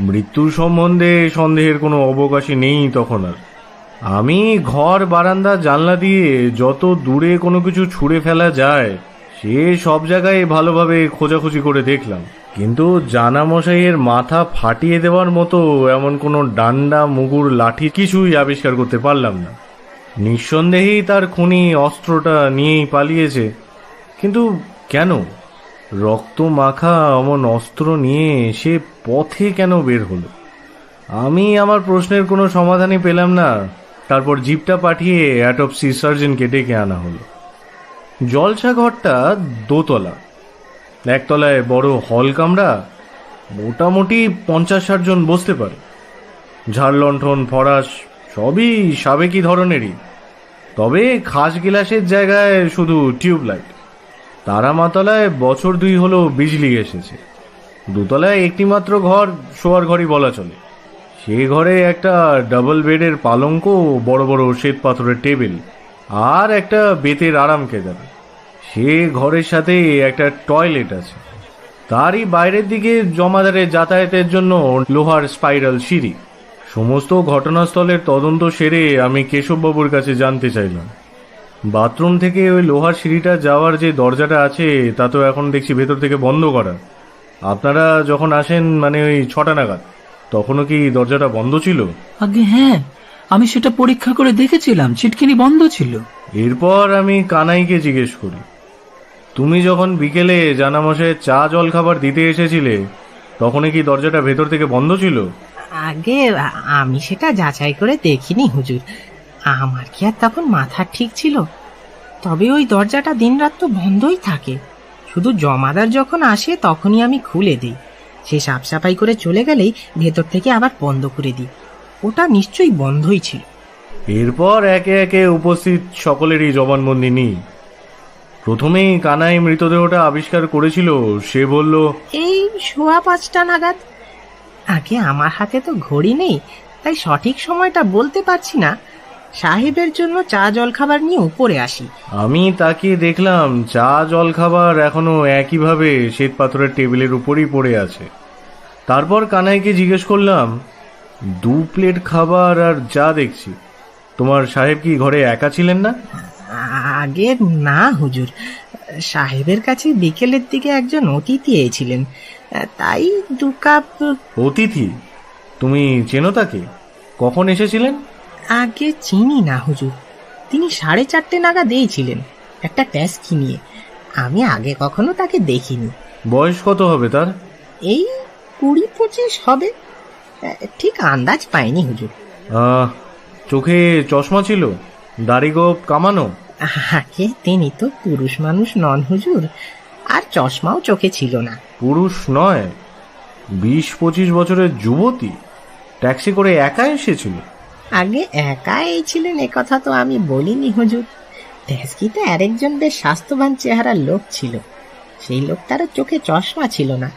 মৃত্যু সম্বন্ধে সন্দেহের কোনো অবকাশই নেই তখন আর। আমি ঘর বারান্দা জানলা দিয়ে যত দূরে কোনো কিছু ছুঁড়ে ফেলা যায় সে সব জায়গায় ভালোভাবে খোঁজাখুঁজি করে দেখলাম, কিন্তু জানামশাইয়ের মাথা ফাটিয়ে দেওয়ার মতো এমন কোনো ডান্ডা মুগুর লাঠি কিছুই আবিষ্কার করতে পারলাম না। নিঃসন্দেহেই তার খুনি অস্ত্রটা নিয়েই পালিয়েছে, কিন্তু কেন? রক্ত মাখা অমন অস্ত্র নিয়ে সে পথে কেন বের হলো? আমি আমার প্রশ্নের কোনো সমাধানই পেলাম না। তারপর জিপটা পাঠিয়ে অ্যাটপসি সার্জনকে ডেকে আনা হলো। জলসাঘরটা দোতলা। একতলায় বড় হল কামরা, মোটামুটি 50-60 জন বসতে পারে। ঝাড়লণ্ঠন ফরাস সবই সাবেকি ধরনেরই, তবে খাস গিলাসের জায়গায় শুধু টিউবলাইট। তারামাতলায় বছর 2 হলো বিজলি এসেছে। দোতলায় একটি মাত্র ঘর, শোয়ার ঘরই বলা চলে। সে ঘরে একটা ডাবল বেডের পালঙ্ক, বড় বড় শ্বেত পাথরের টেবিল আর একটা বেতের আরাম কেদার। সে ঘরের সাথে একটা টয়লেট আছে। তারই বাইরের দিকে জমাদারের যাতায়াতের জন্য লোহার স্পাইরাল সিঁড়ি। সমস্ত ঘটনাস্থলের তদন্ত সেরে আমি কেশববাবুর কাছে জানতে চাইলাম, বাথরুম থেকে ওই লোহার সিঁড়িটা যাওয়ার যে দরজাটা আছে তা তো এখন দেখছি ভেতর থেকে বন্ধ করা। আপনারা যখন আসেন মানে ওই 6টা নাগাদ, তখনও কি দরজাটা বন্ধ ছিল? আগে হ্যাঁ, আমি সেটা পরীক্ষা করে দেখেছিলাম, ছিটকিনি বন্ধ ছিল। এরপর আমি কানাইকে জিজ্ঞেস করি, তুমি যখন বিকেলে জানামশাইয়ের চা জল খাবার দিতে এসেছিলে তখনই কি দরজাটা ভেতর থেকে বন্ধ ছিল? আগে আমি সেটা যাচাই করে দেখিনি হুজুর, আমার কি আর তখন মাথা ঠিক ছিল। তবে ওই দরজাটা দিনরাত তো বন্ধই থাকে, শুধু জমাদার যখন আসে তখনই আমি খুলে দিই। সে সাফ সাফাই করে চলে গেলেই ভেতর থেকে আবার বন্ধ করে দিই। ওটা নিশ্চয়ই বন্ধই ছিল। এরপর একে একে উপস্থিত সকলেরই জবানবন্দি নিই। প্রথমেই কানাই মৃতদেহটা আবিষ্কার করেছিল। সে বলল, এই 5:15 নাগাদ। আগে আমার হাতে তো ঘড়ি নেই, তাই সঠিক সময়টা বলতে পারছি না। সাহেবের জন্য চা জল খাবার নিয়ে উপরে আসি। আমি তাকিয়ে দেখলাম চা জল খাবার এখনো একইভাবে শ্বেত পাথরের টেবিলের উপরই পড়ে আছে। তারপর কানাইকে জিজ্ঞেস করলাম, 2 প্লেট খাবার আর চা দেখছি, তোমার সাহেব কি ঘরে একা ছিলেন না? আগে না হুজুর, সাহেবের কাছে বিকেলের দিকে একজন অতিথি এসেছিলেন, তাই 2 কাপ। অতিথি? তুমি চেনো তাকে? কখন এসেছিলেন? আগে চিনি না হুজুর, তিনি 4:30 নাগাদ ছিলেন একটা ট্যাক্সি নিয়ে। আমি আগে কখনো তাকে দেখিনি। বয়স কত হবে তার? এই 20-25 হবে, ঠিক আন্দাজ পাইনি হুজুর। চোখে চশমা ছিল, দাড়ি গোঁফ কামানো? আগে তিনি তো পুরুষ মানুষ নন হুজুর, আর চশমাও চোখে ছিল না। পুরুষ নয়, 20-25 বছরের যুবতী ট্যাক্সি করে একা এসেছিল? আগে একা ছিলেন এ কথা তো আমি বলিনি হুজুর। ট্যাক্সিতে আরেকজন বেশ স্বাস্থ্যবান চেহারার লোক ছিল। সেই লোকটারও চোখে চশমা ছিল না,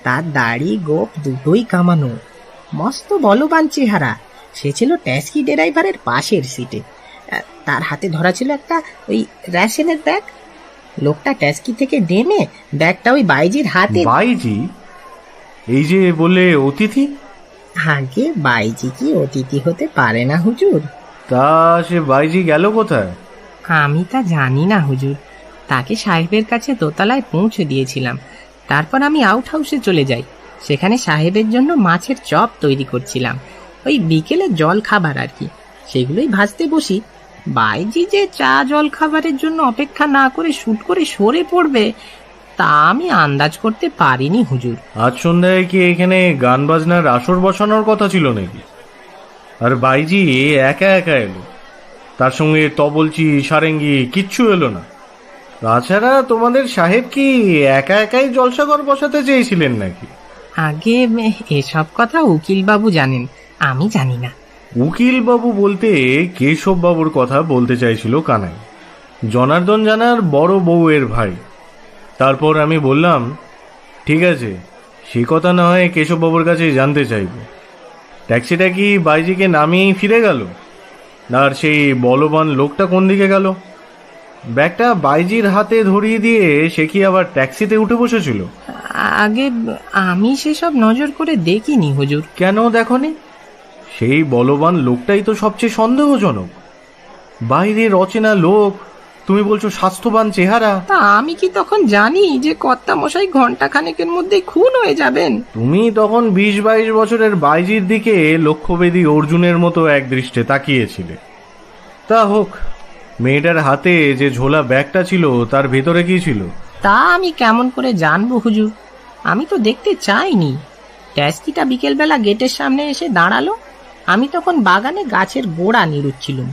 তার দাড়ি গোঁফ দুটোই কামানো, মস্ত বলবান চেহারা। সে ছিল ট্যাক্সি ড্রাইভারের পাশের সিটে, তার হাতে ধরা ছিল একটা ওই রেশনের ব্যাগ। লোকটা ট্যাক্সি থেকে নেমে ব্যাগটা ওই বাইজির হাতে। বাইজি? এই যে বললে অতিথি? আগে বাইজি কি অতিথি হতে পারে না হুজুর? তা সে বাইজি গেল কোথায়? আমি তা জানি না হুজুর, তাকে সাহেবের কাছে দোতলায় পৌঁছে দিয়েছিলাম। তারপর আমি আউট হাউসে চলে যাই, সেখানে সাহেবের জন্য মাছের চপ তৈরি করছিলাম, ওই বিকেলে জল খাবার আর কি, সেগুলোই ভাজতে বসি। বাইজি যে চা জল খাবারের জন্য অপেক্ষা না করে শুট করে সরে পড়বে তা আমি আন্দাজ করতে পারিনি হুজুর। আজ সন্ধ্যায় কি এখানে গান বাজনার আসর বসানোর কথা ছিল নাকি? আর বাইজি একা একা এলো, তার সঙ্গে তবলচি সারেঙ্গি কিচ্ছু এলো না। তাছাড়া তোমাদের সাহেব কি একা একাই জলসাঘর বসাতে চেয়েছিলেন নাকি? আগে এসব কথা উকিল বাবু জানেন, আমি জানি না। উকিল বাবু বলতে কেশব বাবুর কথা বলতে চাইছিল কানাই, জনার্দন জানার বড় বউয়ের ভাই। তারপর আমি বললাম, ঠিক আছে, সে কথা না হয় কেশব বাবুর কাছে জানতে চাইব। ট্যাক্সিটা কি বাইজিকে নামিয়েই ফিরে গেল? আর সেই বলবান লোকটা কোন দিকে গেল? ব্যাগটা বাইজির হাতে ধরিয়ে দিয়ে সে কি আবার ট্যাক্সিতে উঠে বসেছিল? আগে আমি সেসব নজর করে দেখিনি হুজুর। কেন দেখনি? সেই বলবান লোকটাই তো সবচেয়ে সন্দেহজনক। বাইরের অচেনা লোক, তুমি বলছো স্বাস্থ্যবান চেহারা। তা আমি কি তখন জানি যে কর্তা মশাই ঘন্টা খানেকের মধ্যে খুন হয়ে যাবেন? তুমি তখন 20-22 বছরের বাইজির দিকে লক্ষ্যভেদী অর্জুনের মতো এক দৃষ্টে তাকিয়েছিলে। তা হোক, মেয়েটার হাতে যে ঝোলা ব্যাগটা ছিল তার ভেতরে কি ছিল? তা আমি কেমন করে জানবো হুজুর, আমি তো দেখতে চাইনি। ট্যাক্সিটা বিকেলবেলা গেটের সামনে এসে দাঁড়ালো, আমি তখন বাগানে গাছের গোড়া নিড়ুচ্ছিলুম।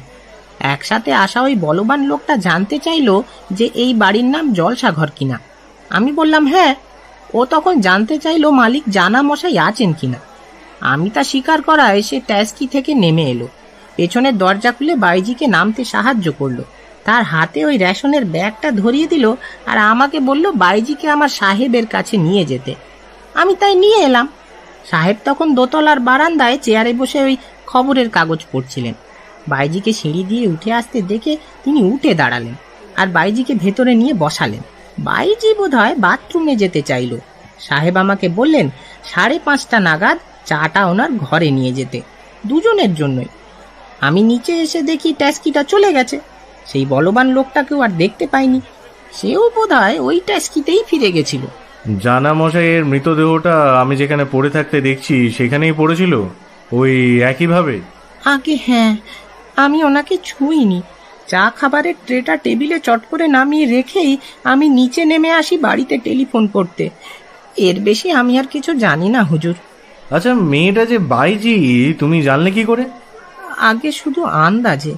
একসাথে আসা ওই বলবান লোকটা জানতে চাইলো যে এই বাড়ির নাম জলসাঘর কিনা। আমি বললাম হ্যাঁ। ও তখন জানতে চাইলো মালিক জানা মশাই আছেন কিনা। আমি তা স্বীকার করায় সে ট্যাক্সি থেকে নেমে এলো, পেছনের দরজা খুলে বাইজিকে নামতে সাহায্য করলো, তার হাতে ওই রেশনের ব্যাগটা ধরিয়ে দিল, আর আমাকে বলল বাইজিকে আমার সাহেবের কাছে নিয়ে যেতে। আমি তাই নিয়ে এলাম। সাহেব তখন দোতলার বারান্দায় চেয়ারে বসে ওই খবরের কাগজ পড়ছিলেন। বাইজিকে সিঁড়ি দিয়ে উঠে আসতে দেখে তিনি উঠে দাঁড়ালেন আর বাইজিকে ভেতরে নিয়ে বসালেন। বাইজি বোধহয় বাথরুমে যেতে চাইল। সাহেব আমাকে বললেন 5:30 নাগাদ চাটা ওনার ঘরে নিয়ে যেতে, দুজনের জন্যই। আমি নিচে এসে দেখি ট্যাক্সিটা চলে গেছে। সেই বলবান লোকটাকেও আর দেখতে পাইনি। সেও বোধহয় ওই ট্যাস্কিতেই ফিরে গেছিল। জানা মশাইয়ের মৃতদেহটা আমি যেখানে পড়ে থাকতে দেখছি সেখানেই পড়েছিল, ওই একইভাবে? আগে হ্যাঁ, আমি ওনাকে ছুঁইনি। চা খাবারের ট্রেটা টেবিলে চট করে নামিয়ে রেখেই আমি নিচে নেমে আসি বাড়িতে টেলিফোন করতে। এর বেশি আমি আর কিছু জানি না হুজুর। আচ্ছা, মেয়েটা যে বাইজি তুমি জানলে কি করে? আগে শুধু আন্দাজে,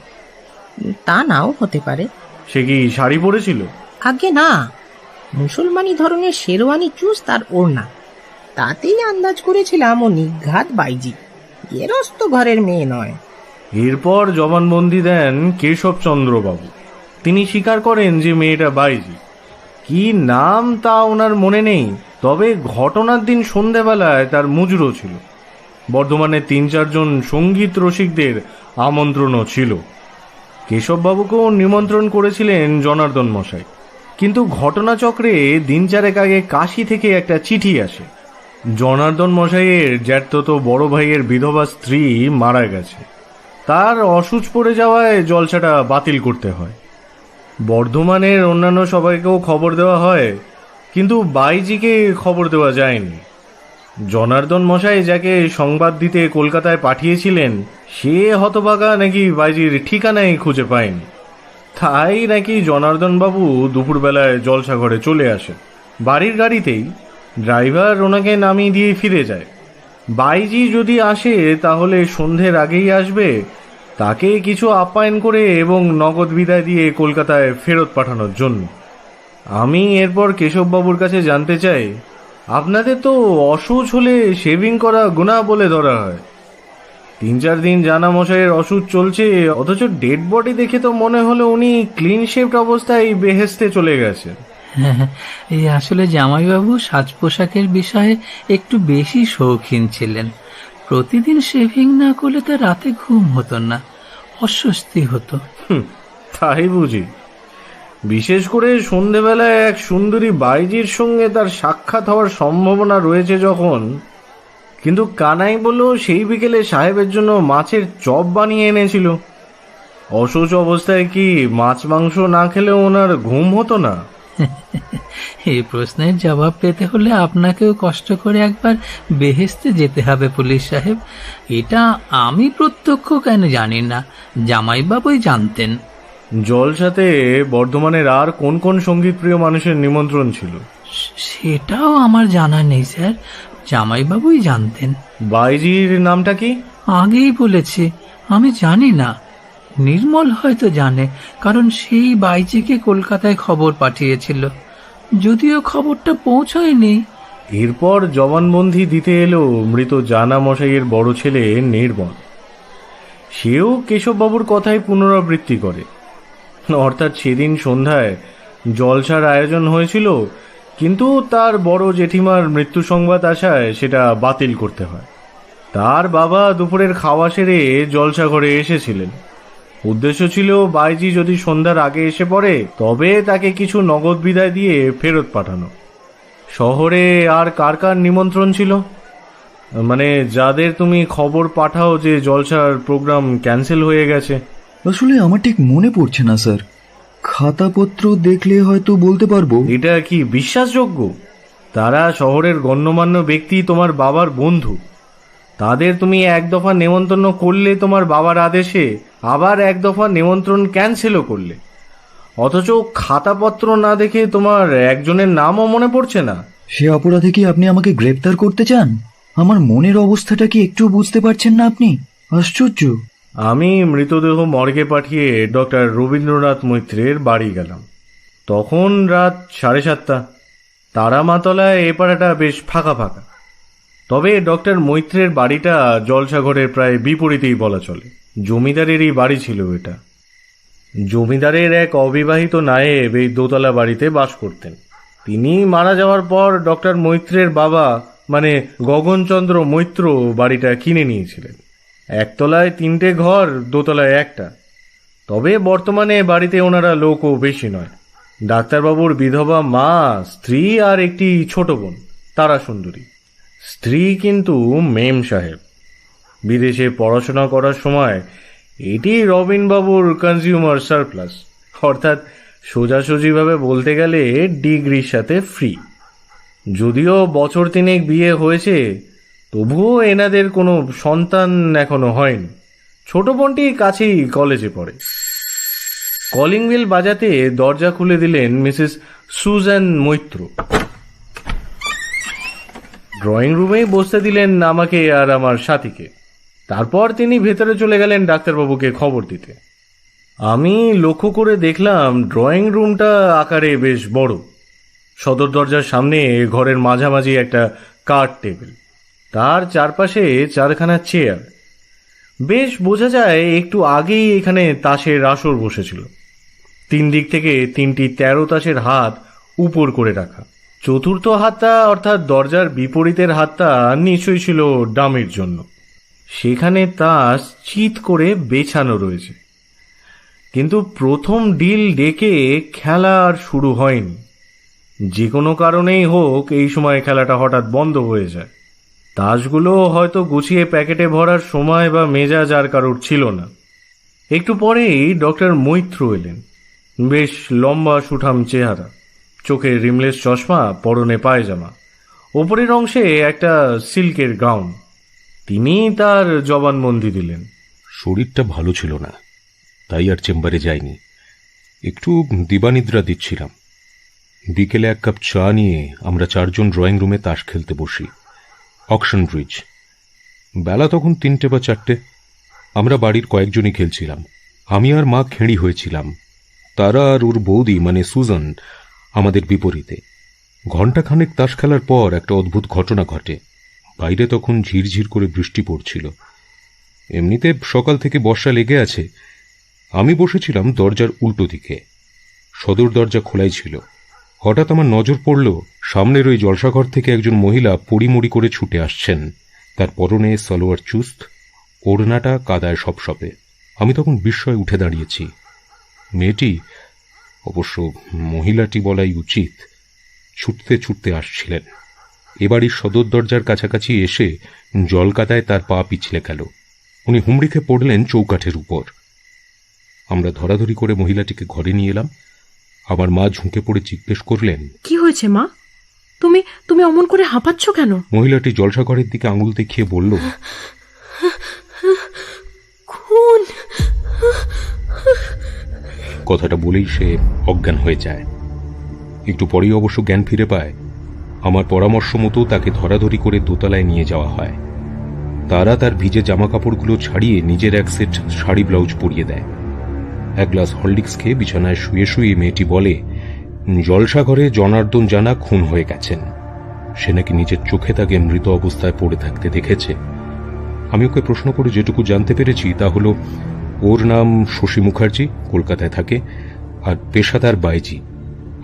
তা নাও হতে পারে। সে কি শাড়ি পরেছিল? আগে না, মুসলমানি ধরনের শেরওয়ানি চুস তার ওড়না। তাতেই আন্দাজ করেছিলাম ও নিঘাত বাইজি, গেরস্ত ঘরের মেয়ে নয়। এরপর জবানবন্দি দেন কেশবচন্দ্র বাবু। তিনি স্বীকার করেন যে মেয়েটা বাইজি। কি নাম তা ওনার মনে নেই, তবে ঘটনার দিন সন্ধেবেলায় তার মুজরো ছিল। বর্ধমানে ৩-৪ জন সঙ্গীত রসিকদের আমন্ত্রণও ছিল। কেশববাবুকেও নিমন্ত্রণ করেছিলেন জনার্দন মশাই। কিন্তু ঘটনাচক্রে দিন 4 আগে কাশী থেকে একটা চিঠি আসে। জনার্দন মশাইয়ের জ্যাঠতো বড় ভাইয়ের বিধবা স্ত্রী মারা গেছে। তার অসুচ পড়ে যাওয়ায় জলসাটা বাতিল করতে হয়। বর্ধমানের অন্যান্য সবাইকেও খবর দেওয়া হয়, কিন্তু বাইজিকে খবর দেওয়া যায়নি। জনার্দন মশাই যাকে সংবাদ দিতে কলকাতায় পাঠিয়েছিলেন সে হতভাগা নাকি বাইজির ঠিকানাই খুঁজে পায়নি। তাই নাকি জনার্দন বাবু দুপুরবেলায় জলসাঘরে চলে আসেন বাড়ির গাড়িতেই। ড্রাইভার ওনাকে নামিয়ে দিয়ে ফিরে যায়। বাইজি যদি আসে তাহলে সন্ধ্যের আগেই আসবে, তাকে কিছু আপ্যায়ন করে এবং নগদ বিদায় দিয়ে কলকাতায় ফেরত পাঠানোর জন্য। আমি এরপর কেশববাবুর কাছে জানতে চাই, আপনাদের তো অসুচ হলে শেভিং করা গুনাহ বলে ধরা হয়। ৩-৪ দিন জানা মশাইয়ের অসুচ চলছে, অথচ ডেড বডি দেখে তো মনে হলো উনি ক্লিন শেভড অবস্থায় বেহেস্তে চলে গেছেন। এই আসলে জামাইবাবু সাজ পোশাকের বিষয়ে একটু বেশি শৌখিন ছিলেন। প্রতিদিন শেভিং না করলে তার রাতে ঘুম হতো না, অস্বস্তি হতো। তাই বুঝি? বিশেষ করে সন্ধেবেলায় এক সুন্দরী বাইজির সঙ্গে তার সাক্ষাৎ হওয়ার সম্ভাবনা রয়েছে যখন। কিন্তু কানাই বলল সেই বিকেলে সাহেবের জন্য মাছের চপ বানিয়ে এনেছিল। অসুচ অবস্থায় কি মাছ মাংস না খেলেও ওনার ঘুম হতো না? এই প্রশ্নের জবাব পেতে হলে আপনাকেও কষ্ট করে একবার বেহেস্তে যেতে হবে পুলিশ সাহেব। এটা আমি প্রত্যক্ষ কেন জানি না, জামাইবাবুই জানতেন। জলসাতে বর্ধমানের আর কোন কোন সঙ্গীত প্রিয় মানুষের নিমন্ত্রণ ছিল? সেটাও আমার জানা নেই স্যার, জামাইবাবুই জানতেন। বাইজির নামটা কি? আগেই বলেছি, আমি জানি না। নির্মল হয়তো জানে, কারণ সেই বাইজিকে কলকাতায় খবর পাঠিয়েছিল, যদিও খবরটা পৌঁছয়নি। এরপর জবানবন্দি দিতে এলো মৃত জানা মশাইয়ের বড় ছেলে নির্মল। সেও কেশববাবুর কথাই পুনরাবৃত্তি করে। অর্থাৎ সেদিন সন্ধ্যায় জলসার আয়োজন হয়েছিল, কিন্তু তার বড় জেঠিমার মৃত্যু সংবাদ আসায় সেটা বাতিল করতে হয়। তার বাবা দুপুরের খাওয়া সেরে জলসা ঘরে এসেছিলেন। উদ্দেশ্য ছিল বাইজি যদি সন্ধ্যার আগে এসে পড়ে তবে তাকে কিছু নগদ বিদায় দিয়ে ফেরত পাঠানো। শহরে আর কার কার নিমন্ত্রণ ছিল? মানে যাদের তুমি খবর পাঠাও যে জলসার প্রোগ্রাম ক্যান্সেল হয়ে গেছে। আসলে আমার ঠিক মনে পড়ছে না স্যার, খাতাপত্র দেখলে হয়তো বলতে পারবো। এটা কি বিশ্বাসযোগ্য? তারা শহরের গণ্যমান্য ব্যক্তি, তোমার বাবার বন্ধু। তাদের তুমি এক দফা নেমন্তন্ন করলে তোমার বাবার আদেশে, আবার এক দফা নিমন্ত্রণ ক্যান্সেলও করলে, অথচ খাতাপত্র না দেখে তোমার একজনের নামও মনে পড়ছে না। সে অপরাধে কি আপনি আমাকে গ্রেপ্তার করতে চান? আমার মনের অবস্থাটা কি একটু বুঝতে পারছেন না আপনি? আশ্চর্য। আমি মৃতদেহ মর্গে পাঠিয়ে ডক্টর রবীন্দ্রনাথ মৈত্রের বাড়ি গেলাম। তখন রাত 7:30। তারামাতলায় এ পাড়াটা বেশ ফাঁকা ফাঁকা। তবে ডক্টর মৈত্রের বাড়িটা জলসাঘরের প্রায় বিপরীতেই বলা চলে। জমিদারেরই বাড়ি ছিল এটা। জমিদারের এক অবিবাহিত নায়েব এই দোতলা বাড়িতে বাস করতেন। তিনি মারা যাওয়ার পর ডক্টর মৈত্রের বাবা মানে গগনচন্দ্র মৈত্র বাড়িটা কিনে নিয়েছিলেন। একতলায় 3টে ঘর, দোতলায় একটা। তবে বর্তমানে বাড়িতে ওনারা লোকও বেশি নয়। ডাক্তারবাবুর বিধবা মা, স্ত্রী আর একটি ছোট বোন, তারা সুন্দরী। স্ত্রী কিন্তু মেম সাহেব। বিদেশে পড়াশোনা করার সময় এটি রবিনবাবুর কনজিউমার সারপ্লাস, অর্থাৎ সোজাসুজিভাবে বলতে গেলে ডিগ্রির সাথে ফ্রি। যদিও বছর তিনেক বিয়ে হয়েছে, তবুও এনাদের কোনো সন্তান এখনো হয়নি। ছোট বোনটি কাছেই কলেজে পড়ে। কলিং বেল বাজাতে দরজা খুলে দিলেন মিসেস সুজান মৈত্র। ড্রয়িং রুমেই বসতে দিলেন আমাকে আর আমার সাথীকে। তারপর তিনি ভেতরে চলে গেলেন ডাক্তারবাবুকে খবর দিতে। আমি লক্ষ্য করে দেখলাম ড্রয়িং রুমটা আকারে বেশ বড়। সদর দরজার সামনে ঘরের মাঝামাঝি একটা কাঠ টেবিল, তার চারপাশে চারখানা চেয়ার। বেশ বোঝা যায় একটু আগেই এখানে তাসের আসর বসেছিল। তিন দিক থেকে তিনটি 13 তাসের হাত উপর করে রাখা। চতুর্থ হাতটা অর্থাৎ দরজার বিপরীতের হাতটা নিশ্চয়ই ছিল ডামের জন্য। সেখানে তাস চিত করে বেছানো রয়েছে, কিন্তু প্রথম ডিল ডেকে খেলা আর শুরু হয়নি। যে কোনো কারণেই হোক এই সময় খেলাটা হঠাৎ বন্ধ হয়ে যায়। তাসগুলো হয়তো গুছিয়ে প্যাকেটে ভরার সময় বা মেজাজ আর কারোর ছিল না। একটু পরেই ডক্টর মৈত্র এলেন। বেশ লম্বা সুঠাম চেহারা, চোখে রিমলেস চশমা, পরনে পায়জামা, ওপরের অংশে একটা সিল্কের গাউন। তিনি তার জবানবন্দি দিলেন। শরীরটা ভালো ছিল না, তাই আর চেম্বারে যাইনি। একটু দিবানিদ্রা দিচ্ছিলাম। বিকেলে 1 কাপ চা নিয়ে আমরা 4 জন ড্রয়িং রুমে তাস খেলতে বসি। Auction bridge. বেলা তখন 3টে বা 4টে। আমরা বাড়ির কয়েকজনই খেলছিলাম। আমি আর মা খেঁড়ি হয়েছিলাম। তারা আর ওর বৌদি মানে সুজান আমাদের বিপরীতে। ঘণ্টাখানেক তাস খেলার পর একটা অদ্ভুত ঘটনা ঘটে। বাইরে তখন ঝিরঝির করে বৃষ্টি পড়ছিল। এমনিতে সকাল থেকে বর্ষা লেগে আছে। আমি বসেছিলাম দরজার উল্টো দিকে। সদর দরজা খোলাই ছিল। হঠাৎ আমার নজর পড়ল সামনের ওই জলসাঘর থেকে একজন মহিলা পড়িমড়ি করে ছুটে আসছেন। তার পরনে সালোয়ার চুস্ত, ওড়নাটা কাদায় সপসপে। আমি তখন বিস্ময়ে উঠে দাঁড়িয়েছি। মেয়েটি, অবশ্য মহিলাটি বলাই উচিত, ছুটতে ছুটতে আসছিলেন। এবাড়ির সদর দরজার কাছাকাছি এসে জলকাদায় তার পা পিছলে গেল। উনি হুমড়ি খেয়ে পড়লেন চৌকাঠের উপর। আমরা ধরাধরি করে মহিলাটিকে ঘরে নিয়ে এলাম। আমার মা ঝুঁকে পড়ে জিজ্ঞেস করলেন, কি হয়েছে মা? তুমি তুমি অমন করে হাঁপাচ্ছ কেন? মহিলাটি জলসাঘরের দিকে আঙুল দেখিয়ে বলল, খুন। কথাটা বলেই সে অজ্ঞান হয়ে যায়। একটু পরেই অবশ্য জ্ঞান ফিরে পায়। আমার পরামর্শ মতো তাকে ধরাধরি করে দোতলায় নিয়ে যাওয়া হয়। তারা তার ভিজে জামা কাপড়গুলো ছাড়িয়ে নিজের এক সেট শাড়ি ব্লাউজ পরিয়ে দেয়। 1 গ্লাস হরলিক্স খেয়ে বিছানায় শুয়ে শুয়ে মেয়েটি বলে, জলসাঘরে জনার্দন জানা খুন হয়ে গেছেন। সে নাকি নিজের চোখে তাকে মৃত অবস্থায় পড়ে থাকতে দেখেছে। আমি ওকে প্রশ্ন করে যেটুকু জানতে পেরেছি তা হলো, ওর নাম শশী মুখার্জি, কলকাতায় থাকে, আর পেশাদার বাইজি।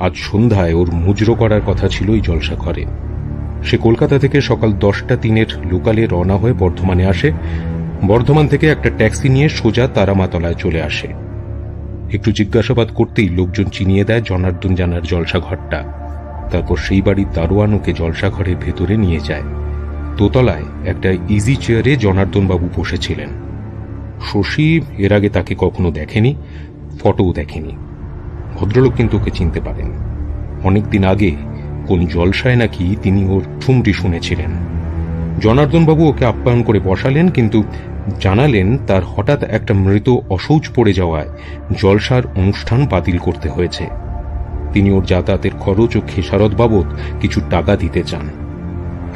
আজ সন্ধ্যায় ওর মুজরো করার কথা ছিল এই জলসাঘরে। সে কলকাতা থেকে সকাল 10টা 3 লোকালে রওনা হয়ে বর্ধমানে আসে। বর্ধমান থেকে একটা ট্যাক্সি নিয়ে সোজা তারামাতলায় চলে আসে। একটু জিজ্ঞাসাবাদ করতেই লোকজন চিনিয়ে দেয় জনার্দন জানার জলসাঘরটা। তারপর সেই বাড়ির দারোয়ান ওকে জলসাঘরের ভেতরে নিয়ে যায়। দোতলায় একটা ইজি চেয়ারে জনার্দন বাবু বসেছিলেন। শশী এর আগে তাকে কখনো দেখেনি, ফটোও দেখেনি। ভদ্রলোক কিন্তু ওকে চিনতে পারেন। অনেকদিন আগে কোন জলসায় নাকি তিনি ওর ঠুমটি শুনেছিলেন। জনার্দনবাবু ওকে আপ্যায়ন করে বসালেন, কিন্তু জানালেন তার হঠাৎ একটা মৃত অশৌচ পড়ে যাওয়ায় জলসার অনুষ্ঠান বাতিল করতে হয়েছে। তিনি ওর যাতায়াতের খরচ ও খেসারত বাবদ কিছু টাকা দিতে চান।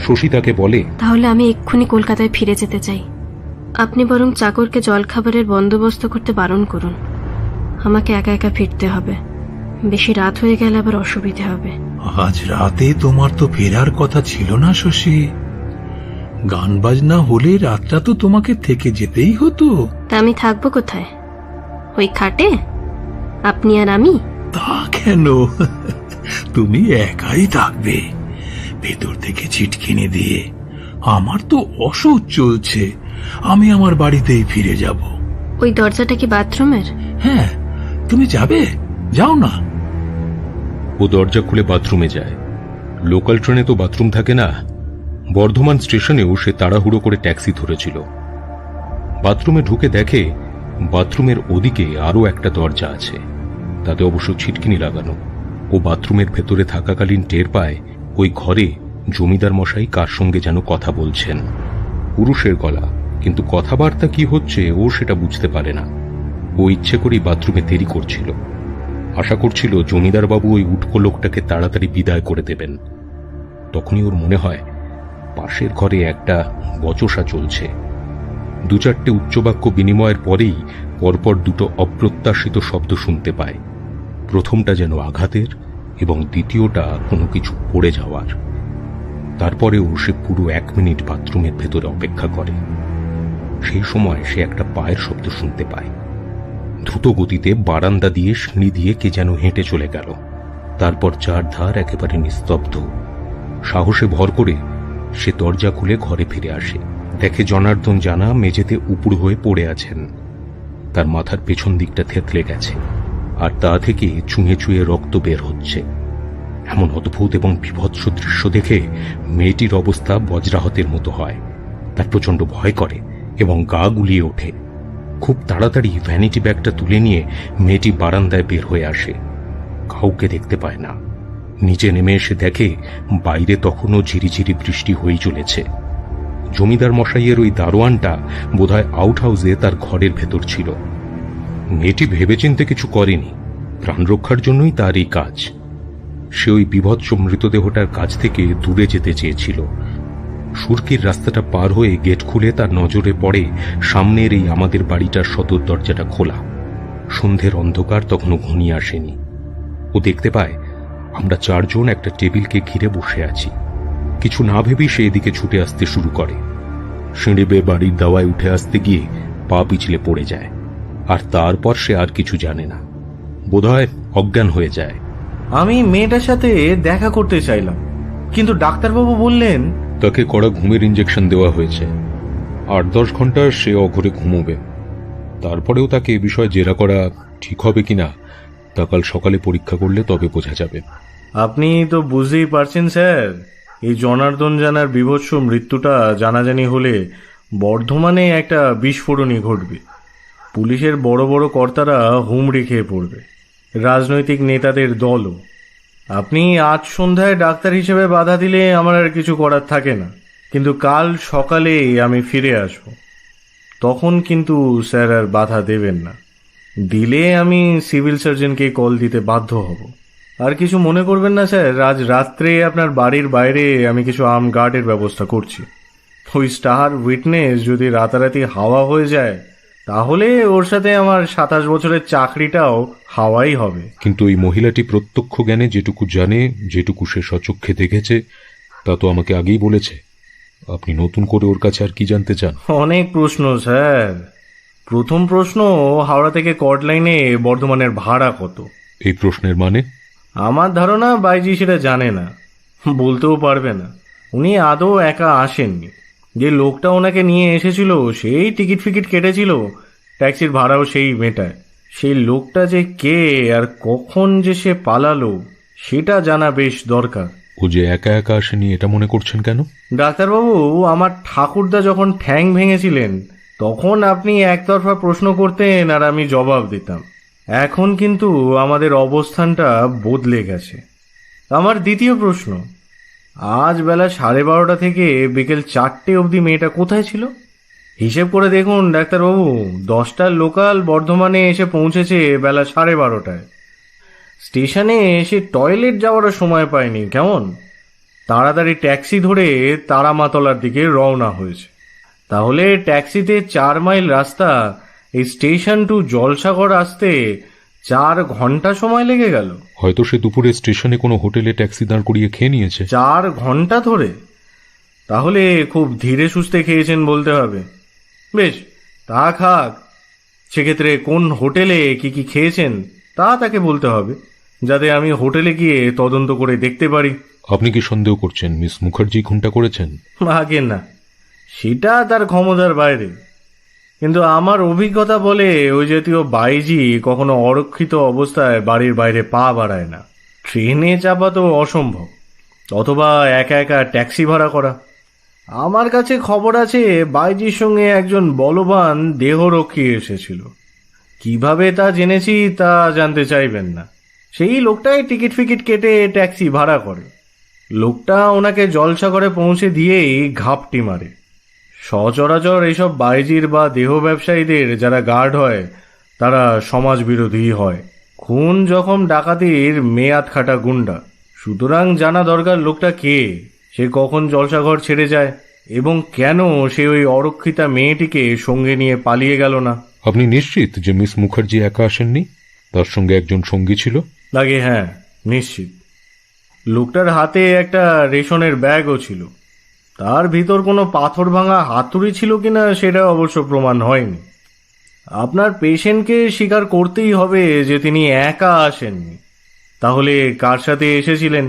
শশী তাকে বলে, তাহলে আমি এক্ষুনি কলকাতায় ফিরে যেতে চাই। আপনি বরং চাকরকে জলখাবারের বন্দোবস্ত করতে বারণ করুন। আমাকে একা একা ফিরতে হবে। বেশি রাত হয়ে গেলে আবার অসুবিধা হবে। আজ রাতে তোমার তো ফেরার কথা ছিল না শশী। গান বাজনা হলে রাতটা তো তোমাকে থেকে যেতেই হতো। তা আমি থাকবো কোথায়? ওই খাটে? আপনি আর আমি? তা কেন, তুমি একাই থাকবে ভেতর থেকে ছিটকিনি দিয়ে। আমার তো অসহ্য চলছে। আমি আমার বাড়িতেই ফিরে যাব। ওই দরজাটা কি বাথরুমের? হ্যাঁ, তুমি যাবে? যাও না। ও দরজা খুলে বাথরুমে যায়। লোকাল ট্রেনে তো বাথরুম থাকে না। বর্ধমান স্টেশনেও সে তাড়াহুড়ো করে ট্যাক্সি ধরেছিল। বাথরুমে ঢুকে দেখে বাথরুমের ওদিকে আরো একটা দরজা আছে। তাতে অবশ্য ছিটকিনি লাগানো। ও বাথরুমের ভেতরে থাকাকালীন টের পায় ওই ঘরে জমিদার মশাই কার সঙ্গে যেন কথা বলছেন। পুরুষের গলা, কিন্তু কথাবার্তা কি হচ্ছে ও সেটা বুঝতে পারে না। ও ইচ্ছে করেই বাথরুমে দেরি করছিল, আশা করছিল জমিদার বাবু ওই উটকো লোকটাকে তাড়াতাড়ি বিদায় করে দেবেন। তখনই ওর মনে হয় পাশের ঘরে একটা বচসা চলছে। দু চারটে উচ্চবাক্য বিনিময়ের পরেই পরপর দুটো অপ্রত্যাশিত শব্দ শুনতে পায়। প্রথমটা যেন আঘাতের এবং দ্বিতীয়টা কোনো কিছু পড়ে যাওয়ার। তারপরেও সে পুরো 1 মিনিট বাথরুমের ভেতরে অপেক্ষা করে। সেই সময় সে একটা পায়ের শব্দ শুনতে পায়। দ্রুত গতিতে বারান্দা দিয়ে সিঁড়ি দিয়ে কে যেন হেঁটে চলে গেল। তারপর চারধার একেবারে নিস্তব্ধ। সাহসে ভর করে সে দরজা খুলে ঘরে ফিরে আসে। দেখে জনার্দন জানা মেঝেতে উপুড় হয়ে পড়ে আছেন। তার মাথার পেছন দিকটা থেতলে গেছে, আর তা থেকে চুঁয়ে চুঁয়ে রক্ত বের হচ্ছে। এমন অদ্ভুত এবং বিভৎস দৃশ্য দেখে মেয়েটির অবস্থা বজ্রাহতের মতো হয়। তার প্রচন্ড ভয় করে এবং গা গুলিয়ে ওঠে। খুব তাড়াতাড়ি ভ্যানিটি ব্যাগটা তুলে নিয়ে মেয়েটি বারান্দায় বের হয়ে আসে। কাউকে দেখতে পায় না। নিচে নেমে এসে দেখে বাইরে তখনও ঝিরিঝিরি বৃষ্টি হয়েই চলেছে। জমিদার মশাইয়ের ওই দারোয়ানটা বোধহয় আউট হাউসে তার ঘরের ভেতর ছিল। মেয়েটি ভেবেচিন্তে কিছু করেনি, প্রাণ রক্ষার জন্যই তার এই কাজ। সে ওই বিভৎস মৃতদেহটার কাছ থেকে দূরে যেতে চেয়েছিল। সুরকির রাস্তাটা পার হয়ে গেট খুলে তার নজরে পড়ে সামনের এই আমাদের বাড়িটার সদর দরজাটা খোলা। সন্ধ্যের অন্ধকার তখনও ঘনিয়ে আসেনি। ও দেখতে পায় আমরা 4 জন একটা টেবিলকে ঘিরে বসে আছি। কিছু না ভেবেই সে এদিকে ছুটে আসতে শুরু করে। সিঁড়ি বেয়ে বাড়ির দাওয়ায় উঠে আসতে গিয়ে পা পিছলে পড়ে যায়, আর তারপর সে আর কিছু জানে না। বোধহয় অজ্ঞান হয়ে যায়। আমি মেয়েটার সাথে দেখা করতে চাইলাম, কিন্তু ডাক্তারবাবু বললেন তাকে কড়া ঘুমের ইঞ্জেকশন দেওয়া হয়েছে। 8-10 ঘন্টা সে অঘরে ঘুমোবে। তারপরেও তাকে এ বিষয়ে জেরা করা ঠিক হবে কিনা তা কাল সকালে পরীক্ষা করলে তবে বোঝা যাবে। আপনি তো বুঝতেই পারছেন স্যার, এই জনার্দন জানার বিভৎস মৃত্যুটা জানাজানি হলে বর্ধমানে একটা বিস্ফোরণই ঘটবে। পুলিশের বড় বড় কর্তারা হুমড়ি খেয়ে পড়বে, রাজনৈতিক নেতাদের দলও। আপনি আজ সন্ধ্যায় ডাক্তার হিসেবে বাধা দিলে আমার আর কিছু করার থাকে না, কিন্তু কাল সকালেই আমি ফিরে আসব। তখন কিন্তু স্যার আর বাধা দেবেন না। দিলে আমি সিভিল সার্জনকে কল দিতে বাধ্য হব। আর কিছু মনে করবেন না স্যার, আজ রাত্রে আপনার বাড়ির বাইরে আমি কিছু আর্ম গার্ডের ব্যবস্থা করছি। ওই স্টার উইটনেস যদি রাতারাতি হাওয়া হয়ে যায়, তাহলে ওর সাথে আমার 27 বছরের চাকরিটাও হাওয়াই হবে। কিন্তু ওই মহিলাটি প্রত্যক্ষ জ্ঞানে যেটুকু জানে, যেটুকু সে স্বচক্ষে দেখেছে, তা তো আমাকে আগেই বলেছে। আপনি নতুন করে ওর কাছে আর কি জানতে চান? অনেক প্রশ্ন স্যার। প্রথম প্রশ্ন, হাওড়া থেকে কর্ট লাইনে বর্ধমানের ভাড়া কত? এই প্রশ্নের মানে? আমার ধারণা বাইজি সেটা জানে না, বলতেও পারবে না। উনি আদৌ একা আসেননি। যে লোকটা ওনাকে নিয়ে এসেছিল সেই টিকিট ফিকিট কেটেছিল, ট্যাক্সির ভাড়াও সেই মেটায়। সেই লোকটা যে কে আর কখন যে সে পালালো সেটা জানা বেশ দরকার। ও যে একা একা আসেনি এটা মনে করছেন কেন? ডাক্তারবাবু, আমার ঠাকুরদা যখন ঠ্যাং ভেঙেছিলেন তখন আপনি একতরফা প্রশ্ন করতেন আর আমি জবাব দিতাম। এখন কিন্তু আমাদের অবস্থানটা বদলে গেছে। আমার দ্বিতীয় প্রশ্ন, আজ বেলা 12:30 থেকে বিকেল 4টে অবধি মেয়েটা কোথায় ছিল? হিসেব করে দেখুন ডাক্তারবাবু, 10টার লোকাল বর্ধমানে এসে পৌঁছেছে বেলা 12:30টায়। স্টেশনে এসে টয়লেট যাওয়ারও সময় পায়নি। কেমন তাড়াতাড়ি ট্যাক্সি ধরে তারামাতলার দিকে রওনা হয়েছে। তাহলে ট্যাক্সিতে 4 মাইল রাস্তা, এই স্টেশন টু জলসাগর আসতে 4 ঘন্টা সময় লেগে গেল। হয়তো সে দুপুরে স্টেশনে কোনো হোটেলে ট্যাক্সি দাঁড় করিয়ে খেয়ে নিয়েছে। 4 ঘন্টা ধরে? তাহলে খুব ধীরে সুস্থে খেয়েছেন বলতে হবে। বেশ, তা খাক। সেক্ষেত্রে কোন হোটেলে কি কি খেয়েছেন তা তাকে বলতে হবে, যাতে আমি হোটেলে গিয়ে তদন্ত করে দেখতে পারি। আপনি কি সন্দেহ করছেন মিস মুখার্জি খুনটা করেছেন? আগে না, সেটা তার ক্ষমতার বাইরে। কিন্তু আমার অভিজ্ঞতা বলে ওই জাতীয় বাইজি কখনো অরক্ষিত অবস্থায় বাড়ির বাইরে পা বাড়ায় না। ট্রেনে চাপা তো অসম্ভব, অথবা একা একা ট্যাক্সি ভাড়া করা। আমার কাছে খবর আছে বাইজির সঙ্গে একজন বলবান দেহরক্ষী এসেছিল। কিভাবে তা জেনেছি তা জানতে চাইবেন না। সেই লোকটাই টিকিট ফিকিট কেটে ট্যাক্সি ভাড়া করে। লোকটা ওনাকে জলসাগরে পৌঁছে দিয়েই ঘাপটি মারে। সচরাচর এইসব বাইজির বা দেহ ব্যবসায়ীদের যারা গার্ড হয় তারা সমাজ বিরোধী হয়, খুন জখম ডাকাতির মেয়াদ খাটা গুন্ডা। সুতরাং জানা দরকার লোকটা কে, সে কখন জলসাঘর ছেড়ে যায় এবং কেন সে ওই অরক্ষিতা মেয়েটিকে সঙ্গে নিয়ে পালিয়ে গেল না। আপনি নিশ্চিত যে মিস মুখার্জি একা আসেননি, তার সঙ্গে একজন সঙ্গী ছিল? লাগে হ্যাঁ, নিশ্চিত। লোকটার হাতে একটা রেশনের ব্যাগও ছিল। তার ভিতর কোনো পাথর ভাঙা হাতুড়ি ছিল কিনা সেটা অবশ্য প্রমাণ হয়নি। আপনার পেশেন্টকে স্বীকার করতেই হবে যে তিনি একা আসেননি। তাহলে কার সাথে এসেছিলেন?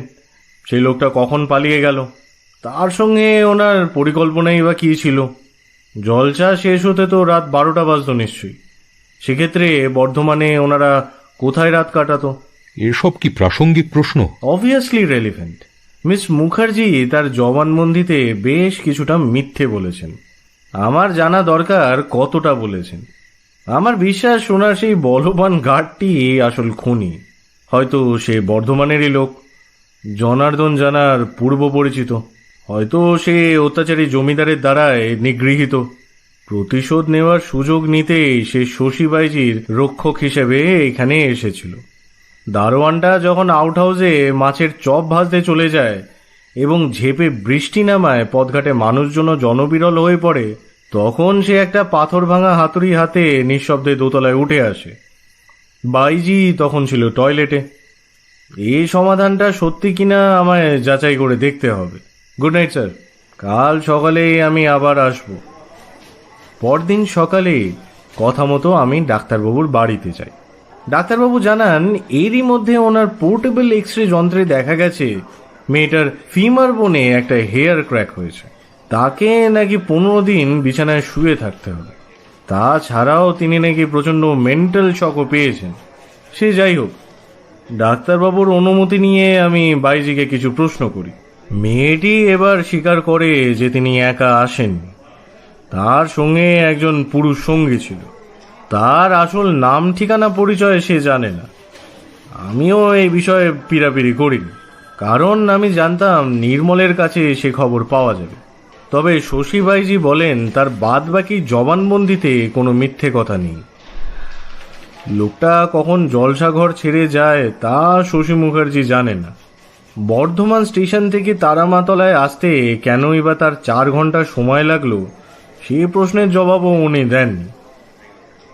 সেই লোকটা কখন পালিয়ে গেল? তার সঙ্গে ওনার পরিকল্পনাই বা কী ছিল? জলসা শেষ হতে তো রাত 12টা বাজত নিশ্চয়ই। সেক্ষেত্রে বর্ধমানে ওনারা কোথায় রাত কাটাতো? এসব কি প্রাসঙ্গিক প্রশ্ন? Obviously relevant. মিস মুখার্জি তার জবানবন্দিতে বেশ কিছুটা মিথ্যে বলেছেন। আমার জানা দরকার কতটা বলেছেন। আমার বিশ্বাস ওনার সেই বলবান গার্ডটি আসল খুনি। হয়তো সে বর্ধমানেরই লোক, জনার্দন জানার পূর্ব পরিচিত। হয়তো সে অত্যাচারী জমিদারের দ্বারায় নিগৃহীত। প্রতিশোধ নেওয়ার সুযোগ নিতেই সে শশী বাইজির রক্ষক হিসেবে এখানে এসেছিল। দারোয়ানটা যখন আউট হাউসে মাছের চপ ভাজতে চলে যায় এবং ঝেপে বৃষ্টি নামায় পথঘাটে মানুষজনও জনবিরল হয়ে পড়ে, তখন সে একটা পাথর ভাঙা হাতুড়ি হাতে নিঃশব্দে দোতলায় উঠে আসে। বাইজি তখন ছিল টয়লেটে। এই সমাধানটা সত্যি কিনা আমায় যাচাই করে দেখতে হবে। গুড নাইট স্যার, কাল সকালে আমি আবার আসব। পরদিন সকালে কথা মতো আমি ডাক্তারবাবুর বাড়িতে যাই। ডাক্তারবাবু জানান এরই মধ্যে ওনার পোর্টেবল এক্সরে যন্ত্রে দেখা গেছে মেয়েটার ফিমার বোনে একটা হেয়ার ক্র্যাক হয়েছে। তাকে নাকি 15 দিন বিছানায় শুয়ে থাকতে হবে। তাছাড়াও তিনি নাকি প্রচণ্ড মেন্টাল শকও পেয়েছেন। সে যাই হোক, ডাক্তারবাবুর অনুমতি নিয়ে আমি বাইজিকে কিছু প্রশ্ন করি। মেয়েটি এবার স্বীকার করে যে তিনি একা আসেননি, তার সঙ্গে একজন পুরুষ সঙ্গী ছিল। তার আসল নাম ঠিকানা পরিচয় সে জানে না। আমিও এই বিষয়ে পিড়াপিড়ি করিনি, কারণ আমি জানতাম নির্মলের কাছে সে খবর পাওয়া যাবে। তবে শশী বাইজি বলেন তার বাদ বাকি জবানবন্দিতে কোনো মিথ্যে কথা নেই। লোকটা কখন জলসাঘর ছেড়ে যায় তা শশী মুখার্জি জানে না। বর্ধমান স্টেশন থেকে তারামাতলায় আসতে কেনই বা তার 4 ঘন্টা সময় লাগলো, সে প্রশ্নের জবাবও উনি দেননি।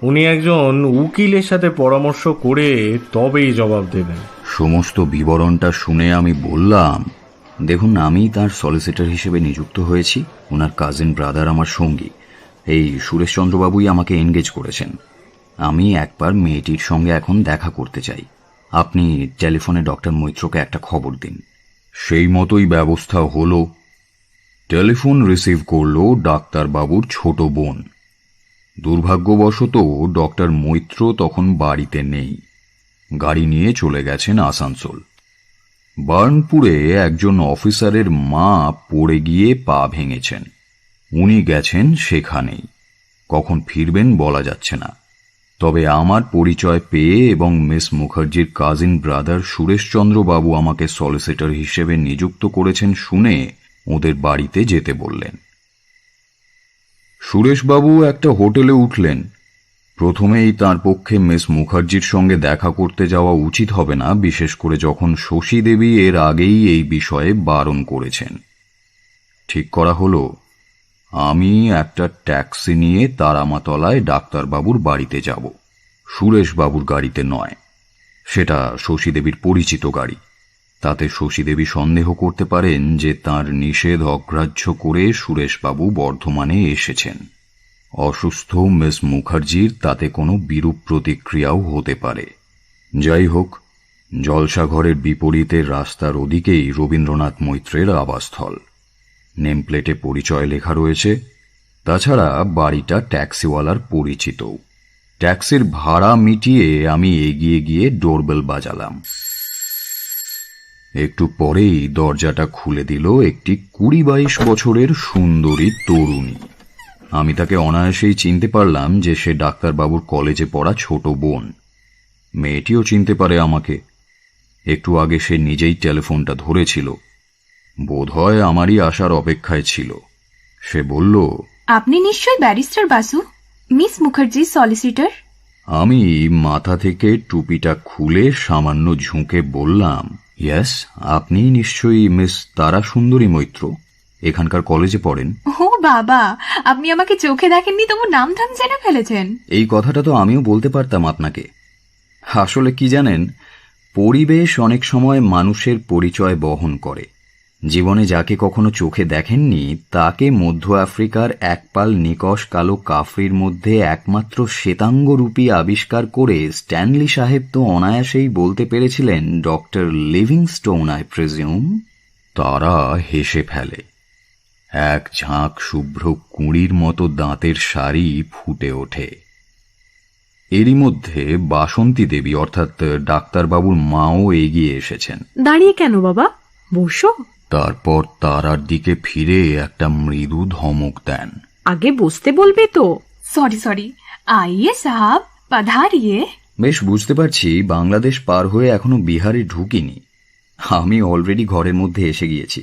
উনি একজন উকিলের সাথে পরামর্শ করে তবেই জবাব দেবেন। সমস্ত বিবরণটা শুনে আমি বললাম, দেখুন, আমি তার সলিসিটর হিসেবে নিযুক্ত হয়েছি। ওনার কাজিন ব্রাদার আমার সঙ্গী, এই সুরেশচন্দ্রবাবুই আমাকে এনগেজ করেছেন। আমি একবার মেয়েটির সঙ্গে এখন দেখা করতে চাই। আপনি টেলিফোনে ডক্টর মৈত্রকে একটা খবর দিন। সেই মতোই ব্যবস্থা হলো। টেলিফোন রিসিভ করলো ডাক্তারবাবুর ছোট বোন। দুর্ভাগ্যবশত ডক্টর মৈত্র তখন বাড়িতে নেই, গাড়ি নিয়ে চলে গেছেন আসানসোল। বার্নপুরে একজন অফিসারের মা পড়ে গিয়ে পা ভেঙেছেন, উনি গেছেন সেখানেই। কখন ফিরবেন বলা যাচ্ছে না। তবে আমার পরিচয় পেয়ে এবং মিস মুখার্জির কাজিন ব্রাদার সুরেশচন্দ্রবাবু আমাকে সলিসিটর হিসেবে নিযুক্ত করেছেন শুনে ওদের বাড়িতে যেতে বললেন। সুরেশবাবু একটা হোটেলে উঠলেন। প্রথমেই তার পক্ষে মিস মুখার্জির সঙ্গে দেখা করতে যাওয়া উচিত হবে না, বিশেষ করে যখন শশী দেবী এর আগেই এই বিষয়ে বারণ করেছেন। ঠিক করা হলো আমি একটা ট্যাক্সি নিয়ে তারামাতলায় ডাক্তারবাবুর বাড়িতে যাব। সুরেশবাবুর গাড়িতে নয়, সেটা শশী দেবীর পরিচিত গাড়ি। তাতে শশী দেবী সন্দেহ করতে পারেন যে তাঁর নিষেধ অগ্রাহ্য করে সুরেশবাবু বর্ধমানে এসেছেন। অসুস্থ মিস মুখার্জির তাতে কোনো বিরূপ প্রতিক্রিয়াও হতে পারে। যাই হোক, জলসাঘরের বিপরীতে রাস্তার ওদিকেই রবীন্দ্রনাথ মৈত্রের আবাসস্থল। নেমপ্লেটে পরিচয় লেখা রয়েছে। তাছাড়া বাড়িটা ট্যাক্সিওয়ালার পরিচিত। ট্যাক্সির ভাড়া মিটিয়ে আমি এগিয়ে গিয়ে ডোরবেল বাজালাম। একটু পরেই দরজাটা খুলে দিল একটি 20-22 বছরের সুন্দরী তরুণী। আমি তাকে অনায়াসেই চিনতে পারলাম যে সে ডাক্তারবাবুর কলেজে পড়া ছোট বোন। মেয়েটিও চিনতে পারে আমাকে। একটু আগে সে নিজেই টেলিফোনটা ধরেছিল, বোধহয় আমারই আসার অপেক্ষায় ছিল। সে বলল, আপনি নিশ্চয়ই barrister Basu, miss Mukherjee solicitor. আমি মাথা থেকে টুপিটা খুলে সামান্য ঝুঁকে বললাম, ইয়েস, আপনি নিশ্চয়ই মিস তারা সুন্দরী মৈত্র, এখানকার কলেজে পড়েন। ও বাবা, আপনি আমাকে চোখে দেখেননি তবু নাম ধাম জেনে ফেলেছেন। এই কথাটা তো আমিও বলতে পারতাম আপনাকে। আসলে কি জানেন, পরিবেশ অনেক সময় মানুষের পরিচয় বহন করে। জীবনে যাকে কখনো চোখে দেখেননি তাকে মধ্য আফ্রিকার একপাল নিকশ কালো কাফরির মধ্যে একমাত্র শ্বেতাঙ্গরূপী আবিষ্কার করে স্ট্যানলি সাহেব তো অনায়াসেই বলতে পেরেছিলেন ডক্টর লিভিংস্টোন, আই প্রিজিউম। তারা হেসে ফেলে। এক ঝাঁক শুভ্র কুঁড়ির মতো দাঁতের সারি ফুটে ওঠে। এরই মধ্যে বাসন্তী দেবী অর্থাৎ ডাক্তারবাবুর মাও এগিয়ে এসেছেন। দাঁড়িয়ে কেন বাবা, বসো। তারপর তারার দিকে ফিরে একটা মৃদু ধমক দেন। আগে বসতে বলবে তো। সরি, আইয়ে সাহাব, পধারিয়ে। বেশ, বুঝতে পারছি বাংলাদেশ পার হয়ে এখনো বিহারে ঢুকিনি। আমি অলরেডি ঘরের মধ্যে এসে গিয়েছি।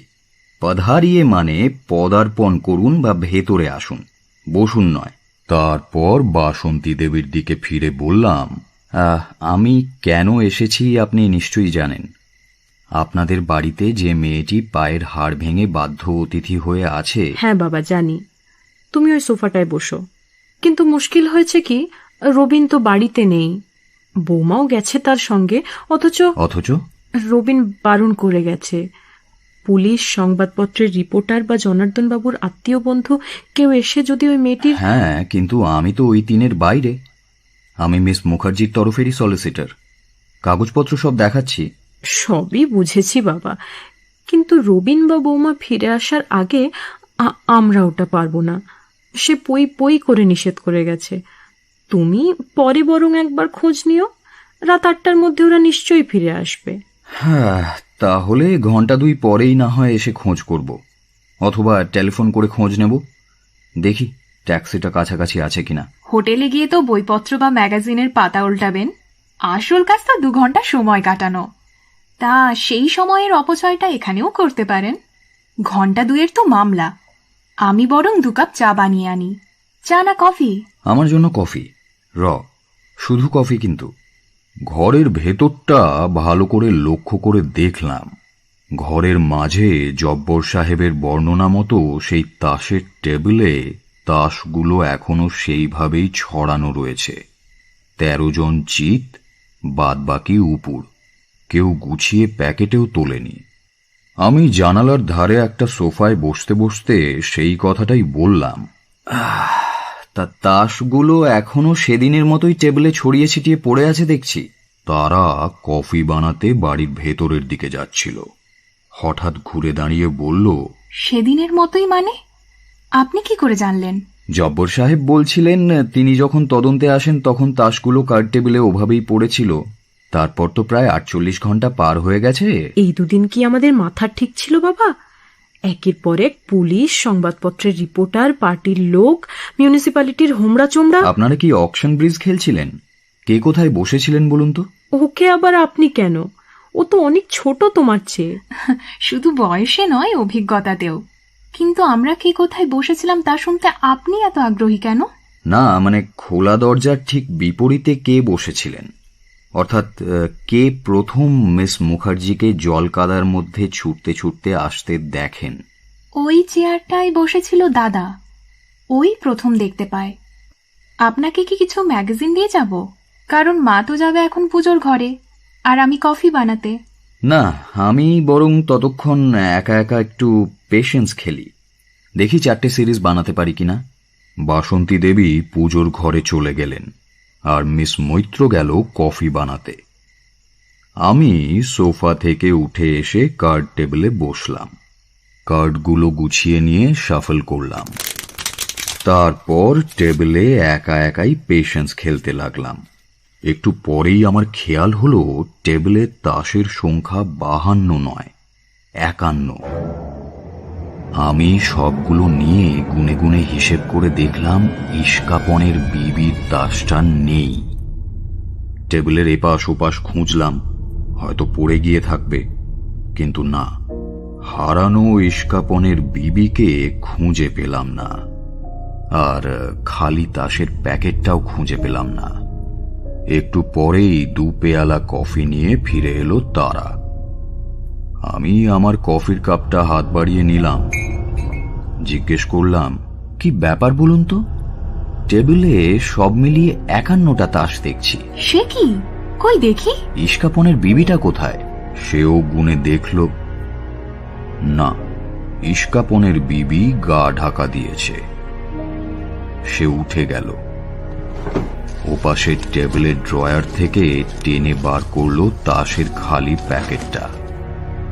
পধারিয়ে মানে পদার্পণ করুন বা ভেতরে আসুন, বসুন নয়। তারপর বাসন্তী দেবীর দিকে ফিরে বললাম, আমি কেন এসেছি আপনি নিশ্চয়ই জানেন। আপনাদের বাড়িতে যে মেয়েটি পায়ের হাড় ভেঙে বাধ্য অতিথি হয়ে আছে। হ্যাঁ বাবা, জানি। তুমি ওই সোফাটায় বসো। কিন্তু মুশকিল হয়েছে কি, রবিন তো বাড়িতে নেই, বৌমাও গেছে তার সঙ্গে। অথচ রবিন বারণ করে গেছে। পুলিশ, সংবাদপত্রের রিপোর্টার বা জনার্দন বাবুর আত্মীয় বন্ধু কেউ এসে যদি ওই মেয়েটির। হ্যাঁ, কিন্তু আমি তো ওই তিনের বাইরে। আমি মিস মুখার্জির তরফেরই সলিসিটর। কাগজপত্র সব দেখাচ্ছি। সবই বুঝেছি বাবা, কিন্তু রবিন বা বৌমা ফিরে আসার আগে আমরা ওটা পারবো না। সে পই করে নিষেধ করে গেছে। তুমি পরে বরং একবার খোঁজ নিও। রাত 8টার মধ্যে ওরা নিশ্চয়ই ফিরে আসবে। হ্যাঁ, তাহলে ঘন্টা 2 পরেই না হয় এসে খোঁজ করব, অথবা টেলিফোন করে খোঁজ নেব। দেখি ট্যাক্সিটা কাছাকাছি আছে কিনা। হোটেলে গিয়ে তো বইপত্র বা ম্যাগাজিনের পাতা উল্টাবেন, আসল কাজ তো 2 ঘন্টা সময় কাটানো। তা সেই সময়ের অপচয়টা এখানেও করতে পারেন। ঘন্টা 2 তো মামলা। আমি বরং 2 কাপ চা বানিয়ে আনি। চা না কফি? আমার জন্য কফি, শুধু কফি। কিন্তু ঘরের ভেতরটা ভালো করে লক্ষ্য করে দেখলাম। ঘরের মাঝে জব্বর সাহেবের বর্ণনা মতো সেই তাসের টেবিলে তাসগুলো এখনো সেইভাবেই ছড়ানো রয়েছে। 13 জন চিত, বাদ বাকি উপুর। কেউ গুছিয়ে প্যাকেটেও তোলেনি। আমি জানালার ধারে একটা সোফায় বসতে বসতে সেই কথাটাই বললাম। তা তাসগুলো এখনো সেদিনের মতোই টেবিলে ছড়িয়ে ছিটিয়ে পড়ে আছে দেখছি। তারা কফি বানাতে বাড়ির ভেতরের দিকে যাচ্ছিল। হঠাৎ ঘুরে দাঁড়িয়ে বলল, সেদিনের মতোই মানে? আপনি কি করে জানলেন? জব্বর সাহেব বলছিলেন তিনি যখন তদন্তে আসেন তখন তাসগুলো কার্ড টেবিলে ওভাবেই পড়েছিল। তারপর তো প্রায় 48 ঘন্টা পার হয়ে গেছে। এই 2 দিন কি আমাদের মাথা ঠিক ছিল বাবা? একের পর এক পুলিশ, সংবাদপত্রের রিপোর্টার, পার্টির লোক, মিউনিসিপ্যালিটির হোমরা চোমরা। আপনারা কি অকশন ব্রিজ খেলছিলেন? কে কোথায় বসেছিলেন বলুন তো? ওকে আবার আপনি কেন? ও তো অনেক ছোট তোমার চেয়ে। শুধু বয়সে নয়, অভিজ্ঞতাতেও। কিন্তু আমরা কে কোথায় বসেছিলাম তা শুনতে আপনি এত আগ্রহী কেন? না, মানে খোলা দরজার ঠিক বিপরীতে কে বসেছিলেন, অর্থাৎ কে প্রথম মিস মুখার্জিকে জল কাদার মধ্যে ছুটতে ছুটতে আসতে দেখেন। ওই চেয়ারটায় বসেছিল দাদা, ওই প্রথম দেখতে পায়। আপনাকে কি কিছু ম্যাগাজিন দিয়ে যাব? কারণ মা তো যাবে এখন পুজোর ঘরে, আর আমি কফি বানাতে। না, আমি বরং ততক্ষণ একা একা একটু পেশেন্স খেলি, দেখি 4টে সিরিজ বানাতে পারি কিনা। বাসন্তী দেবী পুজোর ঘরে চলে গেলেন, আর মিস মৈত্র গেল কফি বানাতে। আমি সোফা থেকে উঠে এসে কার্ড টেবিলে বসলাম। কার্ডগুলো গুছিয়ে নিয়ে শাফল করলাম। তারপর টেবিলে একা একাই পেশেন্স খেলতে লাগলাম। একটু পরেই আমার খেয়াল হলো টেবিলে তাসের সংখ্যা 52 নয়, 51। আমি সবগুলো নিয়ে গুনে গুনে হিসেব করে দেখলাম ইস্কাপনের বিবির তাসটা নেই। টেবিলের এপাশ ওপাশ খুঁজলাম, হয়তো পড়ে গিয়ে থাকবে, কিন্তু না, হারানো ইস্কাপনের বিবিকে খুঁজে পেলাম না। আর খালি তাসের প্যাকেটটাও খুঁজে পেলাম না। একটু পরেই 2 পেয়ালা কফি নিয়ে ফিরে এলো তারা। আমি আমার কফির কাপটা হাত বাড়িয়ে নিলাম, জিজ্ঞেস করলাম, কি ব্যাপার বলুন তো? টেবিলে সব মিলিয়ে 51টা তাস দেখছি। সে কি? কই দেখি। ইস্কাপনের বিবিটা কোথায়? সেও গুনে দেখল, না, ইস্কাপনের বিবি গা ঢাকা দিয়েছে। সে উঠে গেল, ওপাশের টেবিলের ড্রয়ার থেকে টেনে বার করলো তাসের খালি প্যাকেটটা।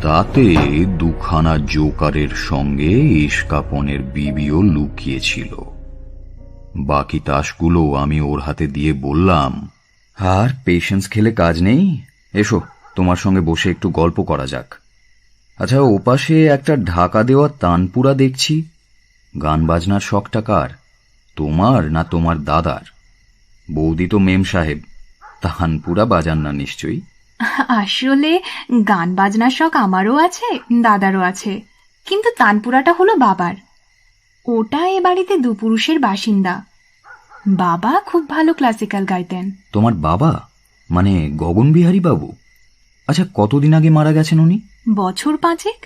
তাতে 2খানা জোকারের সঙ্গে ইস্কাপনের বিবিও লুকিয়েছিল। বাকি তাসগুলো আমি ওর হাতে দিয়ে বললাম, আর পেশেন্স খেলে কাজ নেই, এসো তোমার সঙ্গে বসে একটু গল্প করা যাক। আচ্ছা, ওপাশে একটা ঢাকা দেওয়া তানপুরা দেখছি, গান বাজনার শখটা কার, তোমার না তোমার দাদার? বৌদি তো মেম সাহেব, তানপুরা বাজান না নিশ্চয়ই? আসলে গান বাজনার শখ আমারও আছে, দাদারও আছে, কিন্তু তানপুরাটা হলো বাবার। ওটা এ বাড়িতে 2 পুরুষের বাসিন্দা। বাবা খুব ভালো ক্লাসিক্যাল গাইতেন। তোমার বাবা মানে গগনবিহারী বাবু? আচ্ছা, কতদিন আগে মারা গেছেন উনি? বছর 5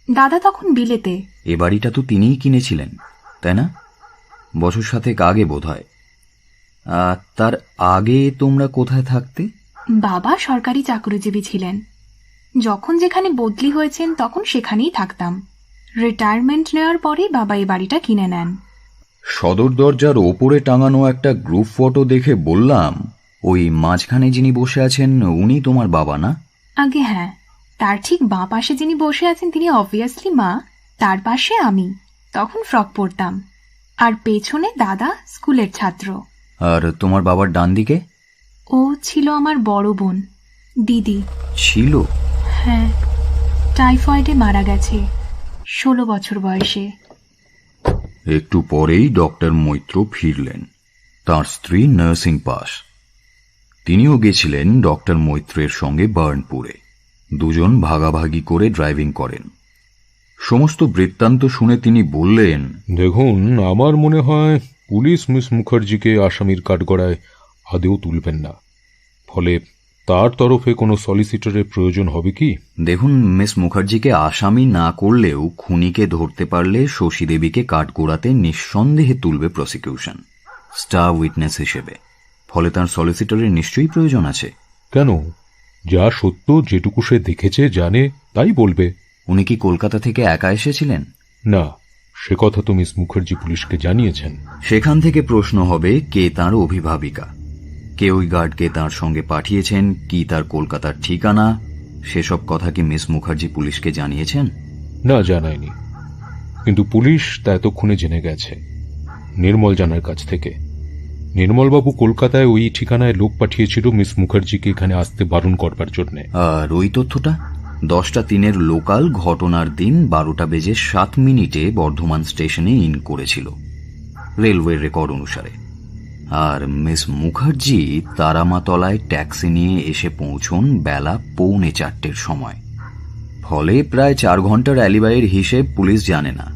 দাদা তখন বিলেতে। এ বাড়িটা তো তিনিই কিনেছিলেন, তাই না? বছর 7 আগে বোধ হয়। তার আগে তোমরা কোথায় থাকতে? বাবা সরকারি চাকরিজীবী ছিলেন। যখন যেখানে বদলি হয়েছেন তখন সেখানেই থাকতাম। রিটায়ারমেন্ট নেওয়ার পরেই বাবা এই বাড়িটা কিনে নেন। সদর দরজার ওপরে টাঙানো একটা গ্রুপ ফটো দেখে বললাম, ওই মাঝখানে যিনি বসে আছেন উনি তোমার বাবা না? আগে হ্যাঁ, তার ঠিক বাঁ পাশে যিনি বসে আছেন তিনি অবভিয়াসলি মা, তার পাশে আমি, তখন ফ্রক পরতাম, আর পেছনে দাদা স্কুলের ছাত্র। আর তোমার বাবার ডান দিকে? ও ছিল আমার বড় বোন, দিদি। ছিল? হ্যাঁ, টাইফয়েডে মারা গেছে 16 বছর বয়সে। একটু পরেই ডক্টর মৈত্র ফিরলেন, তার স্ত্রী নার্সিং পাস। তিনিও গেছিলেন ডক্টর মৈত্রের সঙ্গে বার্নপুরে। দুজন ভাগাভাগি করে ড্রাইভিং করেন। সমস্ত বৃত্তান্ত শুনে তিনি বললেন, দেখুন, আমার মনে হয় পুলিশ মিস মুখার্জিকে আসামির কাঠগড়ায় আদেও তুলবেন না, ফলে তার তরফে কোনো সলিসিটরের প্রয়োজন হবে কি? দেখুন, মিস মুখার্জিকে আসামি না করলেও খুনিকে ধরতে পারলে শশী দেবীকে কাঠগোড়াতে নিঃসন্দেহে তুলবে প্রসিকিউশন, স্টার উইটনেস হিসেবে। ফলে তার সলিসিটরের নিশ্চয়ই প্রয়োজন আছে। কেন? যা সত্য, যেটুকু সে দেখেছে জানে তাই বলবে। উনি কি কলকাতা থেকে একা এসেছিলেন? না, সে কথা তো মিস মুখার্জি পুলিশকে জানিয়েছেন। সেখান থেকে প্রশ্ন হবে কে তার অভিভাবিকা, কে ওই গার্ডকে তার সঙ্গে পাঠিয়েছেন, কি তার কলকাতার ঠিকানা, সেসব কথা কি মিস মুখার্জি পুলিশকে জানিয়েছেন? না, জানায়নি, কিন্তু পুলিশ তা এতক্ষণে জেনে গেছে নির্মল জানার কাছ থেকে। নির্মলবাবু কলকাতায় ওই ঠিকানায় লোক পাঠিয়েছিল মিস মুখার্জিকে এখানে আসতে বারণ করবার জন্য। আর ওই তথ্যটা 10:03 লোকাল ঘটনার দিন 12:07 বর্ধমান স্টেশনে ইন করেছিল রেলওয়ে রেকর্ড অনুসারে। আর মিস মুখার্জি তারামাতলায় ট্যাক্সি নিয়ে এসে পৌঁছন বেলা 3:45 সময়। ফলে প্রায় 4 ঘন্টার অ্যালিবাইয়ের হিসেব পুলিশ জানে না,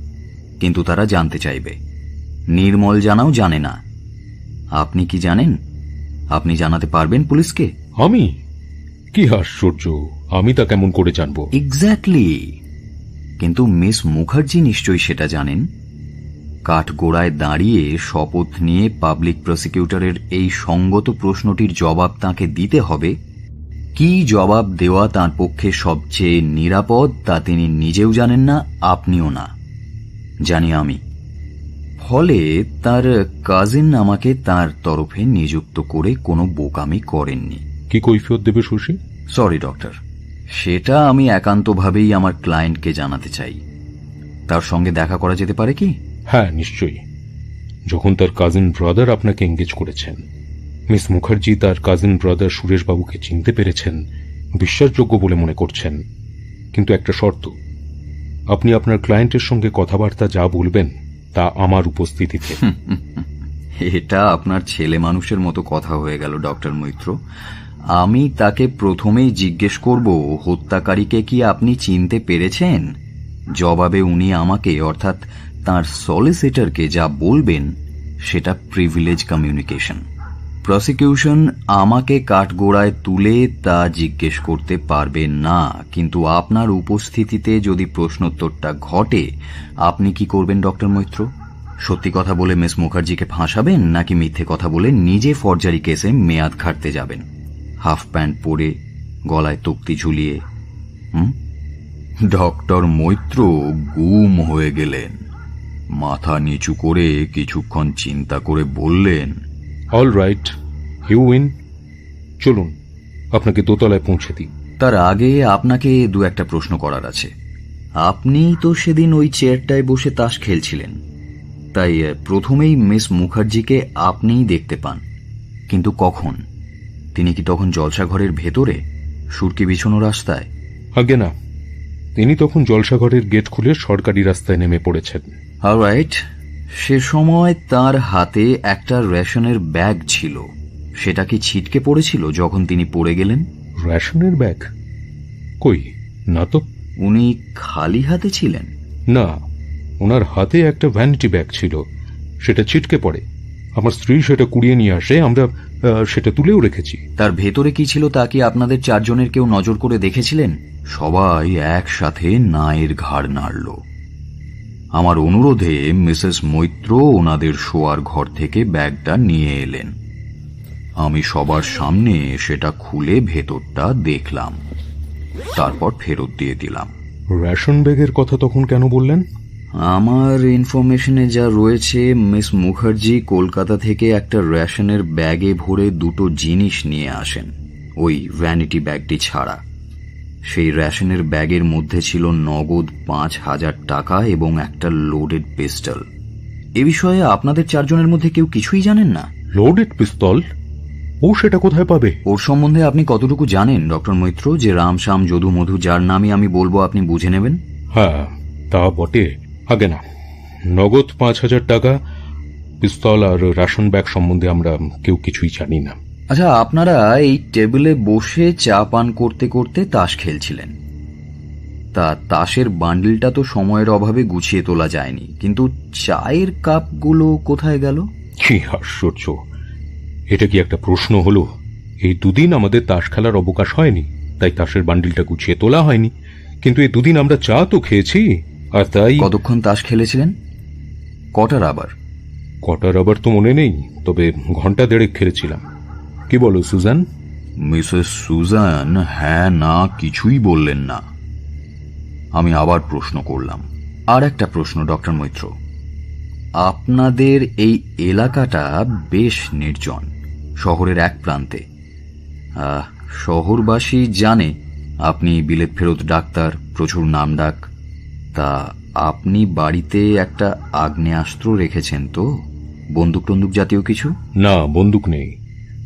কিন্তু তারা জানতে চাইবে। নির্মল জানাও জানে না। আপনি কি জানেন? আপনি জানাতে পারবেন পুলিশকে? আমি? কি আশ্চর্য, আমি তা কেমন করে জানবো? এক্স্যাক্টলি, কিন্তু মিস মুখার্জি নিশ্চয়ই সেটা জানেন। কাঠগোড়ায় দাঁড়িয়ে শপথ নিয়ে পাবলিক প্রসিকিউটরের এই সঙ্গত প্রশ্নটির জবাব তাঁকে দিতে হবে। কি জবাব দেওয়া তাঁর পক্ষে সবচেয়ে নিরাপদ তা তিনি নিজেও জানেন না, আপনিও না, জানি আমি। ফলে তার কাজিন আমাকে তার তরফে নিযুক্ত করে কোনো বোকামি করেননি। কি কৈফিয়ত দেবে শশী? সরি ডক্টর, সেটা আমি একান্তভাবেই আমার ক্লায়েন্টকে জানাতে চাই। তার সঙ্গে দেখা করা যেতে পারে কি? হ্যাঁ, নিশ্চয়ই। যখন তার কাজিন ব্রাদার আপনাকে এঙ্গেজ করেছেন, মিস মুখার্জি তার কাজিন ব্রাদার সুরেশবাবুকে চিনতে পেরেছেন, বিশ্বাসযোগ্য বলে মনে করছেন, কিন্তু একটা শর্ত, আপনি আপনার ক্লায়েন্টের সঙ্গে কথাবার্তা যা বলবেন তা আমার উপস্থিতিতে। এটা আপনার ছেলে মানুষের মতো কথা হয়ে গেল ডক্টর মৈত্র। আমি তাকে প্রথমেই জিজ্ঞেস করব, হত্যাকারীকে কি আপনি চিনতে পেরেছেন? জবাবে উনি আমাকে অর্থাৎ তার সলিসিটরকে যা বলবেন সেটা প্রিভিলেজ কমিউনিকেশন। প্রসিকিউশন আমাকে কাঠগোড়ায় তুলে তা জিজ্ঞেস করতে পারবে না, কিন্তু আপনার উপস্থিতিতে যদি প্রশ্নোত্তরটা ঘটে আপনি কি করবেন ডক্টর মৈত্র? সত্যি কথা বলে মিস মুখার্জিকে ফাঁসাবেন, নাকি মিথ্যে কথা বলে নিজে ফরজারি কেসে মেয়াদ খাটতে যাবেন, হাফ প্যান্ট পরে, গলায় তক্তি ঝুলিয়ে? ডক্টর মৈত্র গুম হয়ে গেলেন। মাথা নিচু করে কিছুক্ষণ চিন্তা করে বললেন, অল রাইট, ইউ উইন। চলুন আপনাকে দোতলায় পৌঁছে দিই। তার আগে আপনাকে দু একটা প্রশ্ন করার আছে। আপনি তো সেদিন ওই চেয়ারটায় বসে তাস খেলছিলেন, তাই প্রথমেই মিস মুখার্জিকে আপনিই দেখতে পান, কিন্তু কখন? তিনি কি তখন জলসাঘরের ভেতরে, সুরকি বিছানো রাস্তায়? আগে না, তিনি তখন জলসাঘরের গেট খুলে সরকারি রাস্তায় নেমে পড়েছেন। অলরাইট, সে সময় তার হাতে একটা রেশনের ব্যাগ ছিল, সেটা কি ছিটকে পড়েছিল যখন তিনি পড়ে গেলেন? রেশনের ব্যাগ? কই না তো। উনি খালি হাতে ছিলেন? না, ওনার হাতে একটা ভ্যানিটি ব্যাগ ছিল, সেটা ছিটকে পড়ে। আমার স্ত্রী সেটা কুড়িয়ে নিয়ে আসে, আমরা সেটা তুলেও রেখেছি। তার ভেতরে কি ছিল তা কি আপনাদের চারজনের কেউ নজর করে দেখেছিলেন? সবাই একসাথে নায়ের ঘাড় নাড়ল। আমার অনুরোধে মিসেস মৈত্র ওনাদের শোয়ার ঘর থেকে ব্যাগটা নিয়ে এলেন। আমি সবার সামনে সেটা খুলে ভেতরটা দেখলাম, তারপর ফেরত দিয়ে দিলাম। রেশন ব্যাগের কথা তখন কেন বললেন? আমার ইনফরমেশনে যা রয়েছে, মিস মুখার্জি কলকাতা থেকে একটা রেশনের ব্যাগে ভরে দুটো জিনিস নিয়ে আসেন, ওই ভ্যানিটি ব্যাগটি ছাড়া। সেই রেশনের ব্যাগের মধ্যে ছিল নগদ 5,000 টাকা এবং একটা লোডেড পিস্তল। এ বিষয়ে আপনাদের চারজনের মধ্যে কেউ কিছুই জানেন না? লোডেড পিস্তল? ও সেটা কোথায় পাবে? ওর সম্বন্ধে আপনি কতটুকু জানেন ডক্টর মৈত্র, যে রামশ্যাম যদু মধু যার নামই আমি বলবো আপনি বুঝে নেবেন? হ্যাঁ, তা বটে। আগে না, নগদ 5,000 টাকা, পিস্তল আর রেশন ব্যাগ সম্বন্ধে আমরা কেউ কিছুই জানি না। আচ্ছা, আপনারা এই টেবিলে বসে চা পান করতে করতে তাস খেলছিলেন। তা তাসের বান্ডিলটা তো সময়ের অভাবে গুছিয়ে তোলা যায়নি, কিন্তু চায়ের কাপগুলো কোথায় গেল? কি আশ্চর্য! এটা কি একটা প্রশ্ন হলো? এই দুদিন আমাদের তাস খেলার অবকাশ হয়নি, তাই তাসের বান্ডিলটা গুছিয়ে তোলা হয়নি, কিন্তু এই দুদিন আমরা চা তো খেয়েছি, আর তাই। কতক্ষণ তাস খেলেছিলেন? কটার আবার? কটার আবার তো মনে নেই, তবে ঘন্টা দেড়েক খেলেছিলাম। কি বলো সুজান? মিসেস সুজান হ্যাঁ না কিছুই বললেন না। আমি আবার প্রশ্ন করলাম, আর একটা প্রশ্ন ডক্টর মৈত্র। আপনাদের এই এলাকাটা বেশ নির্জন, শহরের এক প্রান্তে। শহরবাসী জানে আপনি বিলেত ফেরত ডাক্তার, প্রচুর নামডাক। তা আপনি বাড়িতে একটা আগ্নেয়াস্ত্র রেখেছেন তো? বন্দুক টন্দুক জাতীয় কিছু? না, বন্দুক নেই,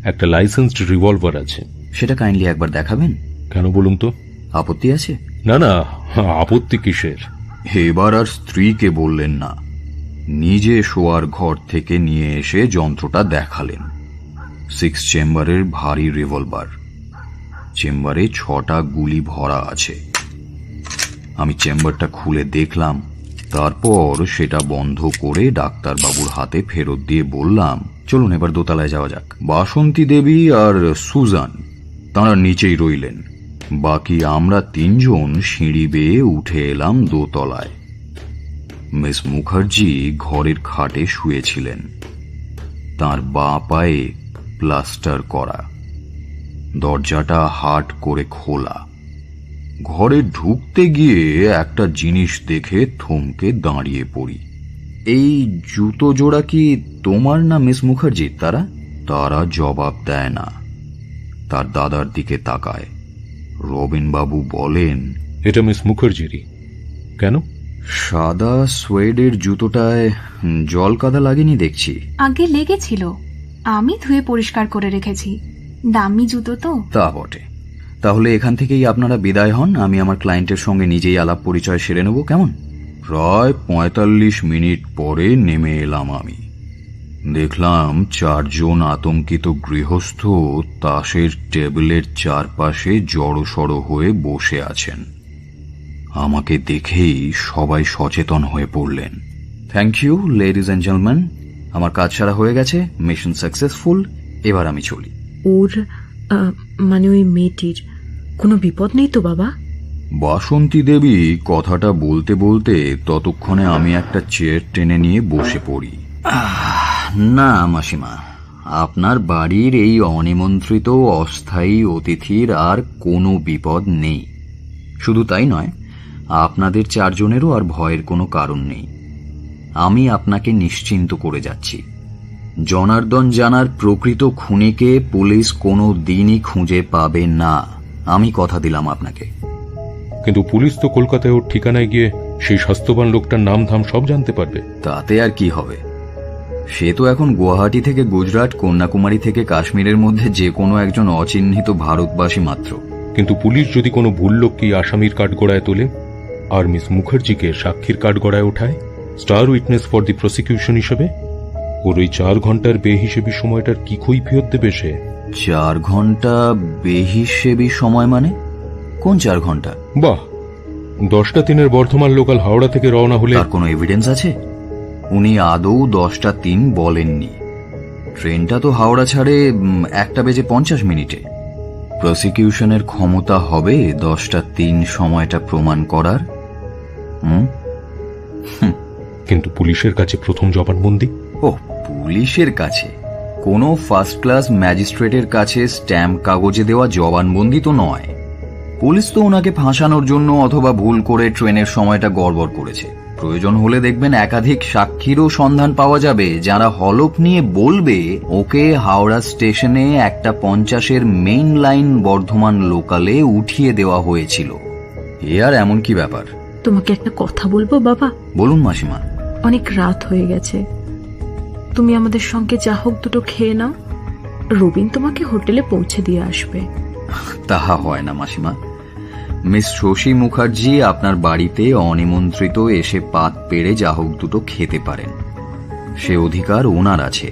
একটা লাইসেন্সড রিভলভার আছে। সেটা কাইন্ডলি একবার দেখাবেন? কেন বলুন তো? আপত্তি আছে? না না, আপত্তি কিসের? এবার আর স্ত্রীকে বললেন না, নিজে শোয়ার ঘর থেকে নিয়ে এসে যন্ত্রটা দেখালেন। 6 চেম্বারের ভারী রিভলভার, চেম্বারে 6টা গুলি ভরা আছে। আমি চেম্বারটা খুলে দেখলাম, তারপর সেটা বন্ধ করে ডাক্তারবাবুর হাতে ফেরত দিয়ে বললাম, চলুন এবার দোতলায় যাওয়া যাক। বাসন্তী দেবী আর সুজান তাঁরা নিচেই রইলেন, বাকি আমরা 3 জন সিঁড়ি বেয়ে উঠে এলাম দোতলায়। মিস মুখার্জি ঘরের খাটে শুয়েছিলেন, তাঁর বাঁ পায়ে প্লাস্টার করা, দরজাটা হাট করে খোলা। ঘরে ঢুকতে গিয়ে একটা জিনিস দেখে থমকে দাঁড়িয়ে পড়ি। এই জুতো জোড়া কি তোমার না মিস মুখার্জির? তারা জবাব দেয় না, তার দাদার দিকে তাকায়। রবিনবাবু বলেন, এটা মিস মুখার্জিরই। কেন? সাদা সোয়েডের জুতোটায় জল কাদা লাগেনি দেখছি। আগে লেগেছিল, আমি ধুয়ে পরিষ্কার করে রেখেছি, দামি জুতো তো। তা বটে, তাহলে এখান থেকেই আপনারা বিদায় হন, আমি আমার ক্লায়েন্টের সঙ্গে নিজেই আলাপ পরিচয় সেরে নেব, কেমন? প্রায় ৪৫ মিনিট পরে নেমে এলাম আমি। দেখলাম ৪ জন আতঙ্কিত গৃহস্থ তাসের টেবিলের চারপাশে জড়সড় হয়ে বসে আছেন। আমাকে দেখেই সবাই সচেতন হয়ে পড়লেন। Thank you ladies and gentleman, আমার কাজ সারা হয়ে গেছে, মিশন সাকসেসফুল, এবার আমি চলি। ওর মানে ওই মেয়েটির কোনো বিপদ নেই তো বাবা? বাসন্তী দেবী কথাটা বলতে বলতে ততক্ষণে আমি একটা চেয়ার টেনে নিয়ে বসে পড়ি। না মাসিমা, আপনার বাড়ির এই অনিমন্ত্রিত অস্থায়ী অতিথির আর কোনো বিপদ নেই। শুধু তাই নয়, আপনাদের ৪ জনেরও আর ভয়ের কোনো কারণ নেই। আমি আপনাকে নিশ্চিন্ত করে যাচ্ছি, জনার্দন জানার প্রকৃত খুনিকে পুলিশ কোনো দিনই খুঁজে পাবে না, আমি কথা দিলাম আপনাকে। কিন্তু পুলিশ তো কলকাতায় ওর ঠিকানায় গিয়ে সেই স্বাস্থ্যবান লোকটার নাম ধাম সব জানতে পারবে। তাতে আর কি হবে, সে তো এখন গুয়াহাটি থেকে গুজরাট, কন্যাকুমারী থেকে কাশ্মীরের মধ্যে যে কোনো একজন অচিহ্নিত ভারতবাসী মাত্র। কিন্তু পুলিশ যদি কোনো ভুল লোককে আসামির কাঠগড়ায় তোলে আর মিস মুখার্জিকে সাক্ষীর কাঠগড়ায় ওঠায় star witness for the prosecution হিসেবে, ওর ওই ৪ ঘন্টার বেহিসেবি সময়টার কি কৈফিয়ত দেবে সে? ৪ ঘন্টা বেহিসেবি সময় মানে? কোন ৪ ঘন্টা? বাহ, ১০টা ৩-এর বর্ধমান লোকাল হাওড়া থেকে রওনা হলে তার কোনো এভিডেন্স আছে? উনি আদৌ 10টা ৩ বলেননি। ট্রেনটা তো হাওড়া ছাড়ে 1:50 প্রসিকিউশনের ক্ষমতা হবে 10টা ৩ সময়টা প্রমাণ করার? কিন্তু পুলিশের কাছে প্রথম জবানবন্দি? ও, পুলিশের কাছে? কোনো ফার্স্ট ক্লাস ম্যাজিস্ট্রেটের কাছে স্ট্যাম্প কাগজে দেওয়া জবানবন্দি তো নয়। পুলিশ তো ওনাকে ফাঁসানোর জন্য অথবা ভুল করে ট্রেনের সময়টা গড়বড় করেছে। প্রয়োজন হলে দেখবেন একাধিক সাক্ষীরও সন্ধান পাওয়া যাবে, যারা হলফ নিয়ে বলবে ওকে হাওড়া স্টেশনে 1:50 মেইন লাইন বর্ধমান লোকালে উঠিয়ে দেওয়া হয়েছিল। এ আর এমন কি ব্যাপার? তোমাকে একটা কথা বলবো বাবা? বলুন মাসিমা। অনেক রাত হয়ে গেছে, তুমি আমাদের সঙ্গে যা হোক দুটো খেয়ে নাও, রবিন তোমাকে হোটেলে পৌঁছে দিয়ে আসবে। তাহা হয় না মাসিমা, মিস শশী মুখার্জি আপনার বাড়িতে অনিমন্ত্রিত এসে পাত পেড়ে যা হোক দুটো খেতে পারেন, সে অধিকার ওনার আছে।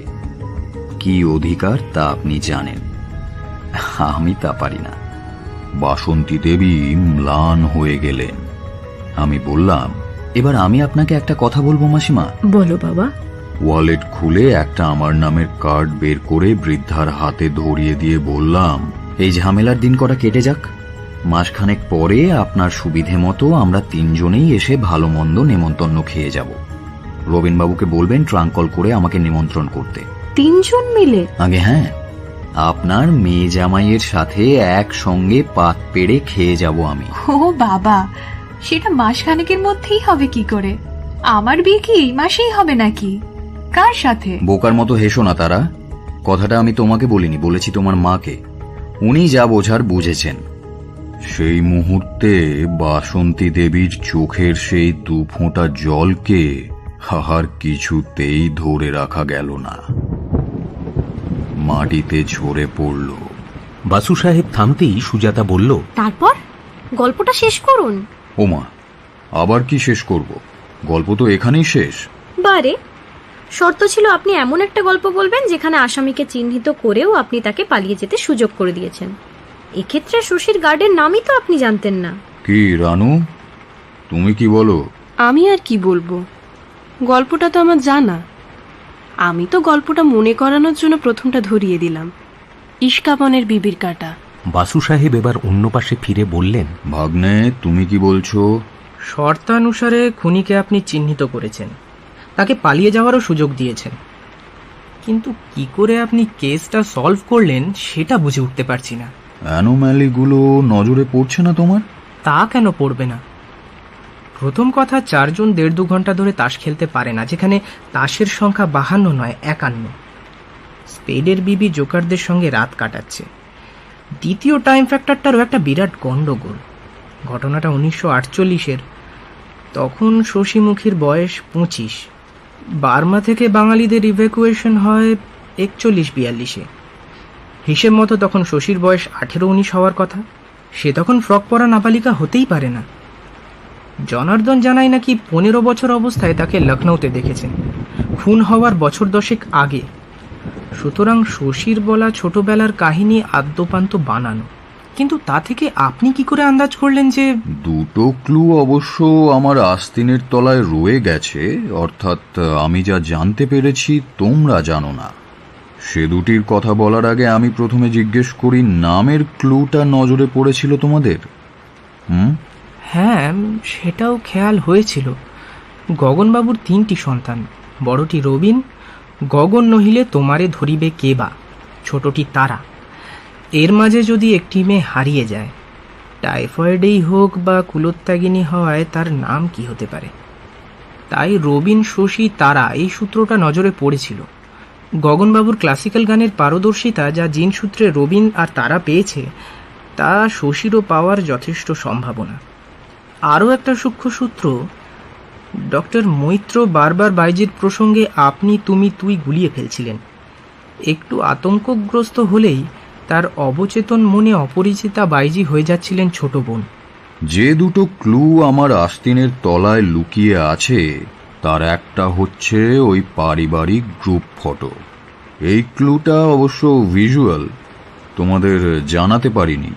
কি অধিকার তা আপনি জানেন, আমি তা পারি না। বাসন্তী দেবী ম্লান হয়ে গেলেন। আমি বললাম, এবার আমি আপনাকে একটা কথা বলবো মাসিমা। বলো বাবা। ওয়ালেট খুলে একটা আমার নামের কার্ড বের করে বৃদ্ধার হাতে ধরিয়ে দিয়ে বললাম, এই ঝামেলার দিন কটা কেটে যাক, মাসখানেক পরে আপনার সুবিধে মতো আমরা 3 জনেই এসে ভালো মন্দ নেমন্তন্ন খেয়ে যাব। রবীনবাবুকে বলবেন ট্রাঙ্ক কল করে আমাকে নিমন্ত্রণ করতে। 3 জন মিলে? আগে হ্যাঁ, আপনার মেয়ে জামাইয়ের সাথে একসঙ্গে পাত পেড়ে খেয়ে যাব আমি। ও বাবা, সেটা মাসখানেকের মধ্যেই হবে কি করে? আমার বিয়ে কি এই মাসেই হবে নাকি? কার সাথে? বোকার মতো হেসো না তারা, কথাটা আমি তোমাকে বলিনি, বলেছি তোমার মাকে। উনি যা বোঝার বুঝেছেন। সেই মুহূর্তে বাসন্তী দেবীর চোখের সেই 2 ফোঁটা জলকে আর কিছুতেই ধরে রাখা গেল না, মাটিতে ঝরে পড়ল। বাসু সাহেব থামতেই সুজাতা বলল, তারপর গল্পটা শেষ করুন। ওমা, আবার কি শেষ করব? গল্প তো এখানেই শেষ। বারে, শর্ত ছিল আপনি এমন একটা গল্প বলবেন যেখানে আসামিকে চিহ্নিত করেও আপনি তাকে পালিয়ে যেতে সুযোগ করে দিয়েছেন। এক্ষেত্রে শশীর গার্ডের নামই তো আপনি জানতেন না। কি রানু, তুমি কি বলো? আমি আর কি বলবো, গল্পটা তো আমার জানা। আমি তো গল্পটা মনে করানোর জন্য প্রথমটা ধরিয়ে দিলাম, ইস্কাবনের বিবির কাটা। বাসু সাহেব এবার অন্য পাশে ফিরে বললেন, ভাগ্নে তুমি কি বলছো? শর্তানুসারে খুনিকে আপনি চিহ্নিত করেছেন, তাকে পালিয়ে যাওয়ারও সুযোগ দিয়েছেন, কিন্তু কি করে আপনি কেসটা সলভ করলেন সেটা বুঝে উঠতে পারছি না। অ্যানোম্যালিগুলো নজরে পড়ছে না তোমার? তা কেন পড়বে না? প্রথম কথা, 4 জন 1.5-2 ঘন্টা ধরে তাস খেলতে পারে না, যেখানে তাসের সংখ্যা 52 নয় 51। স্পেডের বিবি জোকারদের সঙ্গে রাত কাটাচ্ছে। দ্বিতীয় টাইম ফ্যাক্টরটারও একটা বিরাট গন্ডগোল। ঘটনাটা 1948-এর, তখন শশীমুখীর বয়স 25। বার্মা থেকে বাঙালিদের ইভ্যাকুয়েশন হয় 41-42-এ। হিসেব মতো তখন শশীর বয়স 18-19 হওয়ার কথা। সে তখন ফ্রক পরা নাবালিকা হতেই পারে না। জনার্দন জানাই নাকি 15 বছর অবস্থায় তাকে লখনৌতে দেখেছেন, খুন হওয়ার বছর 10 আগে। সুতরাং শশীর বলা ছোটবেলার কাহিনী আদ্যপান্ত বানানো। কিন্তু তা থেকে আপনি কি করে আন্দাজ করলেন যে? দুটো ক্লু অবশ্য আমার আস্তিনের তলায় রয়ে গেছে, অর্থাৎ আমি যা জানতে পেরেছি তোমরা জানো না। সে দুটির কথা বলার আগে আমি প্রথমে জিজ্ঞেস করি, নামের ক্লুটা নজরে পড়েছিল তোমাদের? হ্যাঁ, সেটাও খেয়াল হয়েছিল। গগনবাবুর 3টি সন্তান, বড়টি রবিন, গগন নহিলে তোমারে ধরিবে কে বা, ছোটটি তারা। এর মাঝে যদি একটি মেয়ে হারিয়ে যায়, টাইফয়েডেই হোক বা কুলোত্যাগিনী হওয়ায়, তার নাম কি হতে পারে? তাই রবিন, শশী, তারা এই সূত্রটা নজরে পড়েছিল। গগনবাবুর ক্লাসিক্যাল গানের পারদর্শিতা যা জিনসূত্রে রবিন আর তারা পেয়েছে, তা শশীরও পাওয়ার যথেষ্ট সম্ভাবনা। আরও একটা সূক্ষ্ম সূত্র, ডক্টর মৈত্র বারবার বাইজির প্রসঙ্গে আপনি, তুমি, তুই গুলিয়ে ফেলছিলেন। একটু আতঙ্কগ্রস্ত হলেই তার অবচেতন মনে অপরিচিতা বাইজি হয়ে যাচ্ছিলেন ছোট বোন। যে দুটো ক্লু আমার আস্তিনের তলায় লুকিয়ে আছে তার একটা হচ্ছে ওই পারিবারিক গ্রুপ ফটো। এই ক্লুটা অবশ্য ভিজুয়াল, তোমাদের জানাতে পারিনি।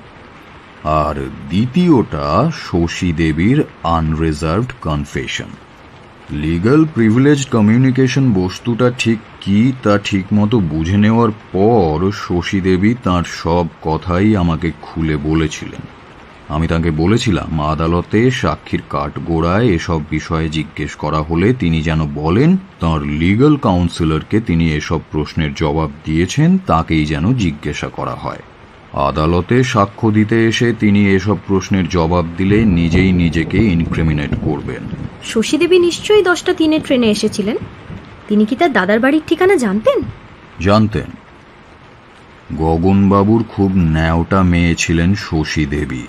আর দ্বিতীয়টা শশী দেবীর unreserved confession. Legal privileged communication বস্তুটা ঠিক কি তা ঠিক মতো বুঝে নেওয়ার পর শশী দেবী তাঁর সব কথাই আমাকে খুলে বলেছিলেন। আমি তাকে বলেছিলাম আদালতে সাক্ষীর কাঠগোড়ায় এসব বিষয়ে জিজ্ঞেস করা হলে তিনি যেন বলেন তাঁর লিগ্যাল কাউন্সিলরকে তিনি এসব প্রশ্নের জবাব দিয়েছেন, তাকেই যেন জিজ্ঞাসা করা হয়। আদালতে সাক্ষ্য দিতে এসে তিনি এসব প্রশ্নের জবাব দিলে নিজেই নিজেকে ইনক্রিমিনেট করবেন। শশী দেবী নিশ্চয়ই 10টা 3-এর ট্রেনে এসেছিলেন। তিনি কি তার দাদার বাড়ির ঠিকানা জানতেন? জানতেন। গগনবাবুর খুব ন্যাওটা মেয়ে ছিলেন শশী দেবী।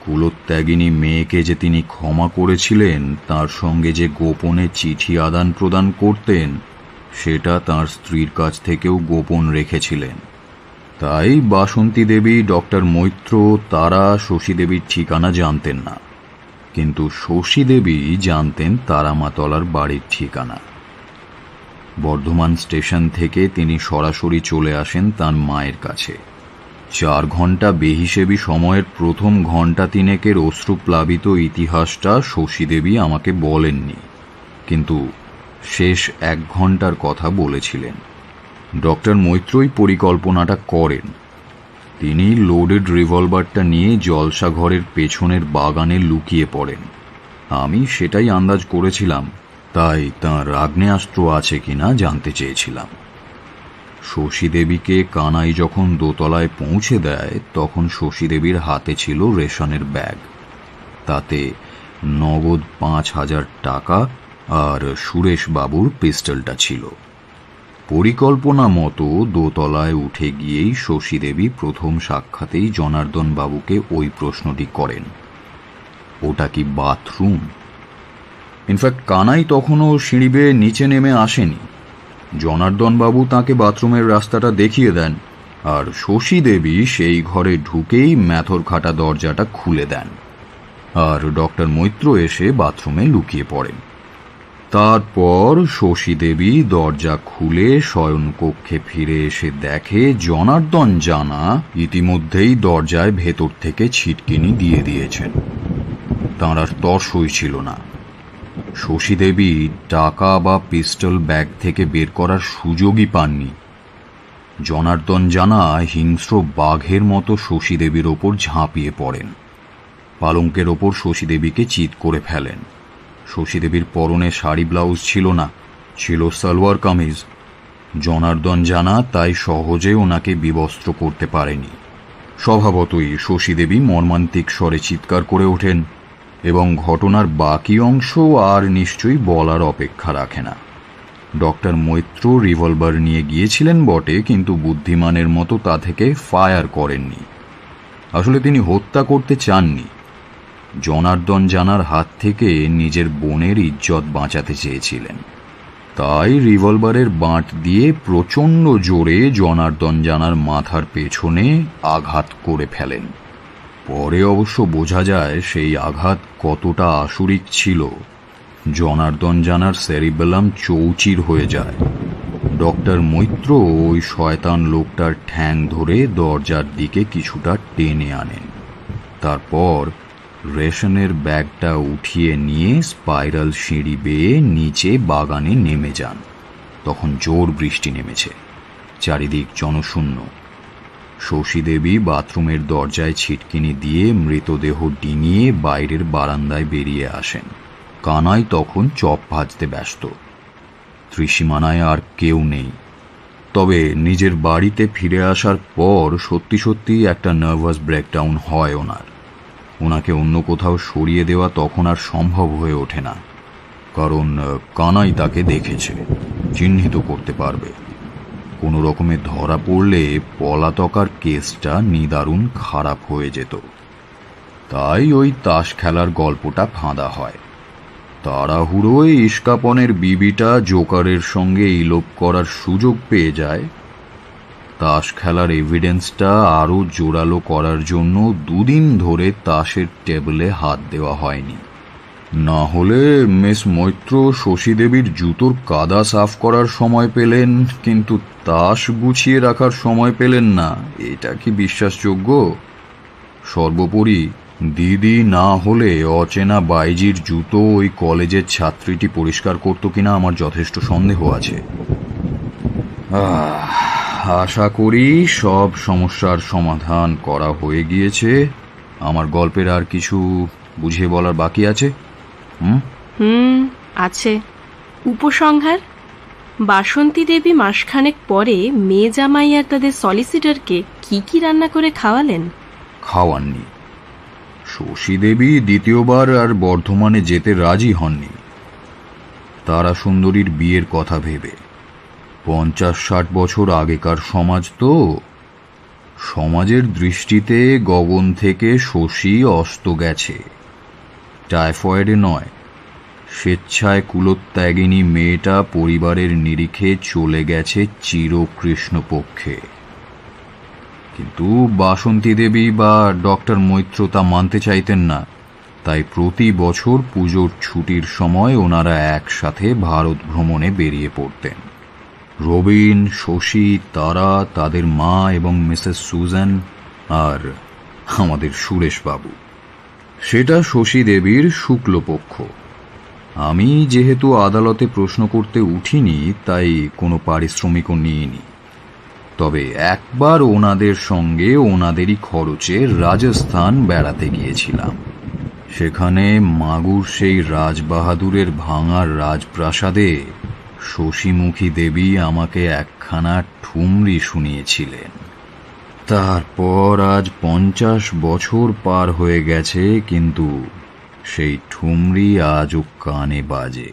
কুলোত্যাগিনী মেয়েকে যে তিনি ক্ষমা করেছিলেন, তার সঙ্গে যে গোপনে চিঠি আদান প্রদান করতেন, সেটা তার স্ত্রীর কাছ থেকেও গোপন রেখেছিলেন। তাই বাসন্তী দেবী, ডক্টর মৈত্র, তারা শশী দেবীর ঠিকানা জানতেন না, কিন্তু শশী দেবী জানতেন তারামাতলার বাড়ির ঠিকানা। বর্ধমান স্টেশন থেকে তিনি সরাসরি চলে আসেন তার মায়ের কাছে। 4 ঘন্টা বেহিসেবি সময়ের প্রথম ঘণ্টা 3-এর অশ্রুপ্লাবিত ইতিহাসটা শশী দেবী আমাকে বলেননি, কিন্তু শেষ 1 ঘন্টার কথা বলেছিলেন। ডক্টর মৈত্রই পরিকল্পনাটা করেন। তিনি লোডেড রিভলভারটা নিয়ে জলসা ঘরের পেছনের বাগানে লুকিয়ে পড়েন। আমি সেটাই আন্দাজ করেছিলাম, তাই তাঁর আগ্নেয়াস্ত্র আছে কিনা জানতে চেয়েছিলাম। শশী দেবীকে কানাই যখন দোতলায় পৌঁছে দেয়, তখন শশী দেবীর হাতে ছিল রেশনের ব্যাগ। তাতে নগদ 5,000 টাকা আর সুরেশ বাবুর পিস্টলটা ছিল। পরিকল্পনা মতো দোতলায় উঠে গিয়েই শশী দেবী প্রথম সাক্ষাতেই জনার্দন বাবুকে ওই প্রশ্নটি করেন, ওটা কি বাথরুম? ইনফ্যাক্ট কানাই তখনও সিঁড়ি বেয়ে নিচে নেমে আসেনি। জনার্দন বাবু তাঁকে বাথরুমের রাস্তাটা দেখিয়ে দেন, আর শশী দেবী সেই ঘরে ঢুকেই ম্যাথর খাটা দরজাটা খুলে দেন, আর ডক্টর মৈত্র এসে বাথরুমে লুকিয়ে পড়েন। তারপর শশী দেবী দরজা খুলে শয়নকক্ষে ফিরে এসে দেখে জনার্দন জানা ইতিমধ্যেই দরজায় ভেতর থেকে ছিটকিনি দিয়ে দিয়েছেন। তাঁর আর তর সইছিল না। শশী দেবী টাকা বা পিস্টল ব্যাগ থেকে বের করার সুযোগই পাননি। জনার্দন জানা হিংস্র বাঘের মতো শশী দেবীর ওপর ঝাঁপিয়ে পড়েন, পালঙ্কের ওপর শশী দেবীকে চিৎ করে ফেলেন। শশী দেবীর পরনে শাড়ি ব্লাউজ ছিল না, ছিল সালোয়ার কামিজ। জনার্দন জানা তাই সহজে ওনাকে বিবস্ত্র করতে পারেনি। স্বভাবতই শশী দেবী মর্মান্তিক স্বরে চিৎকার করে ওঠেন, এবং ঘটনার বাকি অংশ আর নিশ্চয়ই বলার অপেক্ষা রাখে না। ডক্টর মৈত্র রিভলভার নিয়ে গিয়েছিলেন বটে, কিন্তু বুদ্ধিমানের মতো তা থেকে ফায়ার করেননি। আসলে তিনি হত্যা করতে চাননি, জনার্দন জানার হাত থেকে নিজের বোনের ইজ্জত বাঁচাতে চেয়েছিলেন। তাই রিভলভারের বাঁট দিয়ে প্রচণ্ড জোরে জনার্দন জানার মাথার পেছনে আঘাত করে ফেলেন। পরে অবশ্য বোঝা যায় সেই আঘাত কতটা আসুরিক ছিল। জনার্দন জানার সেরিবেলাম চৌচির হয়ে যায়। ডক্টর মৈত্র ওই শয়তান লোকটার ঠ্যাং ধরে দরজার দিকে কিছুটা টেনে আনেন। তারপর রেশনের ব্যাগটা উঠিয়ে নিয়ে স্পাইরাল সিঁড়ি বেয়ে নিচে বাগানে নেমে যান। তখন জোর বৃষ্টি নেমেছে, চারিদিক জনশূন্য। শশী দেবী বাথরুমের দরজায় ছিটকিনি দিয়ে মৃতদেহ ডিঙিয়ে বাইরের বারান্দায় বেরিয়ে আসেন। কানাই তখন চপ ভাজতে ব্যস্ত। ত্রিসীমানায় আর কেউ নেই। তবে নিজের বাড়িতে ফিরে আসার পর সত্যি সত্যি একটা নার্ভাস ব্রেকডাউন হয় ওনার। ওনাকে অন্য কোথাও সরিয়ে দেওয়া তখন আর সম্ভব হয়ে ওঠে না, কারণ কানাই তাকে দেখেছে, চিহ্নিত করতে পারবে। কোনো রকমে ধরা পড়লে পলাতকার কেসটা নিদারুণ খারাপ হয়ে যেত। তাই ওই তাস খেলার গল্পটা ফাঁদা হয়। তাড়াহুড়োয় ইস্কাপনের বিবিটা জোকারের সঙ্গে ইলোপ করার সুযোগ পেয়ে যায়। তাস খেলার এভিডেন্সটা আরও জোরালো করার জন্য 2 দিন ধরে তাসের টেবিলে হাত দেওয়া হয়নি। না হলে মিস মৈত্র শশী দেবীর জুতোর কাদা সাফ করার সময় পেলেন, কিন্তু তাস গুছিয়ে রাখার সময় পেলেন না। এটা কি বিশ্বাসযোগ্য? সর্বোপরি দিদি না হলে অচেনা বাইজির জুতো ওই কলেজের ছাত্রীটি পরিষ্কার করত কিনা আমার যথেষ্ট সন্দেহ আছে। আশা করি সব সমস্যার সমাধান করা হয়ে গিয়েছে। আমার গল্পের আর কিছু বুঝিয়ে বলার বাকি আছে? আছে। উপসংহার: বাসন্তী দেবী মাসখানেক পরে মেয়ে জামাই আর তাদের সলিসিটরকে কি রান্না করে খাওয়ালেন? খাওয়াননি। শশী দেবী দ্বিতীয়বার আর বর্ধমানে যেতে রাজি হননি, তারা সুন্দরীর বিয়ের কথা ভেবে। 50-60 বছর আগেকার সমাজ তো। সমাজের দৃষ্টিতে গগন থেকে শশী অস্ত গেছে। টাইফয়েডে নয়, স্বেচ্ছায় কুলোত্যাগিনী মেয়েটা পরিবারের নিরিখে চলে গেছে চিরকৃষ্ণপক্ষে। কিন্তু বাসন্তী দেবী বা ডক্টর মৈত্র তা মানতে চাইতেন না। তাই প্রতি বছর পুজোর ছুটির সময় ওনারা একসাথে ভারত ভ্রমণে বেরিয়ে পড়তেন। রবিন, শশী, তারা, তাদের মা এবং মিসেস সুজান আর আমাদের সুরেশবাবু। সেটা শশী দেবীর শুক্লপক্ষ। আমি যেহেতু আদালতে প্রশ্ন করতে উঠিনি, তাই কোনো পারিশ্রমিকও নিইনি। তবে একবার ওনাদের সঙ্গে ওনাদেরই খরচে রাজস্থান বেড়াতে গিয়েছিলাম। সেখানে মাগুর সেই রাজবাহাদুরের ভাঙার রাজপ্রাসাদে শশীমুখী দেবী আমাকে একখানা ঠুমরি শুনিয়েছিলেন। তারপর আজ 50 বছর পার হয়ে গেছে, কিন্তু সেই ঠুমরি আজও কানে বাজে।